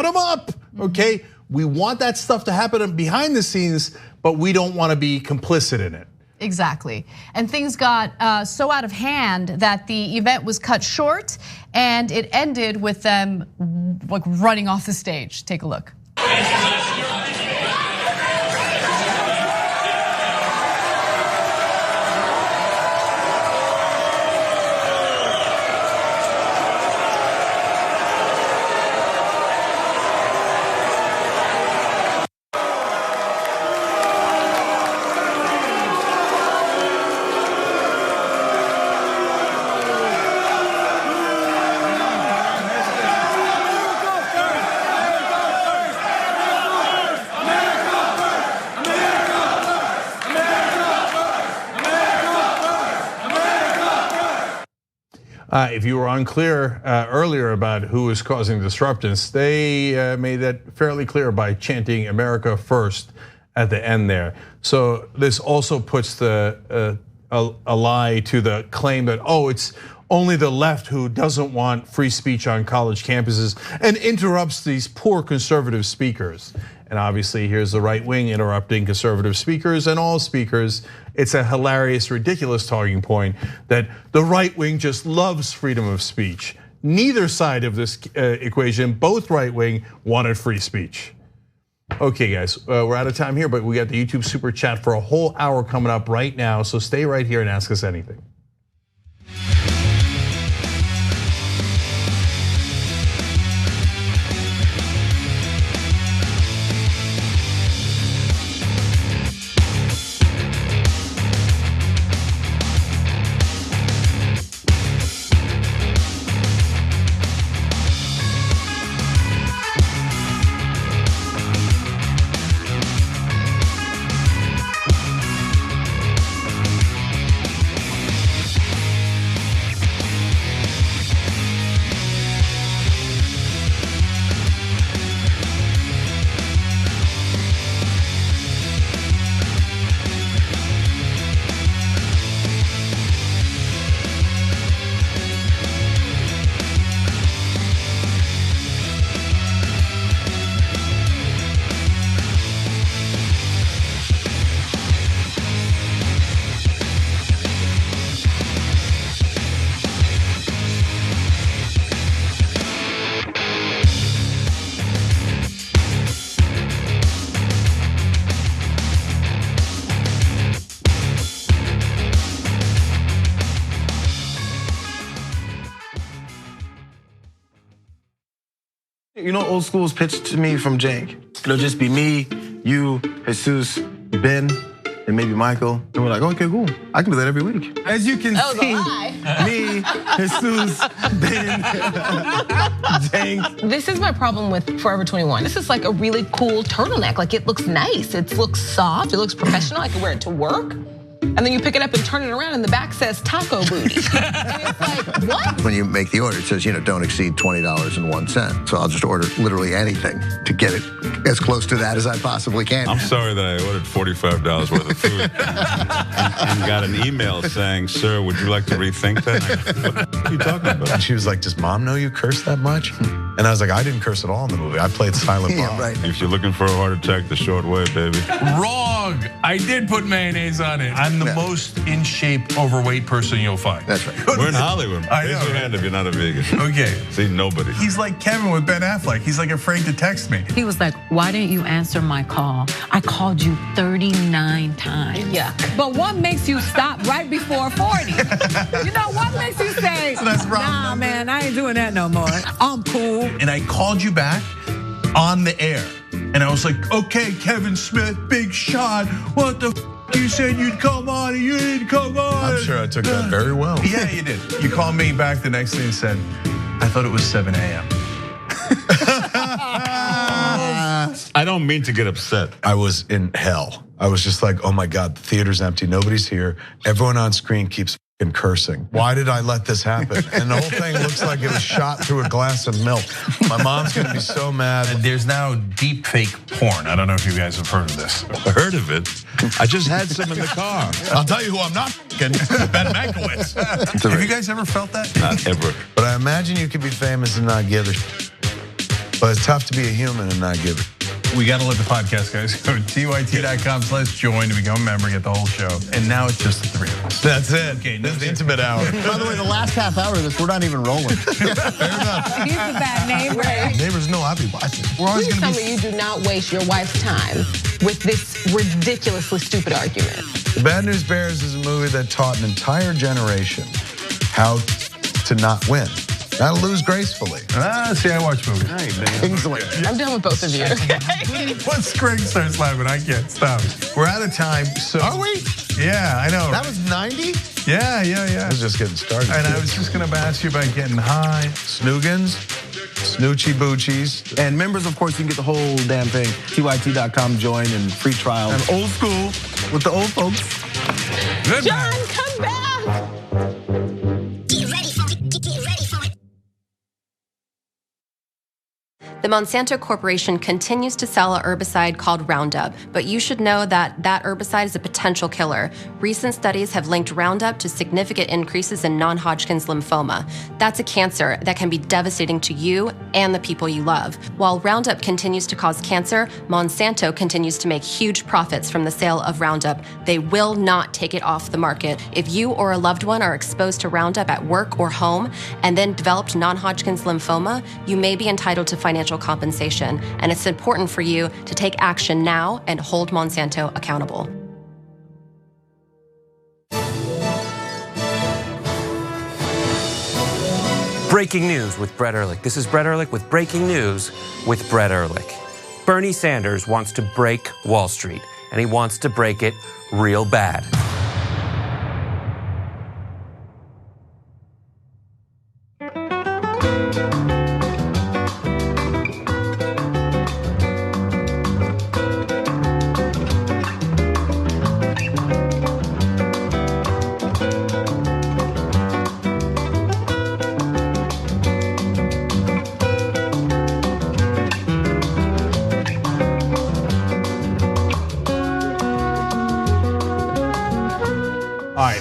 them up, okay? We want that stuff to happen behind the scenes, but we don't want to be complicit in it. Exactly, and things got so out of hand that the event was cut short, and it ended with them like running off the stage. Take a look. If you were unclear earlier about who was causing disruptions, they made that fairly clear by chanting "America First" at the end there. So this also puts a lie to the claim that, it's only the left who doesn't want free speech on college campuses and interrupts these poor conservative speakers. And obviously here's the right wing interrupting conservative speakers and all speakers. It's a hilarious, ridiculous talking point that the right wing just loves freedom of speech. Neither side of this equation, both right wing, wanted free speech. Okay guys, we're out of time here, but we got the YouTube super chat for a whole hour coming up right now. So stay right here and ask us anything. You know, old school's pitched to me from Cenk. It'll just be me, you, Jesus, Ben, and maybe Michael. And we're like, okay, cool. I can do that every week. As you can see, me, Jesus, Ben, Cenk. This is my problem with Forever 21. This is like a really cool turtleneck. Like it looks nice, it looks soft, it looks professional. I can wear it to work. And then you pick it up and turn it around and the back says taco booty. And it's like, what? When you make the order, it says, don't exceed $20.01. So I'll just order literally anything to get it as close to that as I possibly can. I'm sorry that I ordered $45 worth of food and got an email saying, sir, would you like to rethink that? What are you talking about? And she was like, does mom know you curse that much? And I was like, I didn't curse at all in the movie. I played silent bomb. Right. If you're looking for a heart attack, the short way, baby. Wrong. I did put mayonnaise on it. I'm the most in shape, overweight person you'll find. That's right. We're in Hollywood. I Raise know, your hand if you're not a vegan. Okay. See, nobody. He's like Kevin with Ben Affleck. He's like afraid to text me. He was like, why didn't you answer my call? I called you 39 times. Yeah. But what makes you stop right before 40? What makes you say, nah, man, I ain't doing that no more. I'm cool. And I called you back on the air. And I was like, okay, Kevin Smith, big shot. What the you said you'd come on and you didn't come on. I'm sure I took that very well. Yeah, you did. You called me back the next day and said, I thought it was 7 a.m. I don't mean to get upset. I was in hell. I was just like, oh my God, the theater's empty. Nobody's here. Everyone on screen keeps fucking cursing. Why did I let this happen? And the whole thing looks like it was shot through a glass of milk. My mom's gonna be so mad. There's now deep fake porn. I don't know if you guys have heard of this. I heard of it. I just had some in the car. I'll tell you who I'm not fucking, Ben Mankiewicz. Have you guys ever felt that? Not ever. But I imagine you could be famous and not give a shit. But it's tough to be a human and not give a shit. We gotta let the podcast guys go to tyt.com/join to become a member, get the whole show. And now it's just the three of us. That's it. Okay, this is the intimate hour. By the way, the last half hour of this, we're not even rolling. Fair enough. He's a bad neighbor. Neighbors know I'll be watching. We're always Please gonna tell be. me you do not waste your wife's time with this ridiculously stupid argument. The Bad News Bears is a movie that taught an entire generation how to not win. How to lose gracefully. See, I watch movies. Kingsley. I'm done with both of you. Once Craig starts laughing, I can't stop. We're out of time. So Are we? Yeah, I know. That was 90? Yeah. I was just getting started. And I was just gonna ask you about getting high. Snoogans, Snoochie Boochies. And members, of course, you can get the whole damn thing. TYT.com join and free trial. And old school with the old folks. Good. John, come back. The Monsanto Corporation continues to sell a herbicide called Roundup, but you should know that that herbicide is a potential killer. Recent studies have linked Roundup to significant increases in non-Hodgkin's lymphoma. That's a cancer that can be devastating to you and the people you love. While Roundup continues to cause cancer, Monsanto continues to make huge profits from the sale of Roundup. They will not take it off the market. If you or a loved one are exposed to Roundup at work or home and then developed non-Hodgkin's lymphoma, you may be entitled to financial compensation, and it's important for you to take action now and hold Monsanto accountable. Breaking news with Brett Ehrlich. This is Brett Ehrlich with Breaking News with Brett Ehrlich. Bernie Sanders wants to break Wall Street, and he wants to break it real bad.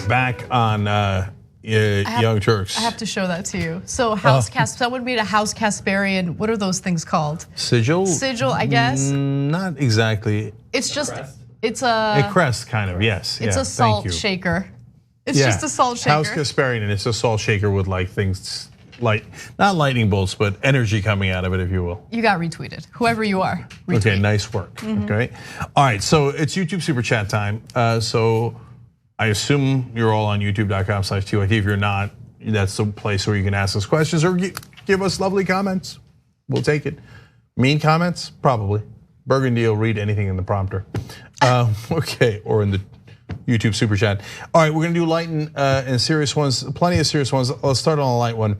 Back on Young Turks. I have to show that to you. So that would be a House Kasparian. What are those things called? Sigil? Sigil, I guess. Not exactly. It's just, it's a crest kind of, yes. It's a salt shaker. It's just a salt shaker. House Kasparian, and it's a salt shaker with like things like, not lightning bolts, but energy coming out of it, if you will. You got retweeted, whoever you are. Retweet. Okay, nice work, okay. All right, so it's YouTube Super Chat time. So I assume you're all on youtube.com/TYT. If you're not, that's the place where you can ask us questions or give us lovely comments. We'll take it. Mean comments? Probably. Burgundy will read anything in the prompter. Okay, or in the YouTube super chat. All right, we're gonna do light and serious ones, plenty of serious ones. Let's start on a light one.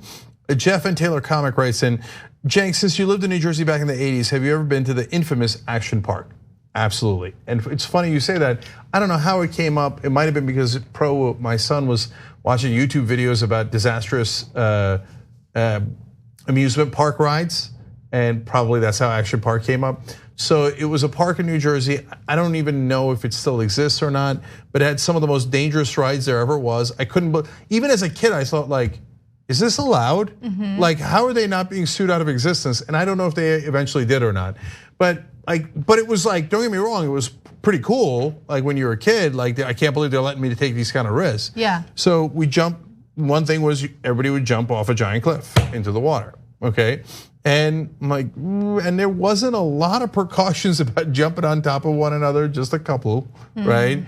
Jeff and Taylor Comic writes in, Cenk, since you lived in New Jersey back in the 80s, have you ever been to the infamous Action Park? Absolutely. And it's funny you say that. I don't know how it came up. It might have been because my son was watching YouTube videos about disastrous amusement park rides, and probably that's how Action Park came up. So it was a park in New Jersey. I don't even know if it still exists or not, but it had some of the most dangerous rides there ever was. I couldn't, even as a kid, I thought like, is this allowed? Like, how are they not being sued out of existence? And I don't know if they eventually did or not. But it was like, don't get me wrong, it was pretty cool. Like when you were a kid, like I can't believe they're letting me take these kind of risks. Yeah. So we jumped. One thing was everybody would jump off a giant cliff into the water. Okay. And and there wasn't a lot of precautions about jumping on top of one another, just a couple, right?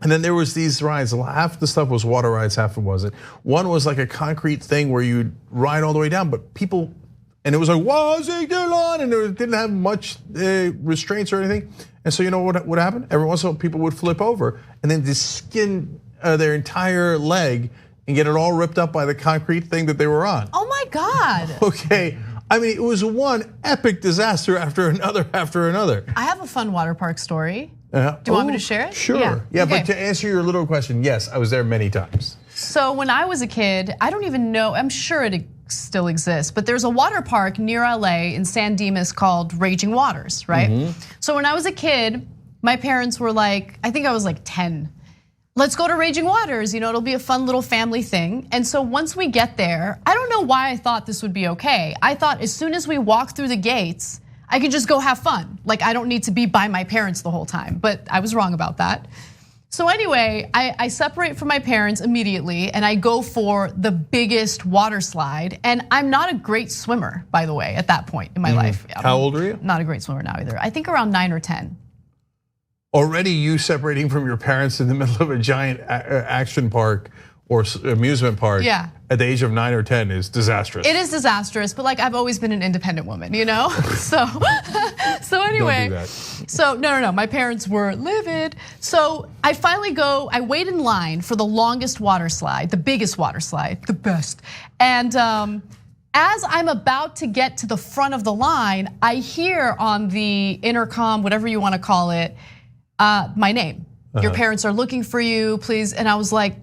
And then there was these rides. Half the stuff was water rides, half it wasn't. One was like a concrete thing where you'd ride all the way down, but people, and it was like, wow, and it didn't have much restraints or anything. And so you know what happened? Every once in a while, people would flip over, and then just skin their entire leg and get it all ripped up by the concrete thing that they were on. Oh my God. Okay. I mean, it was one epic disaster after another after another. I have a fun water park story. Do you want me to share it? Sure. Yeah, okay. But to answer your little question, yes, I was there many times. So when I was a kid, I don't even know, I'm sure it still exists, but there's a water park near LA in San Dimas called Raging Waters, right? So when I was a kid, my parents were like, I think I was like 10. Let's go to Raging Waters, it'll be a fun little family thing. And so once we get there, I don't know why I thought this would be okay. I thought as soon as we walk through the gates, I could just go have fun. Like I don't need to be by my parents the whole time, but I was wrong about that. So anyway, I separate from my parents immediately and I go for the biggest water slide. And I'm not a great swimmer, by the way, at that point in my life. How old are you? Not a great swimmer now either. I think around 9 or 10. Already you separating from your parents in the middle of a giant action park or amusement park at the age of 9 or 10 is disastrous. It is disastrous, but like I've always been an independent woman, So anyway, Don't do that. So no, my parents were livid. So I finally go, I wait in line for the longest water slide, the biggest water slide, the best. And as I'm about to get to the front of the line, I hear on the intercom, whatever you want to call it, my name. Your parents are looking for you, please. And I was like,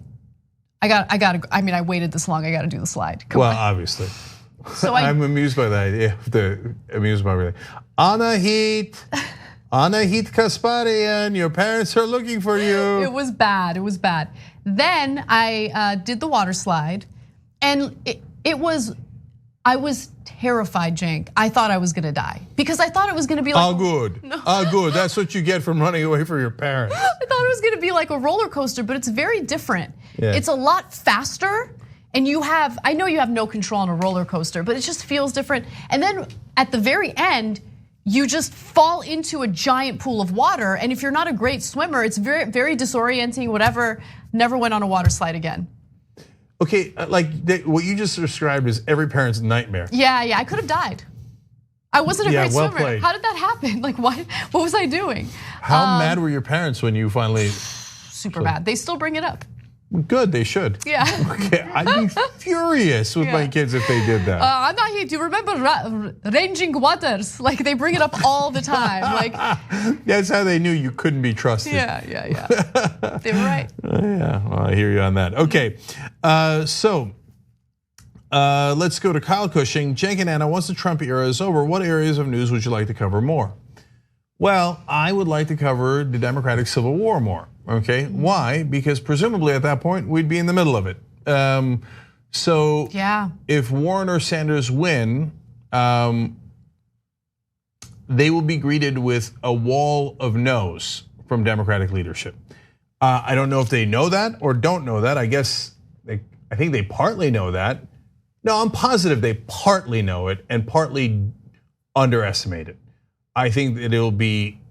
I waited this long, I gotta do the slide. Come on. Obviously. So I'm amused by the idea of the amusement by everything. Anahit Kasparian, your parents are looking for you. It was bad, Then I did the water slide, and I was terrified, Cenk. I thought I was gonna die because I thought it was gonna be like. Oh, good. No. Oh, good. That's what you get from running away from your parents. I thought it was gonna be like a roller coaster, but it's very different. Yeah. It's a lot faster, and I know you have no control on a roller coaster, but it just feels different. And then at the very end, you just fall into a giant pool of water, and if you're not a great swimmer, it's very, very disorienting. Whatever. Never went on a water slide again. Okay, like what you just described is every parent's nightmare. Yeah, I could have died. I wasn't a great swimmer. Played. How did that happen? Like, what was I doing? How mad were your parents when you finally? Super mad. They still bring it up. Good, they should. Yeah. Okay, I'd be furious with my kids if they did that. I'm not here. Do you remember Raging Waters? Like they bring it up all the time. Like that's how they knew you couldn't be trusted. Yeah. They were right. Yeah, well, I hear you on that. Okay, so let's go to Kyle Cushing. Cenk and Anna, once the Trump era is over, what areas of news would you like to cover more? Well, I would like to cover the Democratic Civil War more. Okay, why? Because presumably at that point we'd be in the middle of it. So if Warren or Sanders win, they will be greeted with a wall of no's from Democratic leadership. I don't know if they know that or don't know that. I think they partly know that. No, I'm positive they partly know it and partly underestimate it. I think that it'll be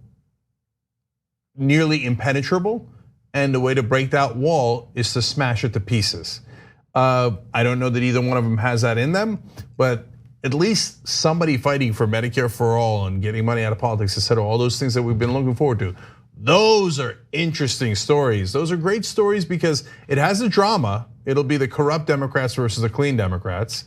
nearly impenetrable, and the way to break that wall is to smash it to pieces. I don't know that either one of them has that in them, but at least somebody fighting for Medicare for all and getting money out of politics, et cetera, all those things that we've been looking forward to, Those are interesting stories. Those are great stories because it has a drama. It'll be the corrupt Democrats versus the clean Democrats,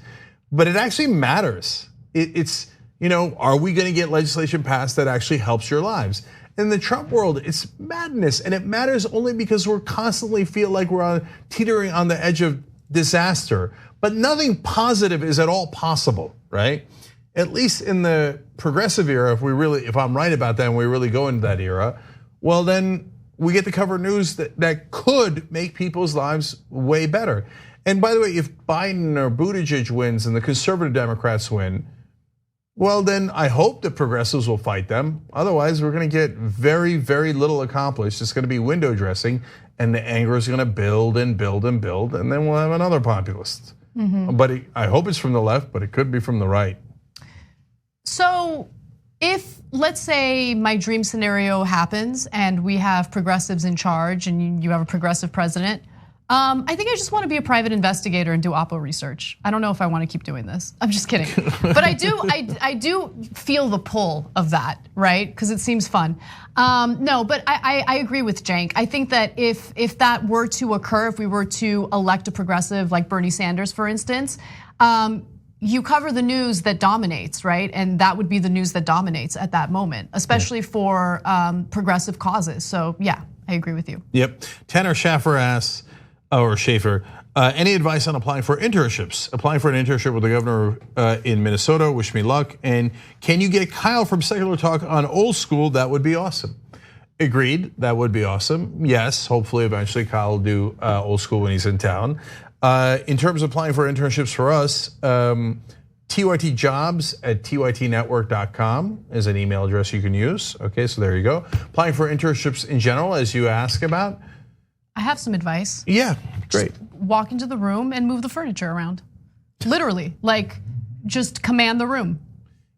but it actually matters. It's, are we gonna get legislation passed that actually helps your lives? In the Trump world, it's madness, and it matters only because we're constantly feel like we're teetering on the edge of disaster, but nothing positive is at all possible, right? At least in the progressive era, if I'm right about that and we really go into that era, well then we get to cover news that could make people's lives way better. And by the way, if Biden or Buttigieg wins and the conservative Democrats win, well then I hope the progressives will fight them. Otherwise, we're gonna get very, very little accomplished. It's gonna be window dressing, and the anger is gonna build and build and build, and then we'll have another populist. But I hope it's from the left, but it could be from the right. So if, let's say, my dream scenario happens and we have progressives in charge and you have a progressive president, I think I just want to be a private investigator and do Oppo research. I don't know if I want to keep doing this. I'm just kidding. But I do feel the pull of that, right? Because it seems fun. No, but I agree with Cenk. I think that if that were to occur, if we were to elect a progressive like Bernie Sanders, for instance, you cover the news that dominates, right? And that would be the news that dominates at that moment, especially for progressive causes. So yeah, I agree with you. Yep. Tanner Schaffer asks, or Schaefer, any advice on applying for internships? Applying for an internship with the governor in Minnesota, wish me luck. And can you get Kyle from Secular Talk on Old School? That would be awesome. Agreed, that would be awesome. Yes, hopefully eventually Kyle will do Old School when he's in town. In terms of applying for internships for us, TYT jobs at tytnetwork.com is an email address you can use. Okay, so there you go. Applying for internships in general, as you ask about. I have some advice. Yeah, great. Just walk into the room and move the furniture around. Literally, like just command the room.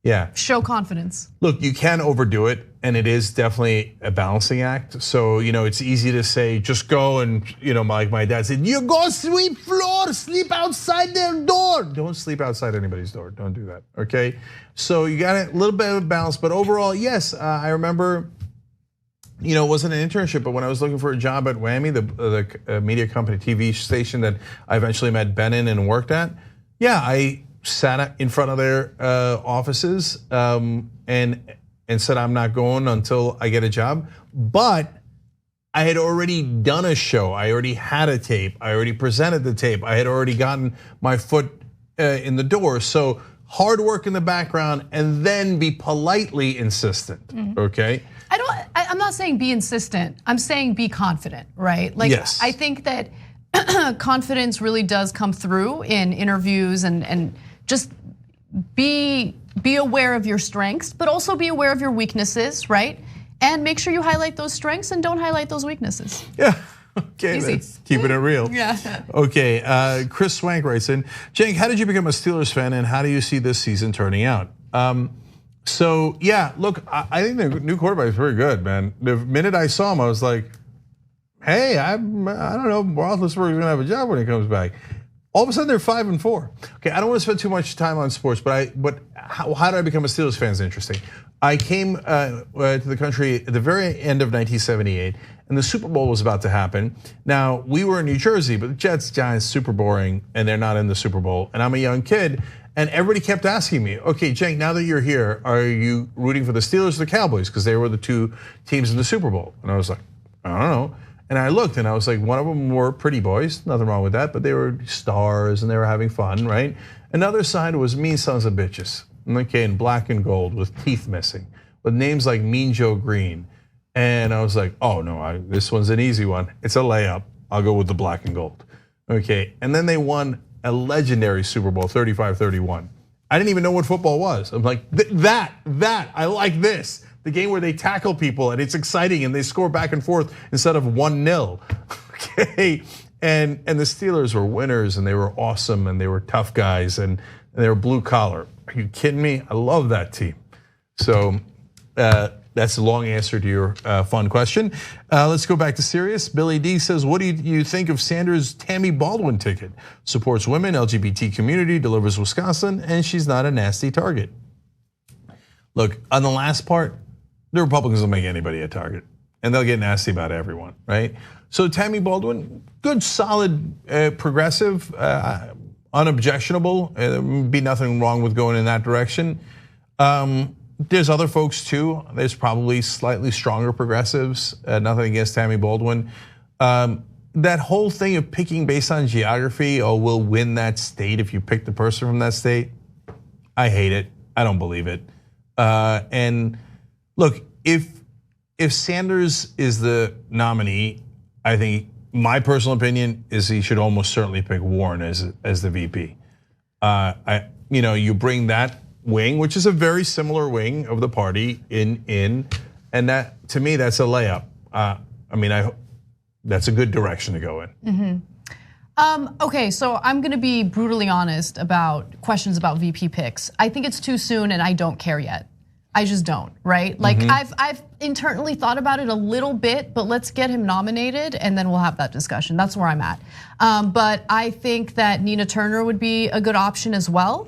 Yeah. Show confidence. Look, you can overdo it, and it is definitely a balancing act. So, it's easy to say, just go and, like my dad said, you go sweep floor, sleep outside their door. Don't sleep outside anybody's door, don't do that, okay? So you got a little bit of balance, but overall, yes, I remember, it wasn't an internship, but when I was looking for a job at Whammy, the media company TV station that I eventually met Ben in and worked at, yeah, I sat in front of their offices and said I'm not going until I get a job. But I had already done a show. I already had a tape. I already presented the tape. I had already gotten my foot in the door. So hard work in the background and then be politely insistent, okay? I'm not saying be insistent. I'm saying be confident, right? Like, yes. I think that confidence really does come through in interviews and just be aware of your strengths, but also be aware of your weaknesses, right? And make sure you highlight those strengths and don't highlight those weaknesses. Yeah, okay, easy. That's keeping it real. Yeah. Okay, Chris Swank writes in, Cenk, how did you become a Steelers fan and how do you see this season turning out? So yeah, look, I think the new quarterback is very good, man. The minute I saw him, I was like, hey, I don't know, Roethlisberger's gonna have a job when he comes back. All of a sudden, they're 5-4. Okay, I don't want to spend too much time on sports, but how did I become a Steelers fan is interesting. I came to the country at the very end of 1978, and the Super Bowl was about to happen. Now, we were in New Jersey, but the Jets, Giants, super boring, and they're not in the Super Bowl. And I'm a young kid, and everybody kept asking me, okay, Cenk, now that you're here, are you rooting for the Steelers or the Cowboys? Because they were the two teams in the Super Bowl. And I was like, I don't know. And I looked and I was like, one of them were pretty boys, nothing wrong with that, but they were stars and they were having fun, right? Another side was mean sons of bitches, okay, in black and gold with teeth missing, with names like Mean Joe Green. And I was like, oh no, this one's an easy one. It's a layup. I'll go with the black and gold. Okay, and then they won a legendary Super Bowl, 35-31. I didn't even know what football was. I'm like, that, I like this. The game where they tackle people and it's exciting and they score back and forth instead of 1-0. Okay, and the Steelers were winners and they were awesome and they were tough guys and they were blue collar. Are you kidding me? I love that team. So that's a long answer to your fun question. Let's go back to serious. Billy D says, what do you think of Sanders' Tammy Baldwin ticket? Supports women, LGBT community, delivers Wisconsin, and she's not a nasty target. Look, on the last part, the Republicans will make anybody a target. and they'll get nasty about everyone, right? So Tammy Baldwin, good, solid, progressive, unobjectionable. There would be nothing wrong with going in that direction. There's other folks too. There's probably slightly stronger progressives. Nothing against Tammy Baldwin. That whole thing of picking based on geography, oh, we'll win that state if you pick the person from that state. I hate it. I don't believe it. And look, if Sanders is the nominee, I think my personal opinion is he should almost certainly pick Warren as the VP. You bring that wing, which is a very similar wing of the party, in, and that to me that's a layup. That's a good direction to go in. Okay, so I'm gonna be brutally honest about questions about VP picks. I think it's too soon and I don't care yet. I just don't, right? Like I've internally thought about it a little bit, but let's get him nominated and then we'll have that discussion. That's where I'm at. But I think that Nina Turner would be a good option as well.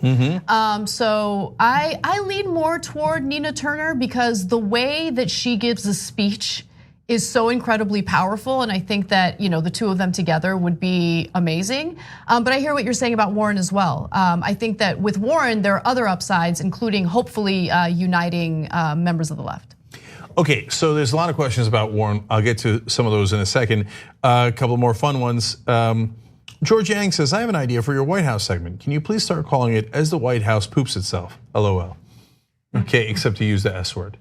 So I lean more toward Nina Turner because the way that she gives a speech is so incredibly powerful, and I think that the two of them together would be amazing. But I hear what you're saying about Warren as well. I think that with Warren, there are other upsides, including hopefully uniting members of the left. Okay, so there's a lot of questions about Warren. I'll get to some of those in a second. A couple more fun ones. George Yang says, I have an idea for your White House segment. Can you please start calling it As the White House Poops Itself? LOL. Okay, except to use the S word.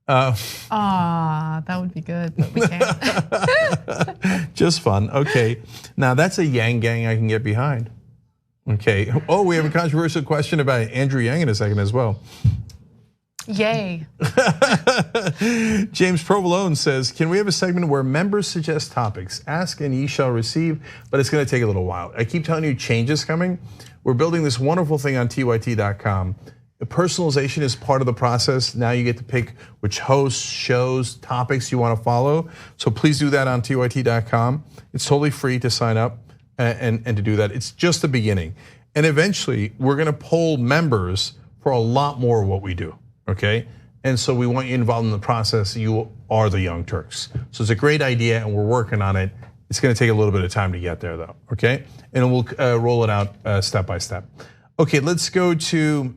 That would be good, but we can't. Just fun, okay. Now that's a Yang gang I can get behind. Okay, we have a controversial question about Andrew Yang in a second as well. Yay. James Provolone says, can we have a segment where members suggest topics? Ask and ye shall receive, but it's gonna take a little while. I keep telling you change is coming. We're building this wonderful thing on TYT.com. Personalization is part of the process. Now you get to pick which hosts, shows, topics you want to follow. So please do that on TYT.com. It's totally free to sign up and to do that. It's just the beginning. And eventually we're gonna poll members for a lot more of what we do, okay? And so we want you involved in the process. You are the Young Turks. So it's a great idea and we're working on it. It's gonna take a little bit of time to get there though, okay? And we'll roll it out step by step. Okay, let's go to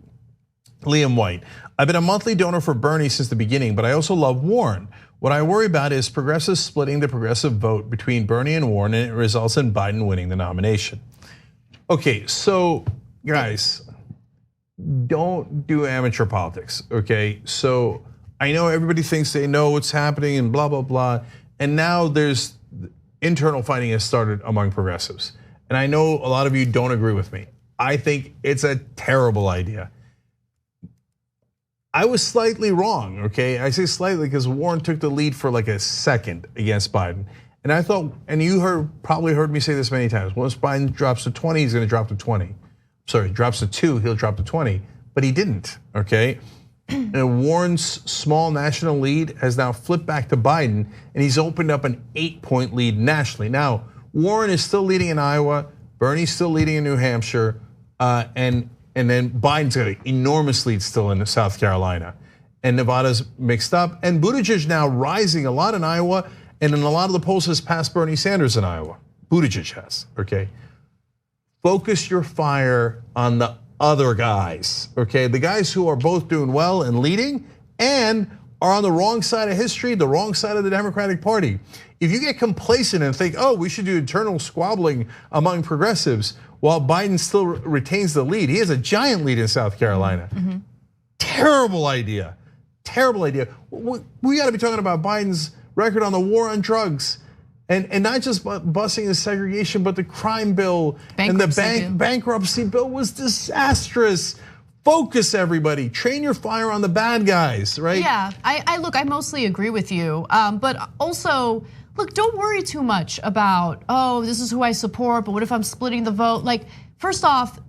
Liam White. I've been a monthly donor for Bernie since the beginning, but I also love Warren. What I worry about is progressives splitting the progressive vote between Bernie and Warren, and it results in Biden winning the nomination. Okay, so guys, don't do amateur politics, okay? So I know everybody thinks they know what's happening and blah, blah, blah. And now there's internal fighting has started among progressives. And I know a lot of you don't agree with me. I think it's a terrible idea. I was slightly wrong, okay? I say slightly because Warren took the lead for like a second against Biden. And I thought, and you probably heard me say this many times, once Biden drops to 20, he's gonna drop to 20. Sorry, drops to 2, he'll drop to 20, but he didn't, okay? And Warren's small national lead has now flipped back to Biden, and he's opened up an 8-point lead nationally. Now, Warren is still leading in Iowa, Bernie's still leading in New Hampshire, and then Biden's got an enormous lead still in South Carolina. And Nevada's mixed up. And Buttigieg now rising a lot in Iowa, and in a lot of the polls has passed Bernie Sanders in Iowa. Buttigieg has, okay? Focus your fire on the other guys, okay? The guys who are both doing well and leading and are on the wrong side of history, the wrong side of the Democratic Party. If you get complacent and think, we should do internal squabbling among progressives, while Biden still retains the lead. He has a giant lead in South Carolina. Terrible idea, terrible idea. We gotta be talking about Biden's record on the war on drugs. And not just busing the segregation, but the crime bill and the bankruptcy bill was disastrous. Focus, everybody, train your fire on the bad guys, right? Yeah, I mostly agree with you, but also, look, don't worry too much about, this is who I support, but what if I'm splitting the vote? Like, first off,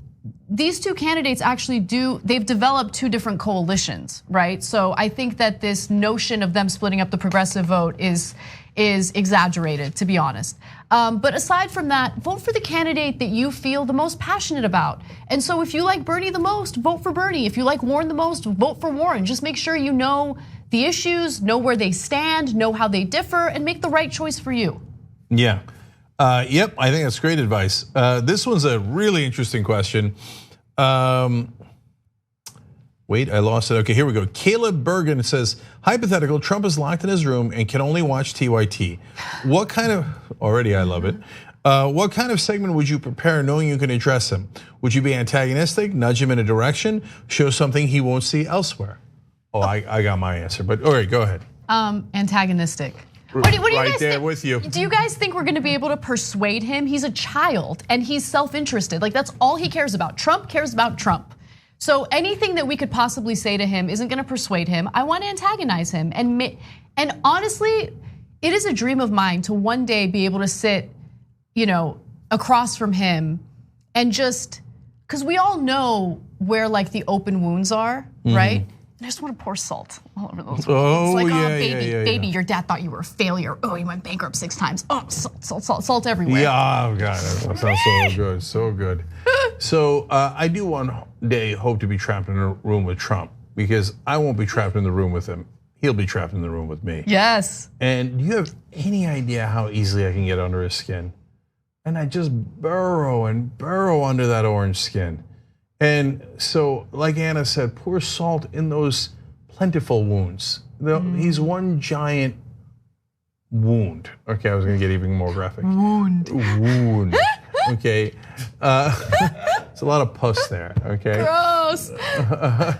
these two candidates actually they've developed two different coalitions, right? So I think that this notion of them splitting up the progressive vote is exaggerated, to be honest. But aside from that, vote for the candidate that you feel the most passionate about. And so if you like Bernie the most, vote for Bernie. If you like Warren the most, vote for Warren. Just make sure you know the issues, know where they stand, know how they differ, and make the right choice for you. Yeah. Yep, I think that's great advice. This one's a really interesting question. Wait, I lost it. Okay, here we go. Caleb Bergen says, hypothetical, Trump is locked in his room and can only watch TYT. What kind of, already I love it. What kind of segment would you prepare knowing you can address him? Would you be antagonistic, nudge him in a direction, show something he won't see elsewhere? Oh, I got my answer, but all right, go ahead. Antagonistic. What do you right guys there think? with you. Do you guys think we're gonna be able to persuade him? He's a child and he's self-interested. Like that's all he cares about. Trump cares about Trump. So anything that we could possibly say to him isn't gonna persuade him. I want to antagonize him. And honestly, it is a dream of mine to one day be able to sit, across from him and just, because we all know where like the open wounds are, right? And I just want to pour salt all over those wounds. Oh, Like, baby, your dad thought you were a failure. Oh, you went bankrupt 6 times. Oh, salt everywhere. Yeah, oh God, that sounds so good, so good. So I do one day hope to be trapped in a room with Trump because I won't be trapped in the room with him. He'll be trapped in the room with me. Yes. And do you have any idea how easily I can get under his skin? And I just burrow and burrow under that orange skin. And so, like Anna said, pour salt in those plentiful wounds. He's one giant wound. Okay, I was gonna get even more graphic. Wound. Okay, it's a lot of pus there. Okay. Gross.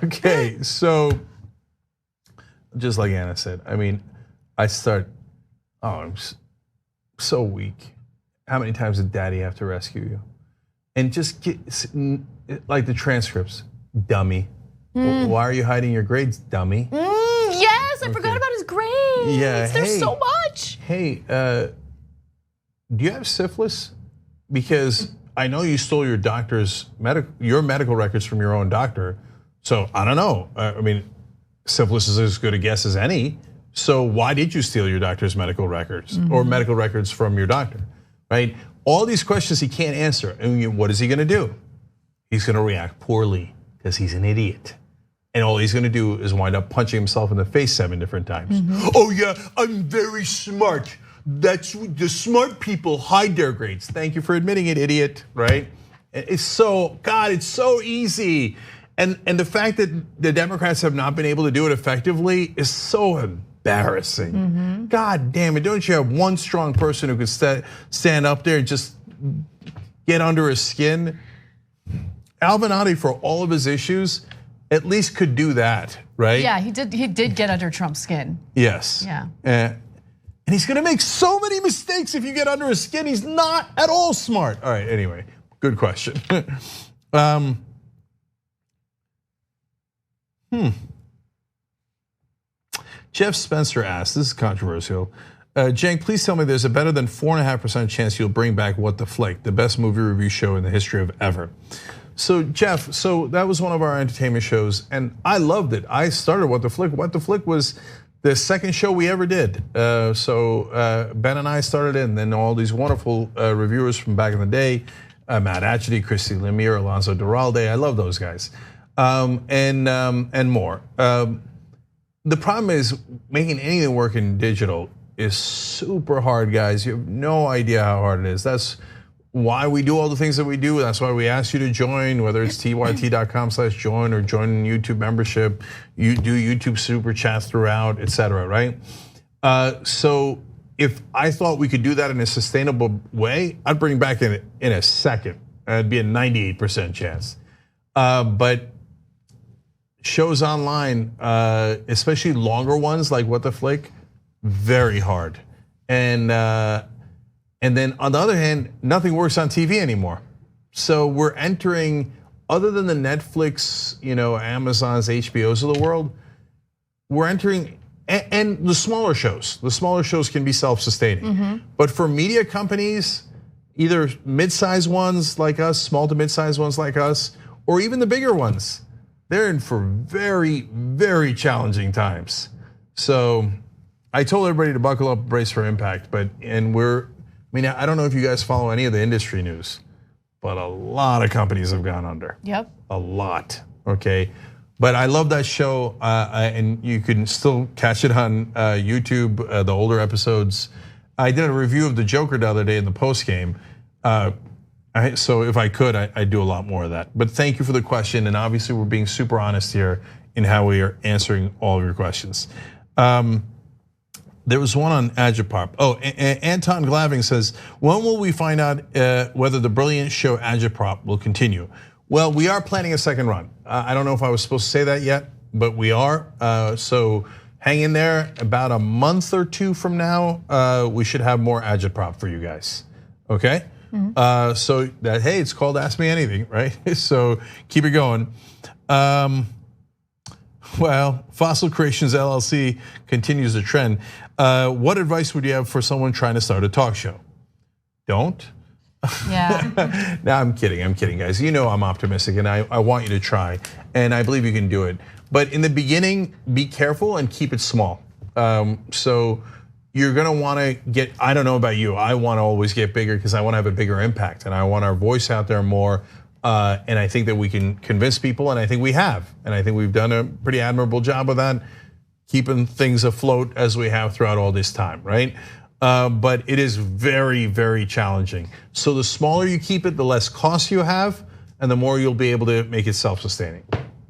Okay, so just like Anna said, I mean, I'm so weak. How many times did Daddy have to rescue you? And just get like the transcripts, dummy. Why are you hiding your grades, dummy? Yes, I forgot about his grades. Yeah, there's so much. Hey, do you have syphilis? Because I know you stole your medical records from your own doctor. So I don't know. I mean, syphilis is as good a guess as any. So why did you steal your doctor's medical records or medical records from your doctor? Right? All these questions he can't answer. And what is he gonna do? He's gonna react poorly because he's an idiot. And all he's gonna do is wind up punching himself in the face 7 different times. Oh yeah, I'm very smart. That's the smart people hide their grades. Thank you for admitting it, idiot, right? It's so, God, it's so easy. And the fact that the Democrats have not been able to do it effectively is so embarrassing. God damn it, don't you have one strong person who could stand up there and just get under his skin? Alvinati, for all of his issues, at least could do that, right? Yeah, he did get under Trump's skin. Yes. Yeah. And he's gonna make so many mistakes if you get under his skin. He's not at all smart. All right, anyway, good question. Jeff Spencer asked, this is controversial. Cenk, please tell me there's a better than 4.5% chance you'll bring back What the Flick, the best movie review show in the history of ever. So Jeff, that was one of our entertainment shows and I loved it. I started What the Flick. What the Flick was the second show we ever did. So Ben and I started it and then all these wonderful reviewers from back in the day, Matt Atchity, Christy Lemire, Alonso Duralde, I love those guys. And more. The problem is making anything work in digital is super hard, guys. You have no idea how hard it is. That's why we do all the things that we do. That's why we ask you to join, whether it's tyt.com/join or join YouTube membership. You do YouTube super chats throughout, etc. Right? So if I thought we could do that in a sustainable way, I'd bring back in a second. It'd be a 98% chance. But shows online, especially longer ones like What the Flick, very hard. And then on the other hand, nothing works on TV anymore. So we're entering, other than the Netflix, Amazon's, HBOs of the world, we're entering, and the smaller shows. The smaller shows can be self-sustaining. But for media companies, either mid-sized ones like us, small to mid-sized ones like us, or even the bigger ones, they're in for very, very challenging times. So I told everybody to buckle up, brace for impact. I don't know if you guys follow any of the industry news, but a lot of companies have gone under. Yep. A lot, okay? But I love that show, and you can still catch it on YouTube, the older episodes. I did a review of the Joker the other day in the post game. So if I could, I'd do a lot more of that. But thank you for the question, and obviously we're being super honest here in how we are answering all of your questions. There was one on Agipop. Oh, Anton Glaving says, when will we find out whether the brilliant show Agitprop will continue? Well, we are planning a second run. I don't know if I was supposed to say that yet, but we are. So hang in there. About a month or two from now, we should have more Agitprop for you guys. Okay? So that, hey, it's called Ask Me Anything, right? So keep it going. Well, Fossil Creations LLC continues the trend. What advice would you have for someone trying to start a talk show? Don't. Yeah. No, I'm kidding, guys. You know I'm optimistic, and I want you to try, and I believe you can do it. But in the beginning, be careful and keep it small. So you're gonna wanna get, I don't know about you, I wanna always get bigger because I wanna have a bigger impact, and I want our voice out there more. And I think that we can convince people, and I think we have. And I think we've done a pretty admirable job of that, keeping things afloat as we have throughout all this time, right? But it is very, very challenging. So the smaller you keep it, the less cost you have, and the more you'll be able to make it self-sustaining.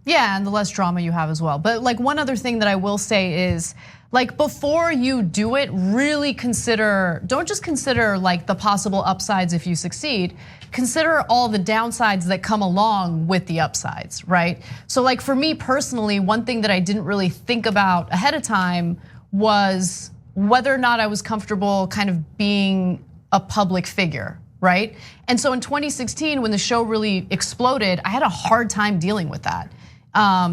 Yeah, and the less drama you have as well. But like one other thing that I will say is, like before you do it, really consider, don't just consider like the possible upsides if you succeed, consider all the downsides that come along with the upsides, right? So like for me personally, one thing that I didn't really think about ahead of time was whether or not I was comfortable kind of being a public figure, right? And so in 2016, when the show really exploded, I had a hard time dealing with that.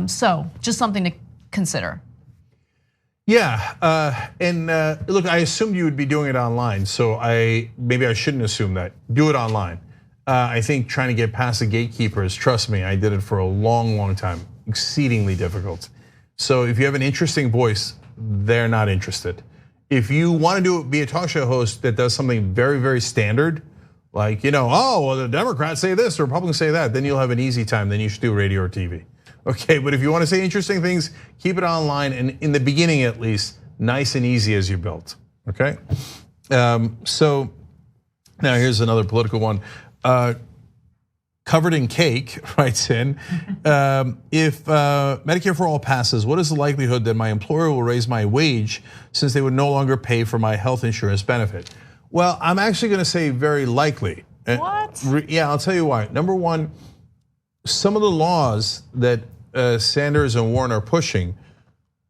So just something to consider. Yeah, and look, I assumed you would be doing it online, so maybe I shouldn't assume that. Do it online. I think trying to get past the gatekeepers, trust me, I did it for a long, long time, exceedingly difficult. So if you have an interesting voice, they're not interested. If you want to be a talk show host that does something very, very standard, like, oh, well, the Democrats say this, the Republicans say that, then you'll have an easy time, then you should do radio or TV. Okay, but if you want to say interesting things, keep it online, and in the beginning at least, nice and easy as you build, okay? So now here's another political one. Covered in Cake writes in, if Medicare for All passes, what is the likelihood that my employer will raise my wage since they would no longer pay for my health insurance benefit? Well, I'm actually gonna say very likely. What? Yeah, I'll tell you why. Number one, some of the laws that Sanders and Warren are pushing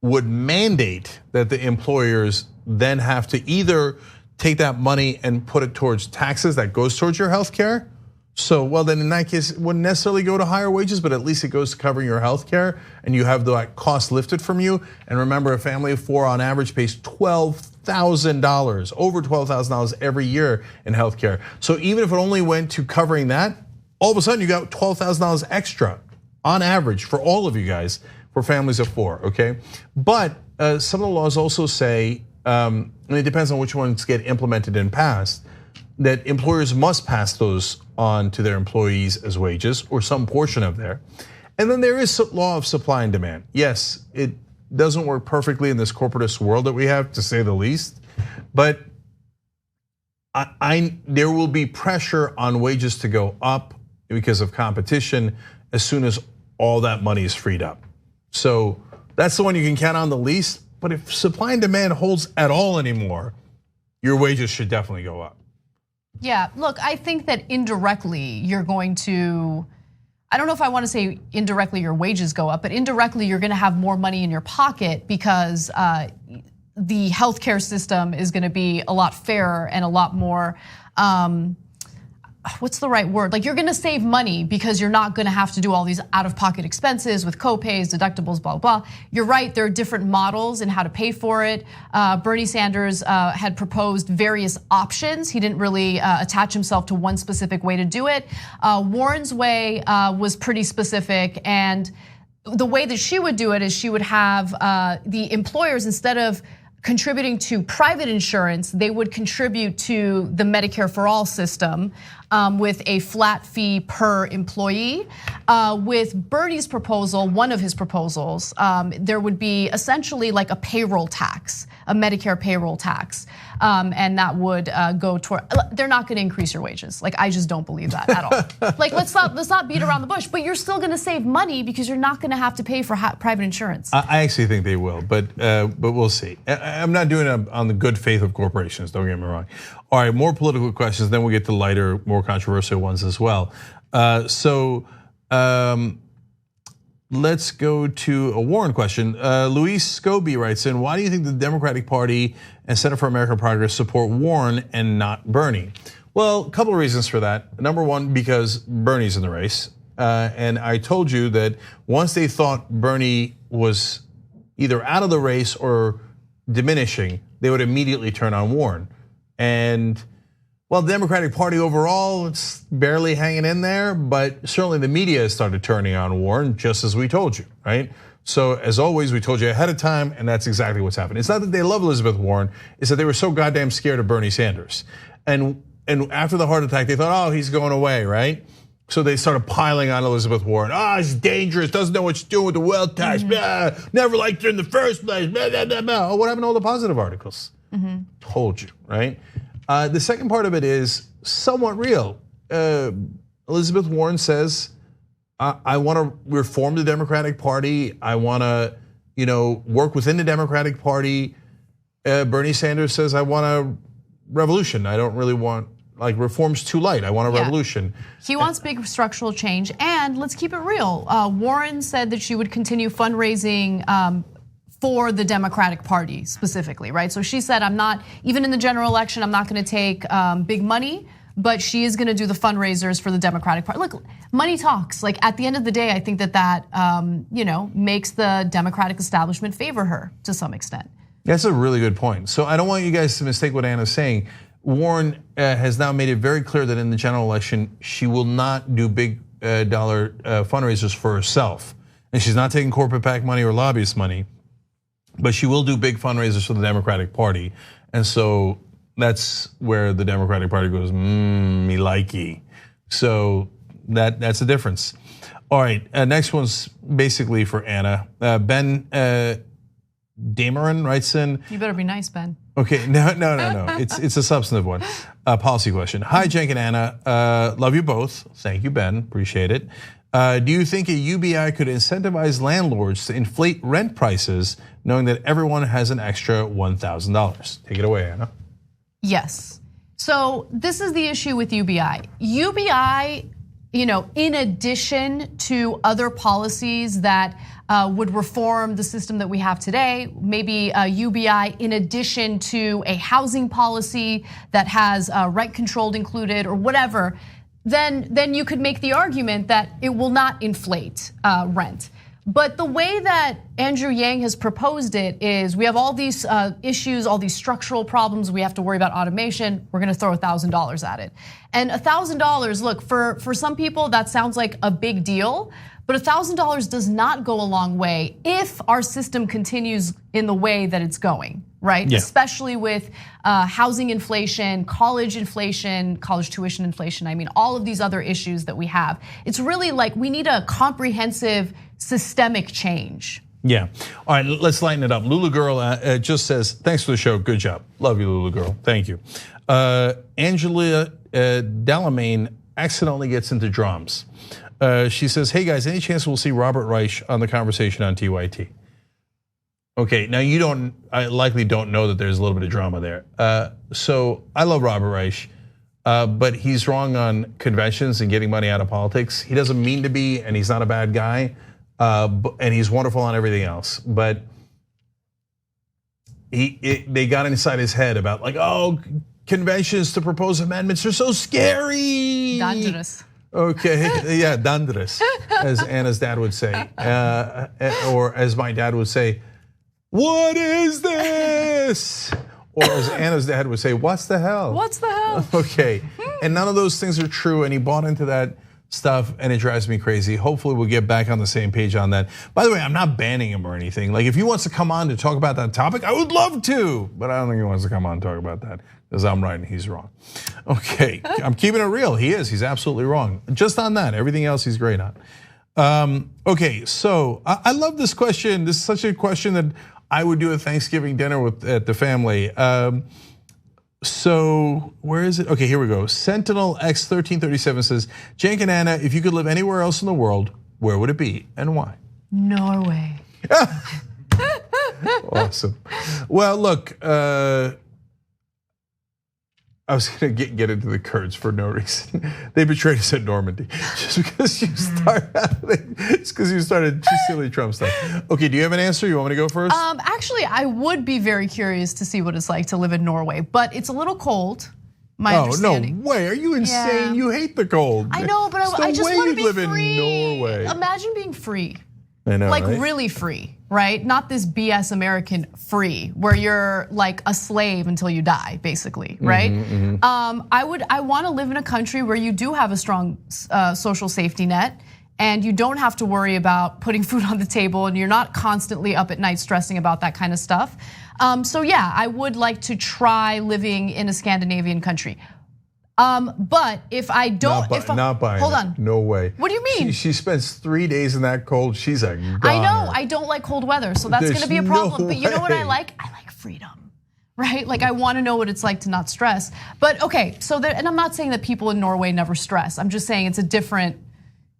would mandate that the employers then have to either take that money and put it towards taxes that goes towards your health care. So, well, then in that case, it wouldn't necessarily go to higher wages, but at least it goes to covering your health care and you have the cost lifted from you. And remember, a family of 4 on average pays $12,000, over $12,000 every year in health care. So even if it only went to covering that, all of a sudden you got $12,000 extra on average for all of you guys for families of 4, okay? But some of the laws also say, and it depends on which ones get implemented and passed, that employers must pass those on to their employees as wages or some portion of there. And then there is law of supply and demand. Yes, it doesn't work perfectly in this corporatist world that we have, to say the least, but there will be pressure on wages to go up because of competition as soon as all that money is freed up. So that's the one you can count on the least, but if supply and demand holds at all anymore, your wages should definitely go up. Yeah, look, I think that indirectly you're going to, I don't know if I want to say indirectly your wages go up, but indirectly you're gonna have more money in your pocket because the healthcare system is gonna be a lot fairer and a lot more, what's the right word? Like you're gonna save money because you're not gonna have to do all these out-of-pocket expenses with co-pays, deductibles, blah, blah. You're right, there are different models in how to pay for it. Bernie Sanders had proposed various options. He didn't really attach himself to one specific way to do it. Warren's way was pretty specific, and the way that she would do it is she would have the employers, instead of contributing to private insurance, they would contribute to the Medicare for All system with a flat fee per employee. With Bernie's proposal, one of his proposals, there would be essentially like a payroll tax, a Medicare payroll tax. And that would go toward, they're not gonna increase your wages. Like, I just don't believe that at all. Like, let's not beat around the bush, but you're still gonna save money because you're not gonna have to pay for private insurance. I actually think they will, but we'll see. I'm not doing it on the good faith of corporations, don't get me wrong. All right, more political questions, then we'll get to lighter, more controversial ones as well. Let's go to a Warren question. Luis Scobie writes in, why do you think the Democratic Party and Center for American Progress support Warren and not Bernie? Well, a couple of reasons for that. Number one, because Bernie's in the race. And I told you that once they thought Bernie was either out of the race or diminishing, they would immediately turn on Warren. And well, the Democratic Party overall, it's barely hanging in there, but certainly the media has started turning on Warren, just as we told you, right? So as always, we told you ahead of time, and that's exactly what's happened. It's not that they love Elizabeth Warren, it's that they were so goddamn scared of Bernie Sanders. And after the heart attack, they thought, oh, he's going away, right? So they started piling on Elizabeth Warren. She's dangerous, doesn't know what she's doing with the wealth tax, never liked her in the first place, Oh, what happened to all the positive articles? Told you, right? The second part of it is somewhat real. Elizabeth Warren says, I want to reform the Democratic Party. I want to, work within the Democratic Party. Bernie Sanders says, I want a revolution. I don't really want, reform's too light. I want a revolution. He wants big structural change, and let's keep it real. Warren said that she would continue fundraising for the Democratic Party specifically, right? So she said, I'm not, even in the general election, I'm not gonna take big money, but she is gonna do the fundraisers for the Democratic Party. Look, money talks. Like, at the end of the day, I think that makes the Democratic establishment favor her to some extent. That's a really good point. So I don't want you guys to mistake what Anna's saying. Warren has now made it very clear that in the general election, she will not do big dollar fundraisers for herself. And she's not taking corporate PAC money or lobbyist money, but she will do big fundraisers for the Democratic Party. And so that's where the Democratic Party goes, me likey. So that's the difference. All right, next one's basically for Anna. Ben Dameron writes in. You better be nice, Ben. Okay, no. It's a substantive one. Policy question. Hi, Cenk and Anna. Love you both. Thank you, Ben. Appreciate it. Do you think a UBI could incentivize landlords to inflate rent prices, knowing that everyone has an extra $1,000? Take it away, Anna. Yes. So this is the issue with UBI. UBI, in addition to other policies that would reform the system that we have today, maybe a UBI in addition to a housing policy that has rent controlled included or whatever, then you could make the argument that it will not inflate rent. But the way that Andrew Yang has proposed it is we have all these issues, all these structural problems. We have to worry about automation. We're gonna throw $1,000 at it. And $1,000, look, for some people that sounds like a big deal, but $1,000 does not go a long way if our system continues in the way that it's going, right? Yeah. Especially with housing inflation, college tuition inflation. I mean, all of these other issues that we have. It's really like we need a comprehensive systemic change. Yeah. All right, let's lighten it up. Lulu Girl just says, thanks for the show. Good job. Love you, Lulu Girl. Thank you. Angela Delamain accidentally gets into drums. She says, hey guys, any chance we'll see Robert Reich on the conversation on TYT? Okay, now I likely don't know that there's a little bit of drama there. So I love Robert Reich, but he's wrong on conventions and getting money out of politics. He doesn't mean to be, and he's not a bad guy, and he's wonderful on everything else. But they got inside his head about conventions to propose amendments are so scary. Dangerous. Okay, yeah, dangerous, as Anna's dad would say, or as my dad would say, what is this? Or as Anna's dad would say, what's the hell? What's the hell? Okay, and none of those things are true, and he bought into that stuff, and it drives me crazy. Hopefully we'll get back on the same page on that. By the way, I'm not banning him or anything. Like if he wants to come on to talk about that topic, I would love to, but I don't think he wants to come on and talk about that because I'm right and he's wrong. Okay, I'm keeping it real. He's absolutely wrong. Just on that, everything else he's great on. Okay, so I love this question. This is such a question that I would do a Thanksgiving dinner at the family. So where is it? Okay, here we go. Sentinel X1337 says, Cenk and Anna, if you could live anywhere else in the world, where would it be and why? Norway. Awesome. Well, look, I was gonna get into the Kurds for no reason. They betrayed us at Normandy. Just because you started silly Trump stuff. Okay, do you have an answer? You want me to go first? Actually, I would be very curious to see what it's like to live in Norway, but it's a little cold. My understanding. No way! Are you insane? Yeah. You hate the cold. I know, but I just want to be live free. In Norway. Imagine being free. I know, like right? really free, right? Not this BS American free where you're like a slave until you die, basically, right? I want to live in a country where you do have a strong social safety net and you don't have to worry about putting food on the table and you're not constantly up at night stressing about that kind of stuff. So yeah, I would like to try living in a Scandinavian country. But if I don't, not buying hold it. on. No way. What do you mean? She spends 3 days in that cold. She's a goner. I know. I don't like cold weather, so that's going to be a problem. No but you know what I way. like? I like freedom, right? Like I want to know what it's like to not stress. But okay, so there, and I'm not saying that people in Norway never stress. I'm just saying it's a different.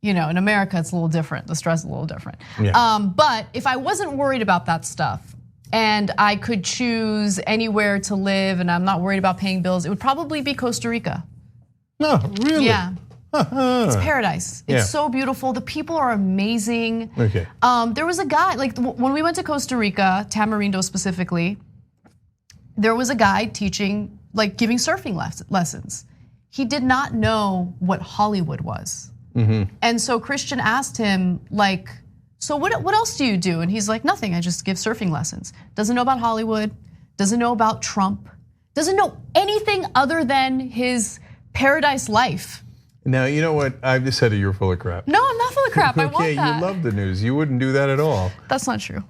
In America, it's a little different. The stress is a little different. Yeah. But if I wasn't worried about that stuff, and I could choose anywhere to live, and I'm not worried about paying bills, it would probably be Costa Rica. No, really? Yeah. It's paradise. It's Yeah. so beautiful. The people are amazing. Okay. There was a guy, like when we went to Costa Rica, Tamarindo specifically, there was a guy teaching, like giving surfing lessons. He did not know what Hollywood was. And so Christian asked him, like, so what else do you do? And he's like, nothing, I just give surfing lessons. Doesn't know about Hollywood, doesn't know about Trump, doesn't know anything other than his paradise life. Now, you know what? I've just said you're full of crap. No, I'm not full of crap. I want Okay, that. you love the news. You wouldn't do that at all. That's not true.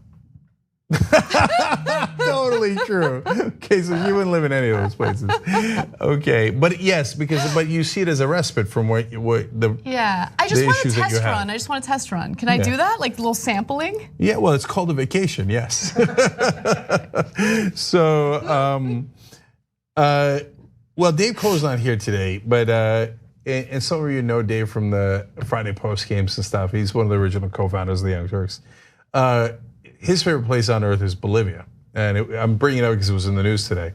Totally true. Okay, so you wouldn't live in any of those places. Okay, but yes, but you see it as a respite from what the Yeah, I just want a issues that you test have. run. I just want a test run. Can I do that? Like a little sampling? Yeah, well, it's called a vacation, yes. So, well, Dave Cole's not here today, but and some of you know Dave from the Friday Post games and stuff. He's one of the original co-founders of the Young Turks. His favorite place on earth is Bolivia, and I'm bringing it up because it was in the news today.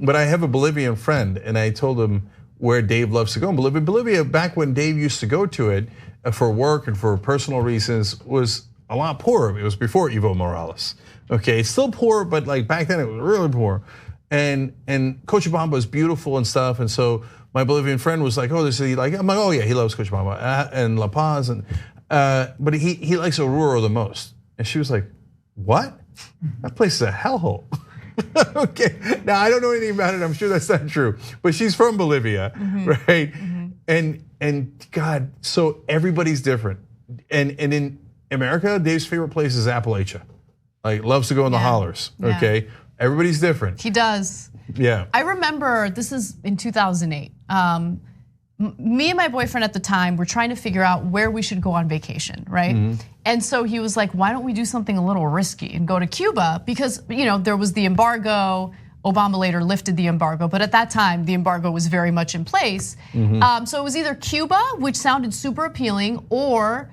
But I have a Bolivian friend, and I told him where Dave loves to go in Bolivia. Bolivia, back when Dave used to go to it for work and for personal reasons, was a lot poorer. It was before Evo Morales. Okay, it's still poor, but like back then it was really poor. And Cochabamba is beautiful and stuff, and so my Bolivian friend was like, "Oh, this is like," I'm like, "Oh yeah, he loves Cochabamba and La Paz," and but he likes Oruro the most. And she was like, "What? That place is a hellhole." Okay, now I don't know anything about it. I'm sure that's not true, but she's from Bolivia, right? And God, so everybody's different. And in America, Dave's favorite place is Appalachia. Like loves to go in the hollers. Okay, everybody's different. He does. Yeah. I remember this is in 2008. Me and my boyfriend at the time were trying to figure out where we should go on vacation, right? And so he was like, why don't we do something a little risky and go to Cuba? Because there was the embargo. Obama later lifted the embargo, but at that time, the embargo was very much in place. So it was either Cuba, which sounded super appealing, or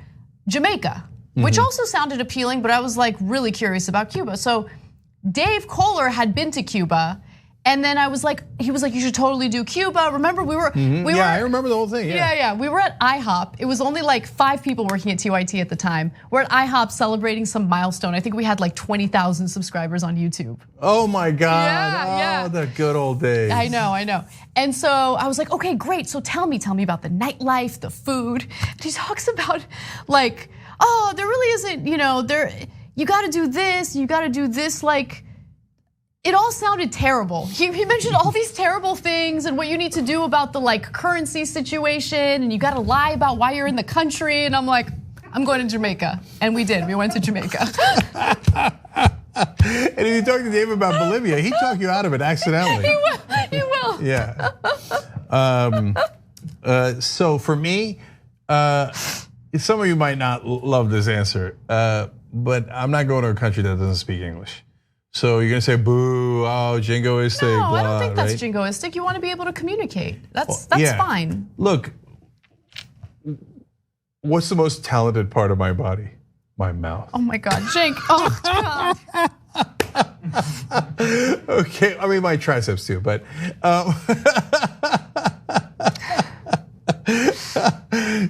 Jamaica, which also sounded appealing, but I was like really curious about Cuba. So Dave Kohler had been to Cuba, and then he was like, you should totally do Cuba. Remember, we were. Yeah, I remember the whole thing. Yeah. We were at IHOP. It was only like 5 people working at TYT at the time. We're at IHOP celebrating some milestone. I think we had like 20,000 subscribers on YouTube. Oh my God. Yeah. Oh, the good old days. I know. And so I was like, okay, great. So tell me about the nightlife, the food. And he talks about like, oh, there really isn't, you got to do this, like. it all sounded terrible. He mentioned all these terrible things and what you need to do about the currency situation, and you got to lie about why you're in the country. And I'm like, I'm going to Jamaica, and we did. We went to Jamaica. And if you talk to Dave about Bolivia, he'd talk you out of it accidentally. He will. Yeah. So for me, some of you might not love this answer, but I'm not going to a country that doesn't speak English. So you're gonna say, boo, oh, jingoistic, No, blah, I don't think that's right? jingoistic. You want to be able to communicate. That's Yeah. fine. Look, what's the most talented part of my body? My mouth. Oh my God, Cenk. Oh God. Okay, I mean my triceps too, but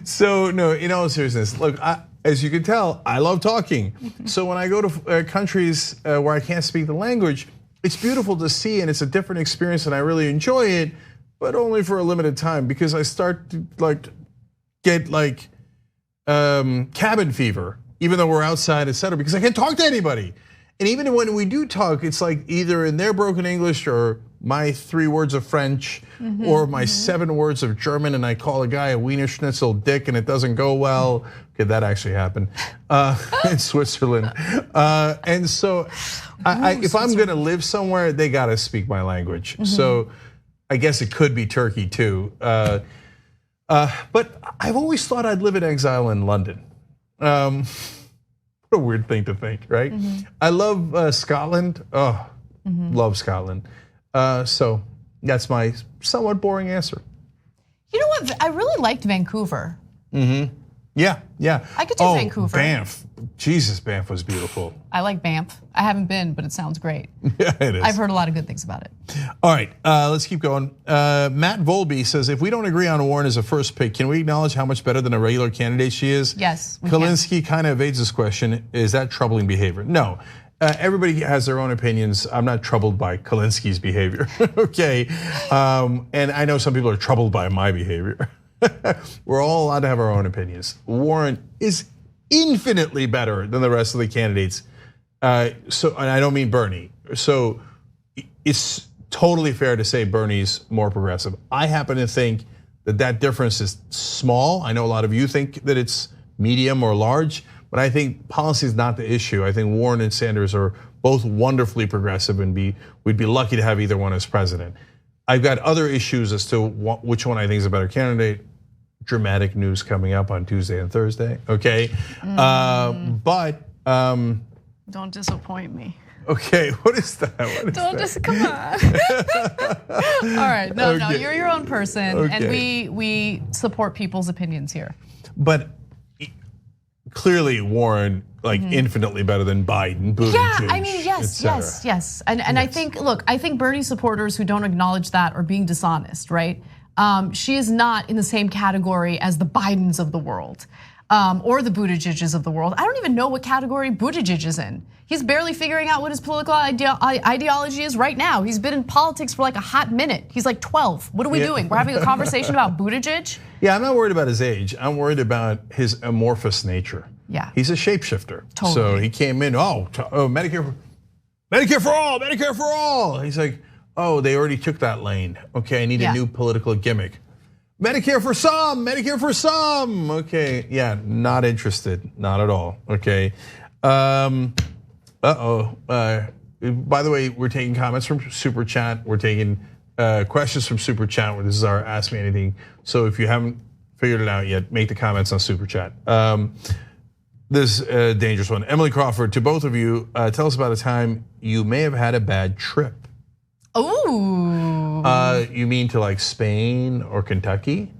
so no, in all seriousness, look, as you can tell, I love talking. So when I go to countries where I can't speak the language, it's beautiful to see and it's a different experience and I really enjoy it, but only for a limited time because I start to get cabin fever, even though we're outside, etc., because I can't talk to anybody. And even when we do talk, it's like either in their broken English or my 3 words of French or my 7 words of German, and I call a guy a Wiener Schnitzel dick and it doesn't go well. Okay, that actually happened in Switzerland. And so if I'm gonna live somewhere, they gotta speak my language. So I guess it could be Turkey too. But I've always thought I'd live in exile in London. What a weird thing to think, right? I love Scotland. Oh, love Scotland. So that's my somewhat boring answer. You know what? I really liked Vancouver. Yeah. I could do Vancouver. Banff. Jesus, Banff was beautiful. I like Banff. I haven't been, but it sounds great. Yeah, it is. I've heard a lot of good things about it. All right, let's keep going. Matt Volby says, if we don't agree on Warren as a first pick, can we acknowledge how much better than a regular candidate she is? Yes, we Kalinske kind of evades this question. Is that troubling behavior? No. Everybody has their own opinions. I'm not troubled by Kalinski's behavior, okay? And I know some people are troubled by my behavior. We're all allowed to have our own opinions. Warren is infinitely better than the rest of the candidates. And I don't mean Bernie. So it's totally fair to say Bernie's more progressive. I happen to think that difference is small. I know a lot of you think that it's medium or large, but I think policy is not the issue. I think Warren and Sanders are both wonderfully progressive and we'd be lucky to have either one as president. I've got other issues as to which one I think is a better candidate. Dramatic news coming up on Tuesday and Thursday, okay? But don't disappoint me. Okay, what is that? Don't just come on. All right, no, you're your own person, and we support people's opinions here. But clearly, Warren infinitely better than Biden, Buttigieg, yeah, I mean, yes, and I think, look, I think Bernie supporters who don't acknowledge that are being dishonest, right? She is not in the same category as the Bidens of the world. Or the Buttigiegs of the world. I don't even know what category Buttigieg is in. He's barely figuring out what his political ideology is right now. He's been in politics for like a hot minute. He's like 12. What are we doing? We're having a conversation about Buttigieg? Yeah, I'm not worried about his age. I'm worried about his amorphous nature. Yeah. He's a shapeshifter. Totally. So he came in, Medicare for all, Medicare for all. He's like, oh, they already took that lane. Okay, I need a new political gimmick. Medicare for some, Medicare for some. Okay, yeah, not interested, not at all. Okay. By the way, we're taking comments from Superchat. We're taking questions from Superchat. This is our Ask Me Anything. So if you haven't figured it out yet, make the comments on Superchat. This is a dangerous one. Emily Crawford, to both of you, tell us about a time you may have had a bad trip. Ooh. You mean to like Spain or Kentucky?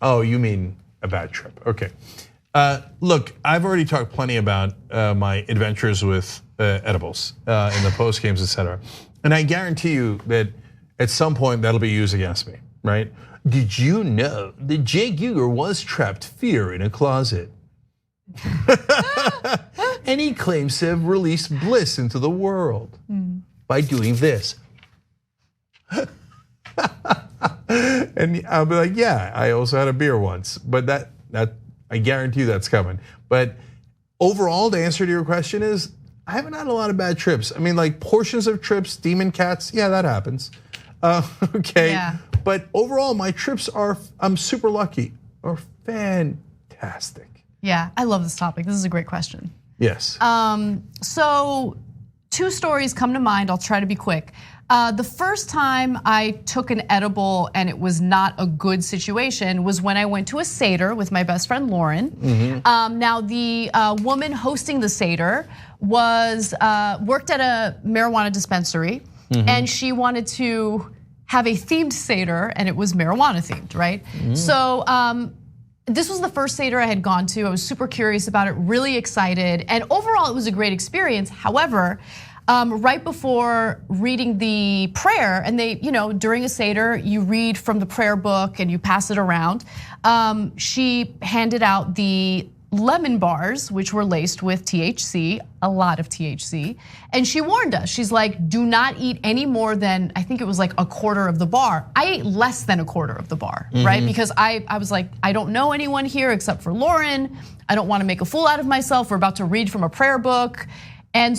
Oh, you mean a bad trip. Okay. Look, I've already talked plenty about my adventures with edibles in the post games, etc. And I guarantee you that at some point that'll be used against me, right? Did you know that Jake Uger was trapped fear in a closet? And he claims to have released bliss into the world by doing this. And I'll be like, yeah, I also had a beer once, but that I guarantee you that's coming. But overall, the answer to your question is, I haven't had a lot of bad trips. I mean, like portions of trips, demon cats, yeah, that happens. Okay, yeah. But overall, my trips I'm super lucky, are fantastic. Yeah, I love this topic. This is a great question. Yes. So 2 stories come to mind. I'll try to be quick. The first time I took an edible and it was not a good situation was when I went to a Seder with my best friend Lauren. Mm-hmm. Now the woman hosting the Seder worked at a marijuana dispensary, mm-hmm. and she wanted to have a themed Seder, and it was marijuana themed, right? Mm-hmm. So this was the first Seder I had gone to. I was super curious about it, really excited, and overall it was a great experience. However, right before reading the prayer, and they, during a Seder, you read from the prayer book and you pass it around. She handed out the lemon bars, which were laced with THC, a lot of THC. And she warned us, she's like, do not eat any more than, I think it was like a quarter of the bar. I ate less than a quarter of the bar, mm-hmm. right? Because I was like, I don't know anyone here except for Lauren. I don't wanna make a fool out of myself. We're about to read from a prayer book. And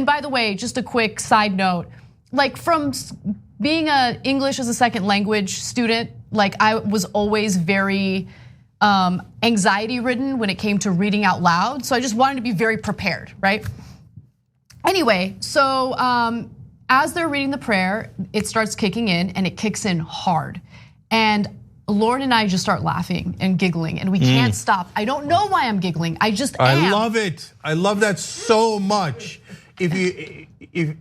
by the way, just a quick side note, like from being an English as a second language student, like I was always very anxiety ridden when it came to reading out loud. So I just wanted to be very prepared, right? Anyway, so as they're reading the prayer, it starts kicking in and it kicks in hard. And Lauren and I just start laughing and giggling and we can't stop. I don't know why I'm giggling, I just am. I love it, I love that so much. If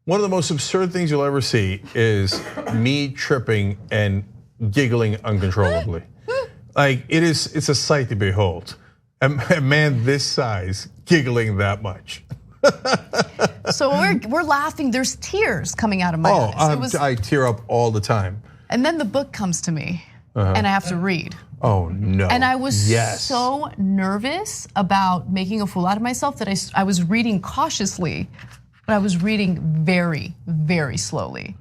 one of the most absurd things you'll ever see is me tripping and giggling uncontrollably. Like it's a sight to behold. A man this size giggling that much. So we're laughing, there's tears coming out of my eyes. I tear up all the time. And then the book comes to me. And I have to read. Oh no. And I was so nervous about making a fool out of myself that I was reading cautiously, but I was reading very, very slowly.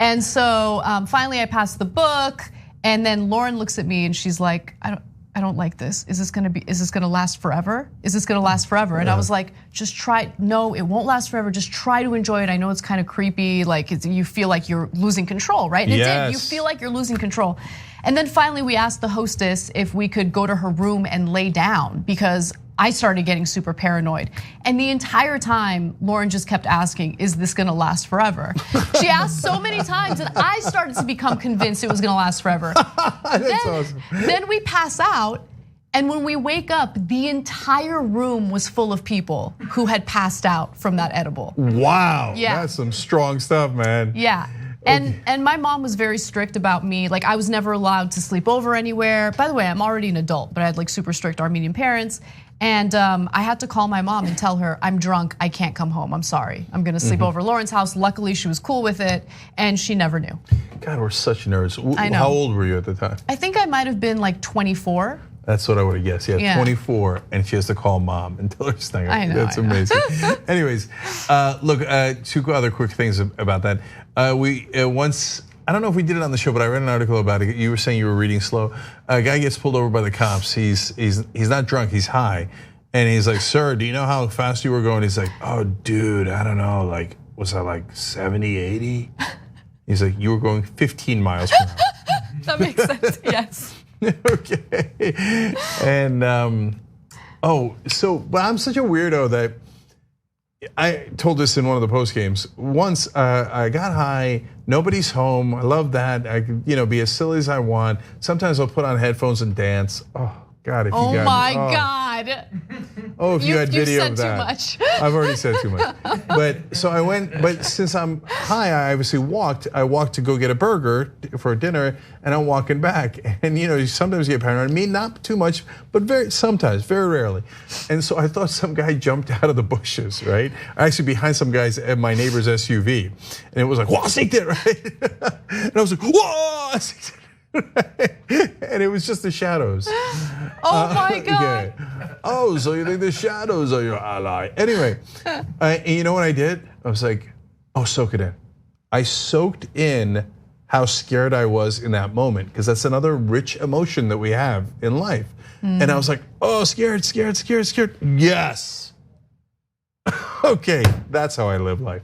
And so finally I passed the book, and then Lauren looks at me and she's like, I don't like this. Is this gonna last forever? Is this gonna last forever? And I was like, just try, no, it won't last forever. Just try to enjoy it. I know it's kind of creepy, like you feel like you're losing control, right? And it did, you feel like you're losing control. And then finally we asked the hostess if we could go to her room and lay down because I started getting super paranoid. And the entire time, Lauren just kept asking, is this gonna last forever? She asked so many times and I started to become convinced it was gonna last forever. That's awesome. Then we pass out, and when we wake up, the entire room was full of people who had passed out from that edible. Wow, that's some strong stuff, man. Yeah. And my mom was very strict about me. Like I was never allowed to sleep over anywhere. By the way, I'm already an adult, but I had like super strict Armenian parents. And I had to call my mom and tell her, I'm drunk, I can't come home, I'm sorry. I'm gonna sleep over at Lauren's house. Luckily, she was cool with it, and she never knew. God, we're such nerds. I know. How old were you at the time? I think I might have been like 24. That's what I would have guessed. Yeah, 24, and she has to call mom and tell her she's not. I know. That's amazing. Anyways, look, 2 other quick things about that. We once, I don't know if we did it on the show, but I read an article about it. You were saying you were reading slow. A guy gets pulled over by the cops. He's not drunk, he's high. And he's like, sir, do you know how fast you were going? He's like, oh, dude, I don't know. Like, was I like 70, 80? He's like, you were going 15 miles per hour. That makes sense, yes. Okay. And, but I'm such a weirdo that I told this in one of the post games. Once I got high, nobody's home. I love that. I could, be as silly as I want. Sometimes I'll put on headphones and dance. Oh God, if you got my God. Oh, if you had video of that. You've said too much. I've already said too much. But so I went, but since I'm high, I obviously walked. I walked to go get a burger for dinner, and I'm walking back. And you sometimes you get paranoid. Me, not too much, but sometimes, very rarely. And so I thought some guy jumped out of the bushes, right? Actually behind some guys at my neighbor's SUV. And it was like, whoa, sneaked it, right? And I was like, whoa, sneaked it. And it was just the shadows. Oh my God. Oh, so you think the shadows are your ally. Anyway, you know what I did? I was like, oh, soak it in. I soaked in how scared I was in that moment, because that's another rich emotion that we have in life. And I was like, oh, scared. Yes. Okay, that's how I live life.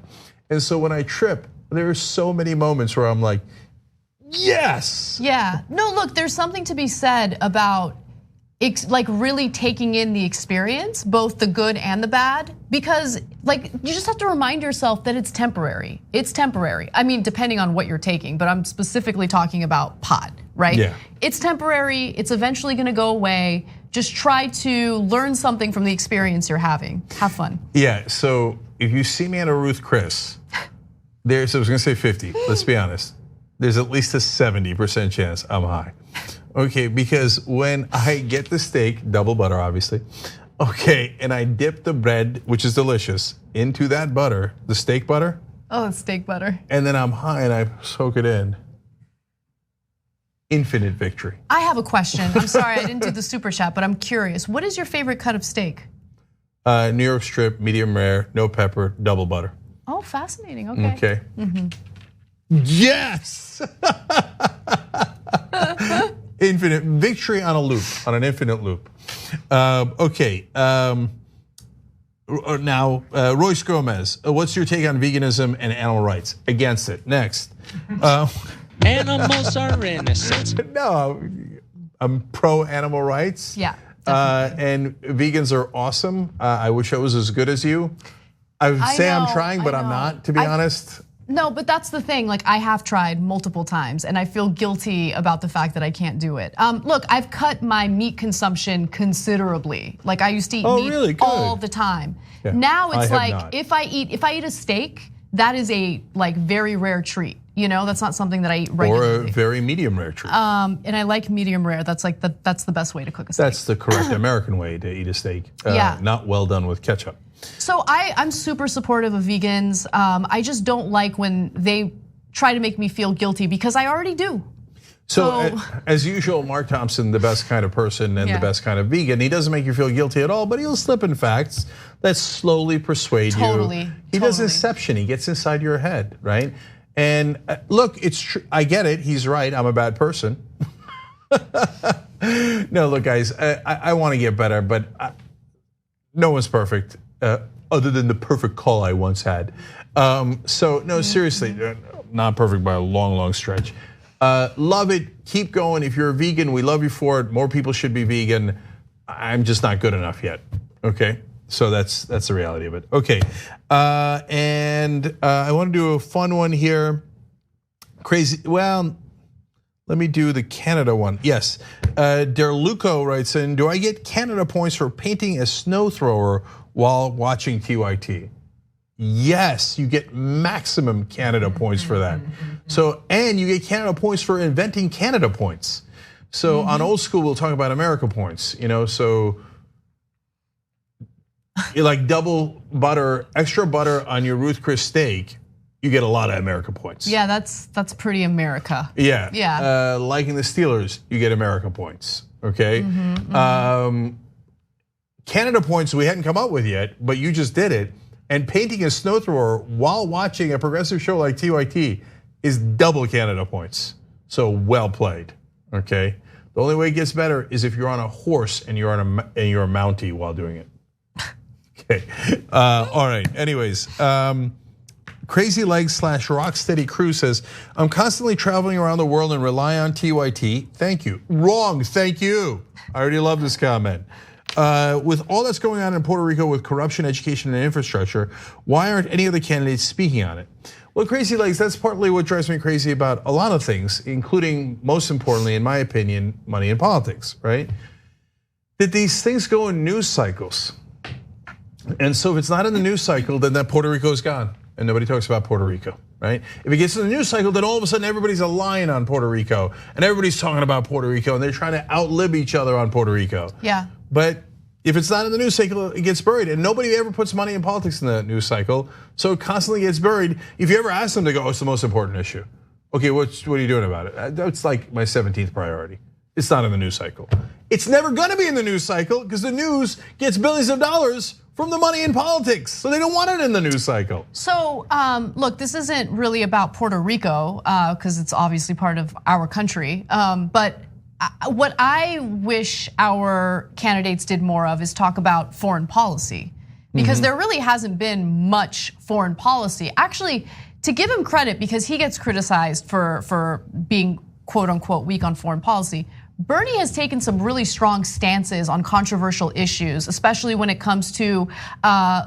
And so when I trip, there are so many moments where I'm like, yes. Yeah, no, look, there's something to be said about like really taking in the experience, both the good and the bad, because like you just have to remind yourself that it's temporary. It's temporary. I mean, depending on what you're taking, but I'm specifically talking about pot, right? Yeah. It's temporary, it's eventually gonna go away. Just try to learn something from the experience you're having. Have fun. Yeah, so if you see me at a Ruth Chris, I was gonna say 50, let's be honest. There's at least a 70% chance I'm high. Okay, because when I get the steak, double butter obviously, okay, and I dip the bread, which is delicious, into that butter, the steak butter. Oh, it's steak butter. And then I'm high and I soak it in. Infinite victory. I have a question. I'm sorry, I didn't do the super chat, but I'm curious. What is your favorite cut of steak? New York strip, medium rare, no pepper, double butter. Oh, fascinating, okay. Okay. Yes! Infinite victory on a loop, on an infinite loop. Okay, now Royce Gomez, what's your take on veganism and animal rights? Against it, next. Animals are innocent. No, I'm pro animal rights. Yeah. And vegans are awesome. I wish I was as good as you. I would say I'm trying, but I'm not, to be honest. No, but that's the thing. Like I have tried multiple times, and I feel guilty about the fact that I can't do it. Look, I've cut my meat consumption considerably. Like I used to eat meat all the time. Yeah, now it's like not. if I eat a steak, that is a like very rare treat. You know, that's not something that I eat regularly. Or a very medium rare treat. And I like medium rare. That's like that's the best way to cook a steak. That's the correct American way to eat a steak. Yeah. Not well done with ketchup. So I'm super supportive of vegans. I just don't like when they try to make me feel guilty because I already do. So as usual, Mark Thompson, the best kind of person and the best kind of vegan, he doesn't make you feel guilty at all, but he'll slip in facts that slowly persuade you. He does inception, he gets inside your head, right? And look, it's true, I get it, he's right, I'm a bad person. No, look guys, I wanna get better, but no one's perfect, other than the perfect call I once had. So no, seriously, not perfect by a long, long stretch. Love it, keep going. If you're a vegan, we love you for it. More people should be vegan. I'm just not good enough yet, okay? So that's the reality of it. Okay, and I wanna do a fun one here. Crazy, well, let me do the Canada one. Yes, Derluco writes in, do I get Canada points for painting a snow thrower while watching TYT? Yes, you get maximum Canada points for that. So, and you get Canada points for inventing Canada points. So on Old School, we'll talk about America points, so you like double butter, extra butter on your Ruth Chris steak, you get a lot of America points. Yeah, that's pretty America. Yeah. Yeah. Liking the Steelers, you get America points, okay? Canada points we hadn't come up with yet, but you just did it. And painting a snow thrower while watching a progressive show like TYT is double Canada points. So well played, okay? The only way it gets better is if you're on a horse and you're a Mountie while doing it. Okay, all right, anyways. Crazy Legs / Rocksteady Crew says, I'm constantly traveling around the world and rely on TYT. Thank you. Wrong, thank you. I already love this comment. With all that's going on in Puerto Rico with corruption, education, and infrastructure, why aren't any of the candidates speaking on it? Well, Crazy Legs, that's partly what drives me crazy about a lot of things, including, most importantly, in my opinion, money and politics, right? That these things go in news cycles. And so if it's not in the news cycle, then that Puerto Rico is gone, and nobody talks about Puerto Rico, right? If it gets in the news cycle, then all of a sudden everybody's a lion on Puerto Rico, and everybody's talking about Puerto Rico, and they're trying to outlib each other on Puerto Rico. Yeah. But if it's not in the news cycle, it gets buried. And nobody ever puts money in politics in the news cycle, so it constantly gets buried. If you ever ask them, they go, oh, it's the most important issue. Okay, what are you doing about it? That's like my 17th priority. It's not in the news cycle. It's never gonna be in the news cycle because the news gets billions of dollars from the money in politics. So they don't want it in the news cycle. So look, this isn't really about Puerto Rico because it's obviously part of our country. But what I wish our candidates did more of is talk about foreign policy, because there really hasn't been much foreign policy. Actually, to give him credit, because he gets criticized for being quote unquote weak on foreign policy, Bernie has taken some really strong stances on controversial issues, especially when it comes to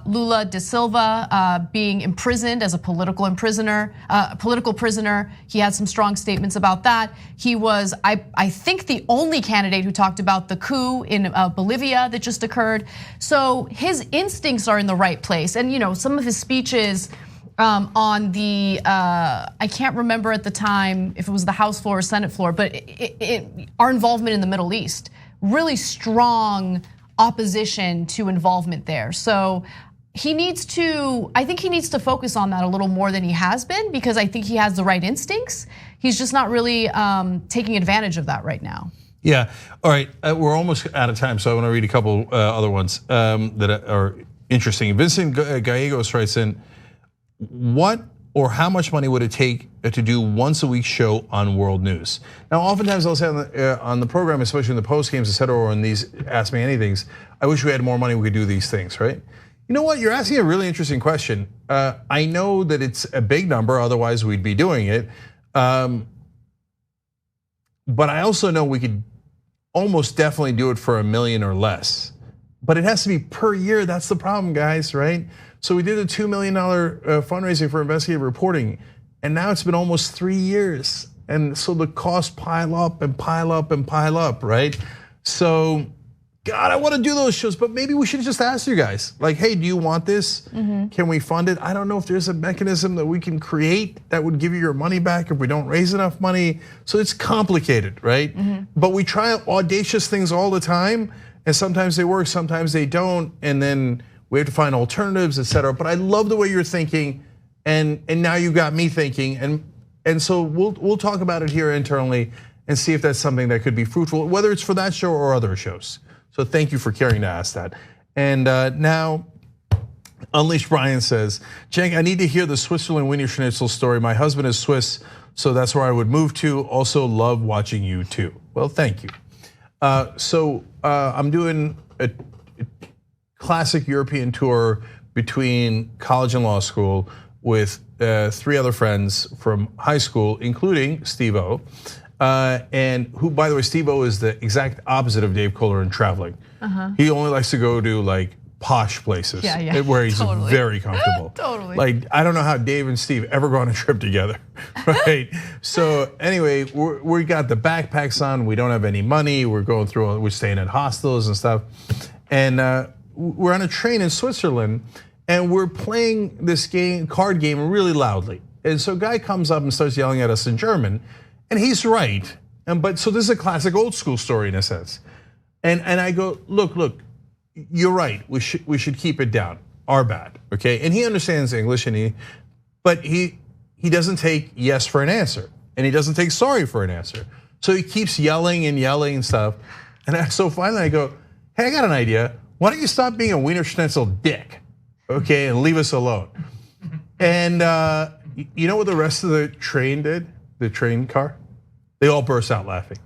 Lula da Silva being imprisoned as a political prisoner. He had some strong statements about that. He was, I think, the only candidate who talked about the coup in Bolivia that just occurred. So his instincts are in the right place, and some of his speeches on the, I can't remember at the time if it was the House floor or Senate floor, but our involvement in the Middle East, really strong opposition to involvement there. So I think he needs to focus on that a little more than he has been, because I think he has the right instincts. He's just not really taking advantage of that right now. Yeah, all right, we're almost out of time, so I wanna read a couple other ones that are interesting. Vincent Gallegos writes in, what or how much money would it take to do once a week show on world news? Now, oftentimes I'll say on the program, especially in the post games, et cetera, or in these Ask Me Anythings, I wish we had more money, we could do these things, right? You know what, you're asking a really interesting question. I know that it's a big number, otherwise we'd be doing it. But I also know we could almost definitely do it for $1 million or less. But it has to be per year, that's the problem, guys, right? So we did a $2 million fundraising for investigative reporting, and now it's been almost 3 years. And so the costs pile up and pile up and pile up, right? So, God, I wanna do those shows, but maybe we should just ask you guys, like, hey, do you want this? Can we fund it? I don't know if there's a mechanism that we can create that would give you your money back if we don't raise enough money. So it's complicated, right? But we try audacious things all the time, and sometimes they work, sometimes they don't, and then we have to find alternatives, et cetera. But I love the way you're thinking, and now you got me thinking, and so we'll talk about it here internally and see if that's something that could be fruitful, whether it's for that show or other shows. So thank you for caring to ask that. And now, Unleashed Brian says, Cenk, I need to hear the Switzerland Wiener Schnitzel story. My husband is Swiss, so that's where I would move to. Also love watching you too. Well, thank you. So I'm doing a classic European tour between college and law school with 3 other friends from high school, including Steve-O. And who, by the way, Steve-O is the exact opposite of Dave Kohler in traveling. He only likes to go to like posh places where he's very comfortable. Totally. Like, I don't know how Dave and Steve ever go on a trip together, right? So anyway, we got the backpacks on, we don't have any money, we're staying at hostels and stuff. And we're on a train in Switzerland, and we're playing this card game really loudly. And so a guy comes up and starts yelling at us in German, and he's right. But so this is a classic old school story in a sense. And I go, look, you're right. We should keep it down. Our bad, okay? And he understands English, but he doesn't take yes for an answer, and he doesn't take sorry for an answer. So he keeps yelling and stuff. And so finally I go, hey, I got an idea. Why don't you stop being a Wiener Schnitzel dick, okay, and leave us alone? And you know what the rest of the train did? The train car? They all burst out laughing.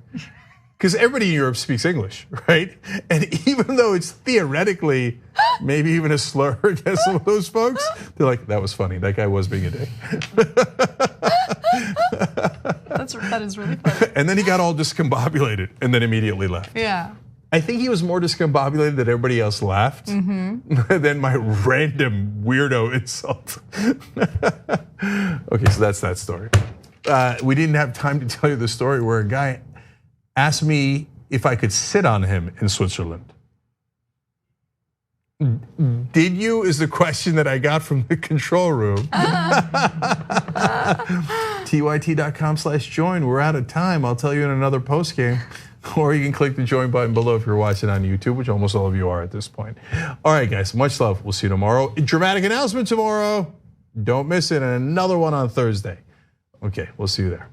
Because everybody in Europe speaks English, right? And even though it's theoretically maybe even a slur against some of those folks, they're like, that was funny. That guy was being a dick. That is really funny. And then he got all discombobulated and then immediately left. Yeah. I think he was more discombobulated that everybody else laughed than my random weirdo insult. Okay, so that's that story. We didn't have time to tell you the story where a guy asked me if I could sit on him in Switzerland. Did you is the question that I got from the control room. TYT.com/join. We're out of time. I'll tell you in another post game. Or you can click the join button below if you're watching on YouTube, which almost all of you are at this point. All right, guys, much love. We'll see you tomorrow. Dramatic announcement tomorrow. Don't miss it. And another one on Thursday. Okay, we'll see you there.